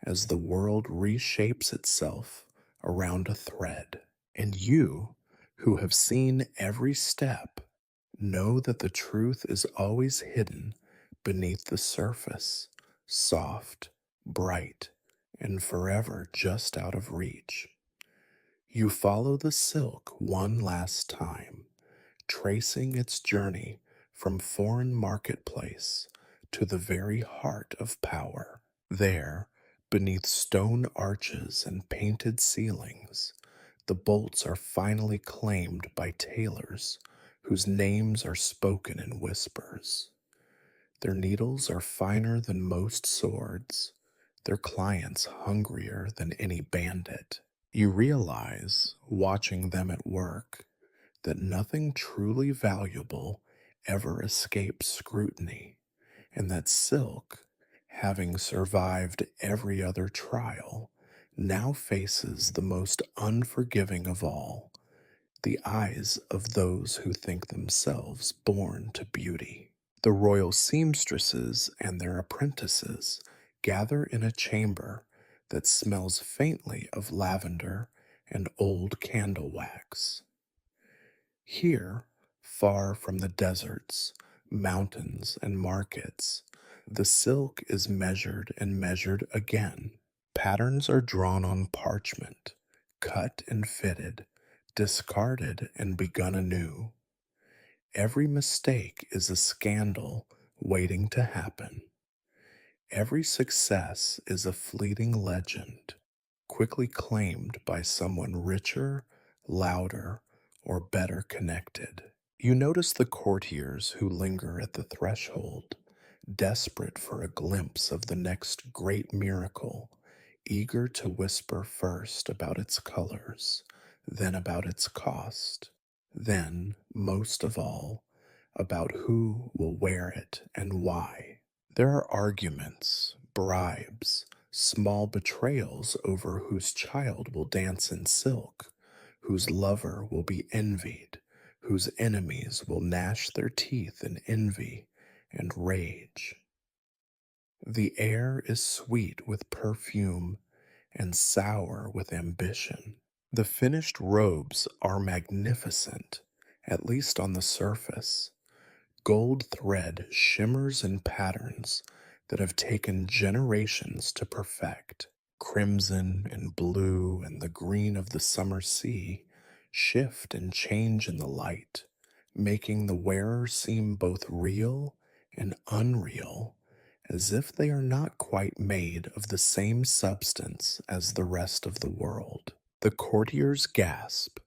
as the world reshapes itself around a thread. And you, who have seen every step, know that the truth is always hidden beneath the surface, soft, bright, and forever just out of reach. You follow the silk one last time, tracing its journey from foreign marketplace to the very heart of power. There, beneath stone arches and painted ceilings, the bolts are finally claimed by tailors whose names are spoken in whispers. Their needles are finer than most swords, their clients hungrier than any bandit. You realize, watching them at work, that nothing truly valuable ever escapes scrutiny, and that silk, having survived every other trial, now faces the most unforgiving of all, the eyes of those who think themselves born to beauty. The royal seamstresses and their apprentices gather in a chamber that smells faintly of lavender and old candle wax. Here, far from the deserts, mountains, and markets, the silk is measured and measured again. Patterns are drawn on parchment, cut and fitted, discarded and begun anew. Every mistake is a scandal waiting to happen. Every success is a fleeting legend, quickly claimed by someone richer, louder, or better connected. You notice the courtiers who linger at the threshold, desperate for a glimpse of the next great miracle, eager to whisper first about its colors, then about its cost, then, most of all, about who will wear it and why. There are arguments, bribes, small betrayals over whose child will dance in silk, whose lover will be envied, whose enemies will gnash their teeth in envy and rage. The air is sweet with perfume and sour with ambition. The finished robes are magnificent, at least on the surface. Gold thread shimmers in patterns that have taken generations to perfect. Crimson and blue and the green of the summer sea shift and change in the light, making the wearer seem both real and unreal, as if they are not quite made of the same substance as the rest of the world. The courtiers gasp,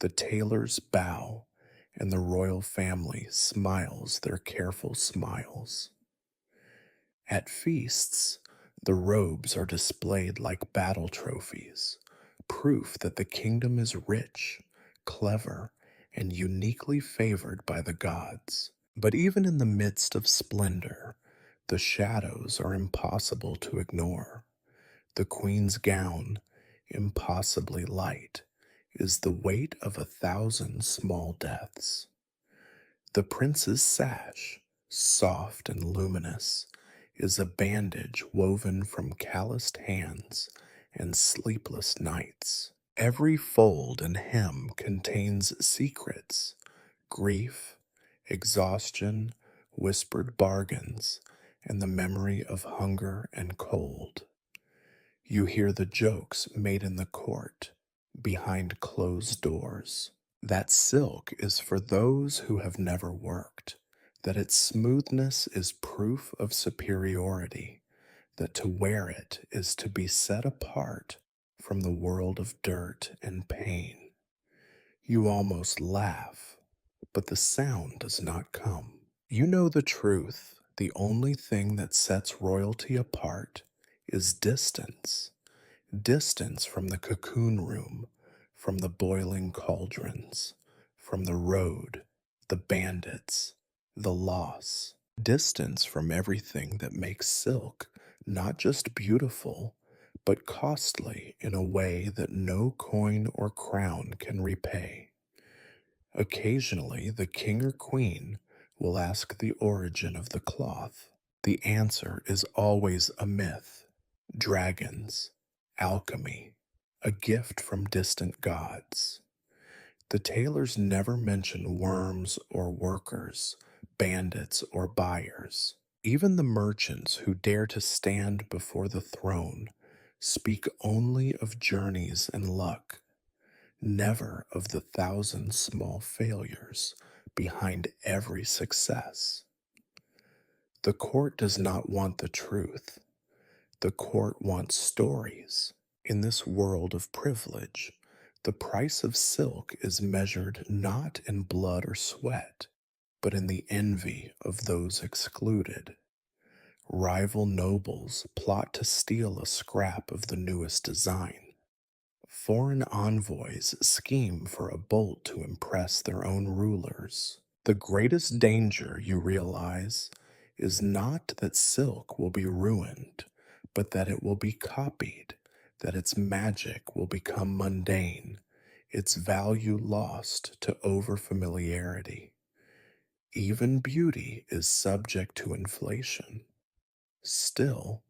the tailors bow, and the royal family smiles their careful smiles. At feasts, the robes are displayed like battle trophies, proof that the kingdom is rich, clever, and uniquely favored by the gods. But even in the midst of splendor, the shadows are impossible to ignore. The queen's gown, impossibly light, is the weight of 1,000 small deaths. The prince's sash, soft and luminous, is a bandage woven from calloused hands and sleepless nights. Every fold and hem contains secrets, grief, exhaustion, whispered bargains, and the memory of hunger and cold. You hear the jokes made in the court, behind closed doors. That silk is for those who have never worked, that its smoothness is proof of superiority, that to wear it is to be set apart from the world of dirt and pain. You almost laugh, but the sound does not come. You know the truth. The only thing that sets royalty apart is distance. Distance from the cocoon room, from the boiling cauldrons, from the road, the bandits, the loss. Distance from everything that makes silk not just beautiful, but costly in a way that no coin or crown can repay. Occasionally, the king or queen will ask the origin of the cloth. The answer is always a myth, dragons, alchemy, a gift from distant gods. The tailors never mention worms or workers, bandits or buyers. Even the merchants who dare to stand before the throne speak only of journeys and luck, never of the 1,000 small failures behind every success. The court does not want the truth. The court wants stories. In this world of privilege, the price of silk is measured not in blood or sweat, but in the envy of those excluded. Rival nobles plot to steal a scrap of the newest design. Foreign envoys scheme for a bolt to impress their own rulers. The greatest danger, you realize, is not that silk will be ruined, but that it will be copied, that its magic will become mundane, its value lost to overfamiliarity. Even beauty is subject to inflation. Still,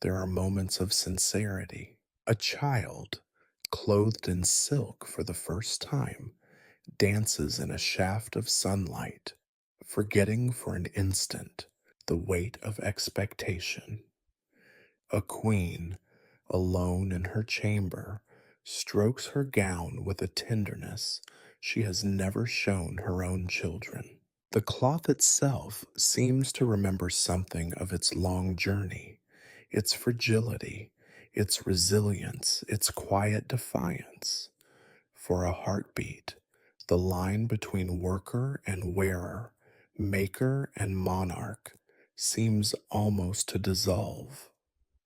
there are moments of sincerity. A child, clothed in silk for the first time, dances in a shaft of sunlight, forgetting for an instant the weight of expectation. A queen, alone in her chamber, strokes her gown with a tenderness she has never shown her own children. The cloth itself seems to remember something of its long journey, its fragility, its resilience, its quiet defiance. For a heartbeat, the line between worker and wearer, maker and monarch, seems almost to dissolve,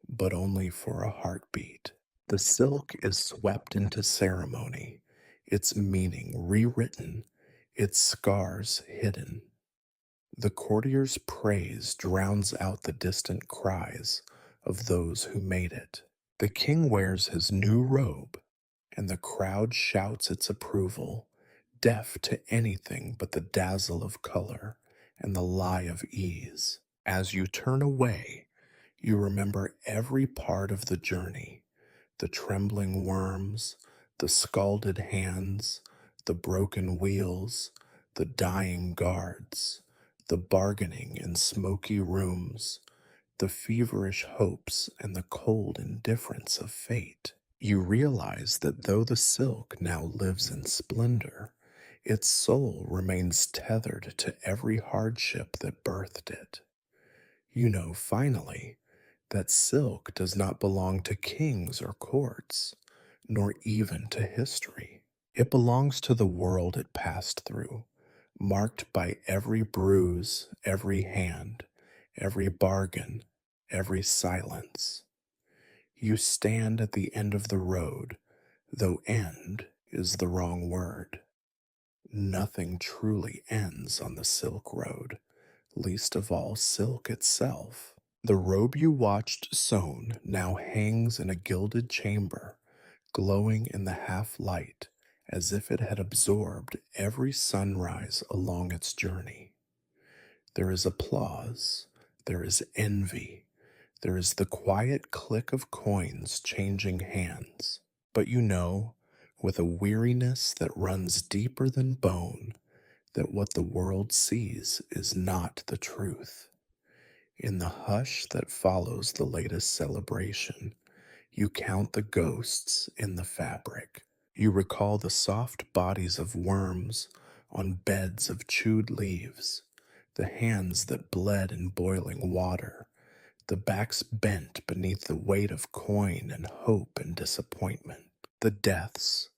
but only for a heartbeat. The silk is swept into ceremony, its meaning rewritten, its scars hidden. The courtier's praise drowns out the distant cries of those who made it. The king wears his new robe, and the crowd shouts its approval, deaf to anything but the dazzle of color and the lie of ease. As you turn away, you remember every part of the journey: the trembling worms, the scalded hands, the broken wheels, the dying guards, the bargaining in smoky rooms, the feverish hopes and the cold indifference of fate. You realize that though the silk now lives in splendor, its soul remains tethered to every hardship that birthed it. You know, finally, that silk does not belong to kings or courts, nor even to history. It belongs to the world it passed through, marked by every bruise, every hand, every bargain, every silence. You stand at the end of the road, though end is the wrong word. Nothing truly ends on the Silk Road, least of all silk itself. The robe you watched sewn now hangs in a gilded chamber, glowing in the half light as if it had absorbed every sunrise along its journey. There is applause, there is envy, there is the quiet click of coins changing hands. But you know, with a weariness that runs deeper than bone, that what the world sees is not the truth. In the hush that follows the latest celebration, you count the ghosts in the fabric. You recall the soft bodies of worms on beds of chewed leaves, the hands that bled in boiling water, the backs bent beneath the weight of coin and hope and disappointment. The deaths,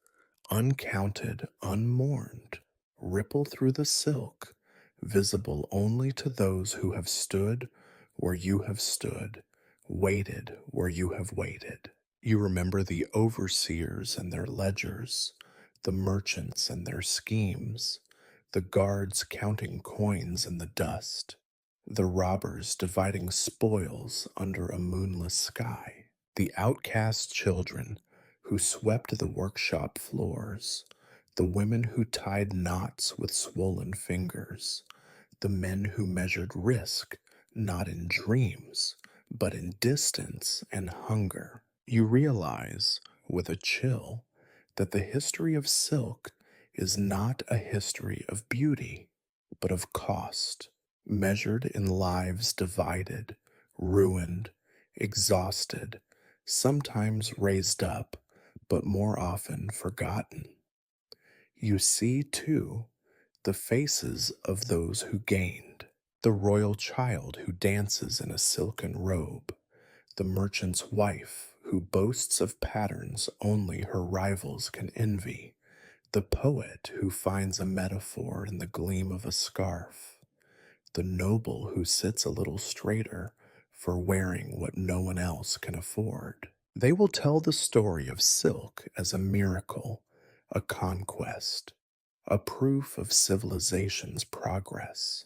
uncounted, unmourned, ripple through the silk, visible only to those who have stood where you have stood, waited where you have waited. You remember the overseers and their ledgers, the merchants and their schemes, the guards counting coins in the dust, the robbers dividing spoils under a moonless sky, the outcast children who swept the workshop floors, the women who tied knots with swollen fingers, the men who measured risk not in dreams, but in distance and hunger. You realize, with a chill, that the history of silk is not a history of beauty, but of cost, measured in lives divided, ruined, exhausted, sometimes raised up, but more often forgotten. You see, too, the faces of those who gained: the royal child who dances in a silken robe, the merchant's wife who boasts of patterns only her rivals can envy, the poet who finds a metaphor in the gleam of a scarf, the noble who sits a little straighter for wearing what no one else can afford. They will tell the story of silk as a miracle, a conquest, a proof of civilization's progress.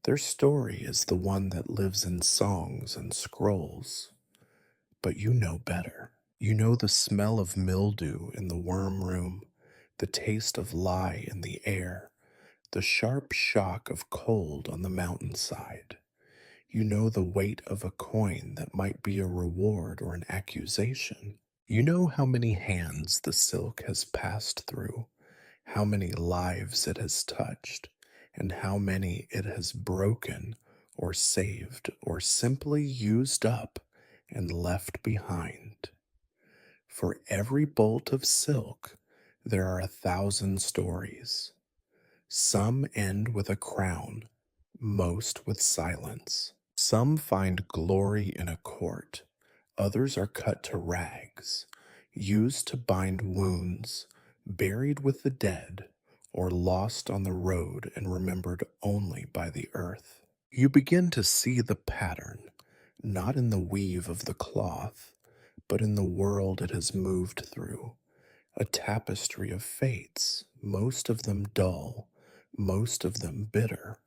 Their story is the one that lives in songs and scrolls. But you know better. You know the smell of mildew in the worm room, the taste of lye in the air, the sharp shock of cold on the mountainside. You know the weight of a coin that might be a reward or an accusation. You know how many hands the silk has passed through, how many lives it has touched, and how many it has broken or saved or simply used up and left behind. For every bolt of silk, there are 1,000 stories. Some end with a crown, most with silence. Some find glory in a court, others are cut to rags, used to bind wounds, buried with the dead, or lost on the road and remembered only by the earth. You begin to see the pattern, not in the weave of the cloth, but in the world it has moved through, a tapestry of fates, most of them dull, most of them bitter,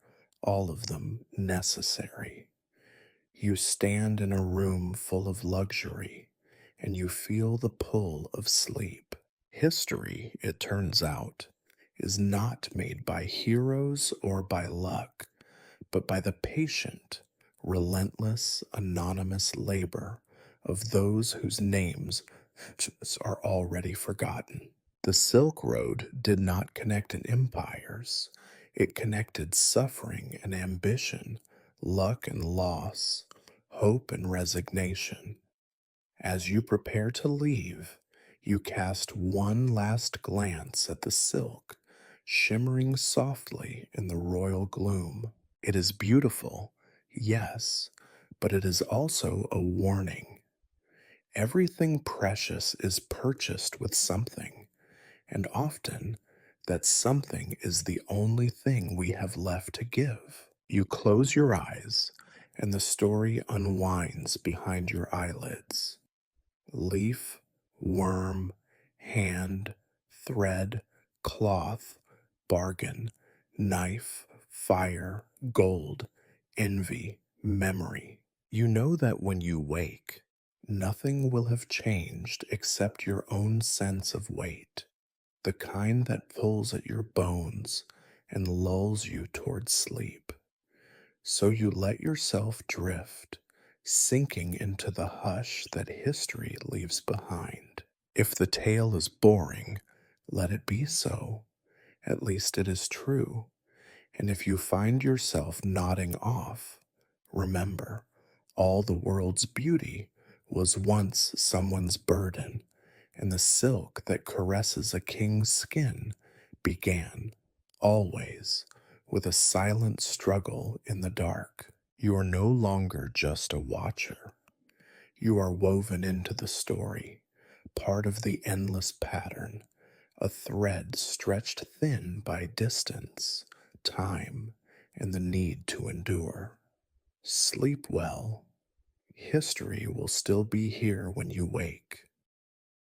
all of them necessary. You stand in a room full of luxury, and you feel the pull of sleep. History, it turns out, is not made by heroes or by luck, but by the patient, relentless, anonymous labor of those whose names are already forgotten. The Silk Road did not connect empires, it connected suffering and ambition, luck and loss, hope and resignation. As you prepare to leave, you cast one last glance at the silk, shimmering softly in the royal gloom. It is beautiful, yes, but it is also a warning. Everything precious is purchased with something, and often that something is the only thing we have left to give. You close your eyes, and the story unwinds behind your eyelids. Leaf, worm, hand, thread, cloth, bargain, knife, fire, gold, envy, memory. You know that when you wake, nothing will have changed except your own sense of weight, the kind that pulls at your bones and lulls you towards sleep. So you let yourself drift, sinking into the hush that history leaves behind. If the tale is boring, let it be so. At least it is true. And if you find yourself nodding off, remember, all the world's beauty was once someone's burden, and the silk that caresses a king's skin began, always, with a silent struggle in the dark. You are no longer just a watcher. You are woven into the story, part of the endless pattern, a thread stretched thin by distance, time, and the need to endure. Sleep well. History will still be here when you wake.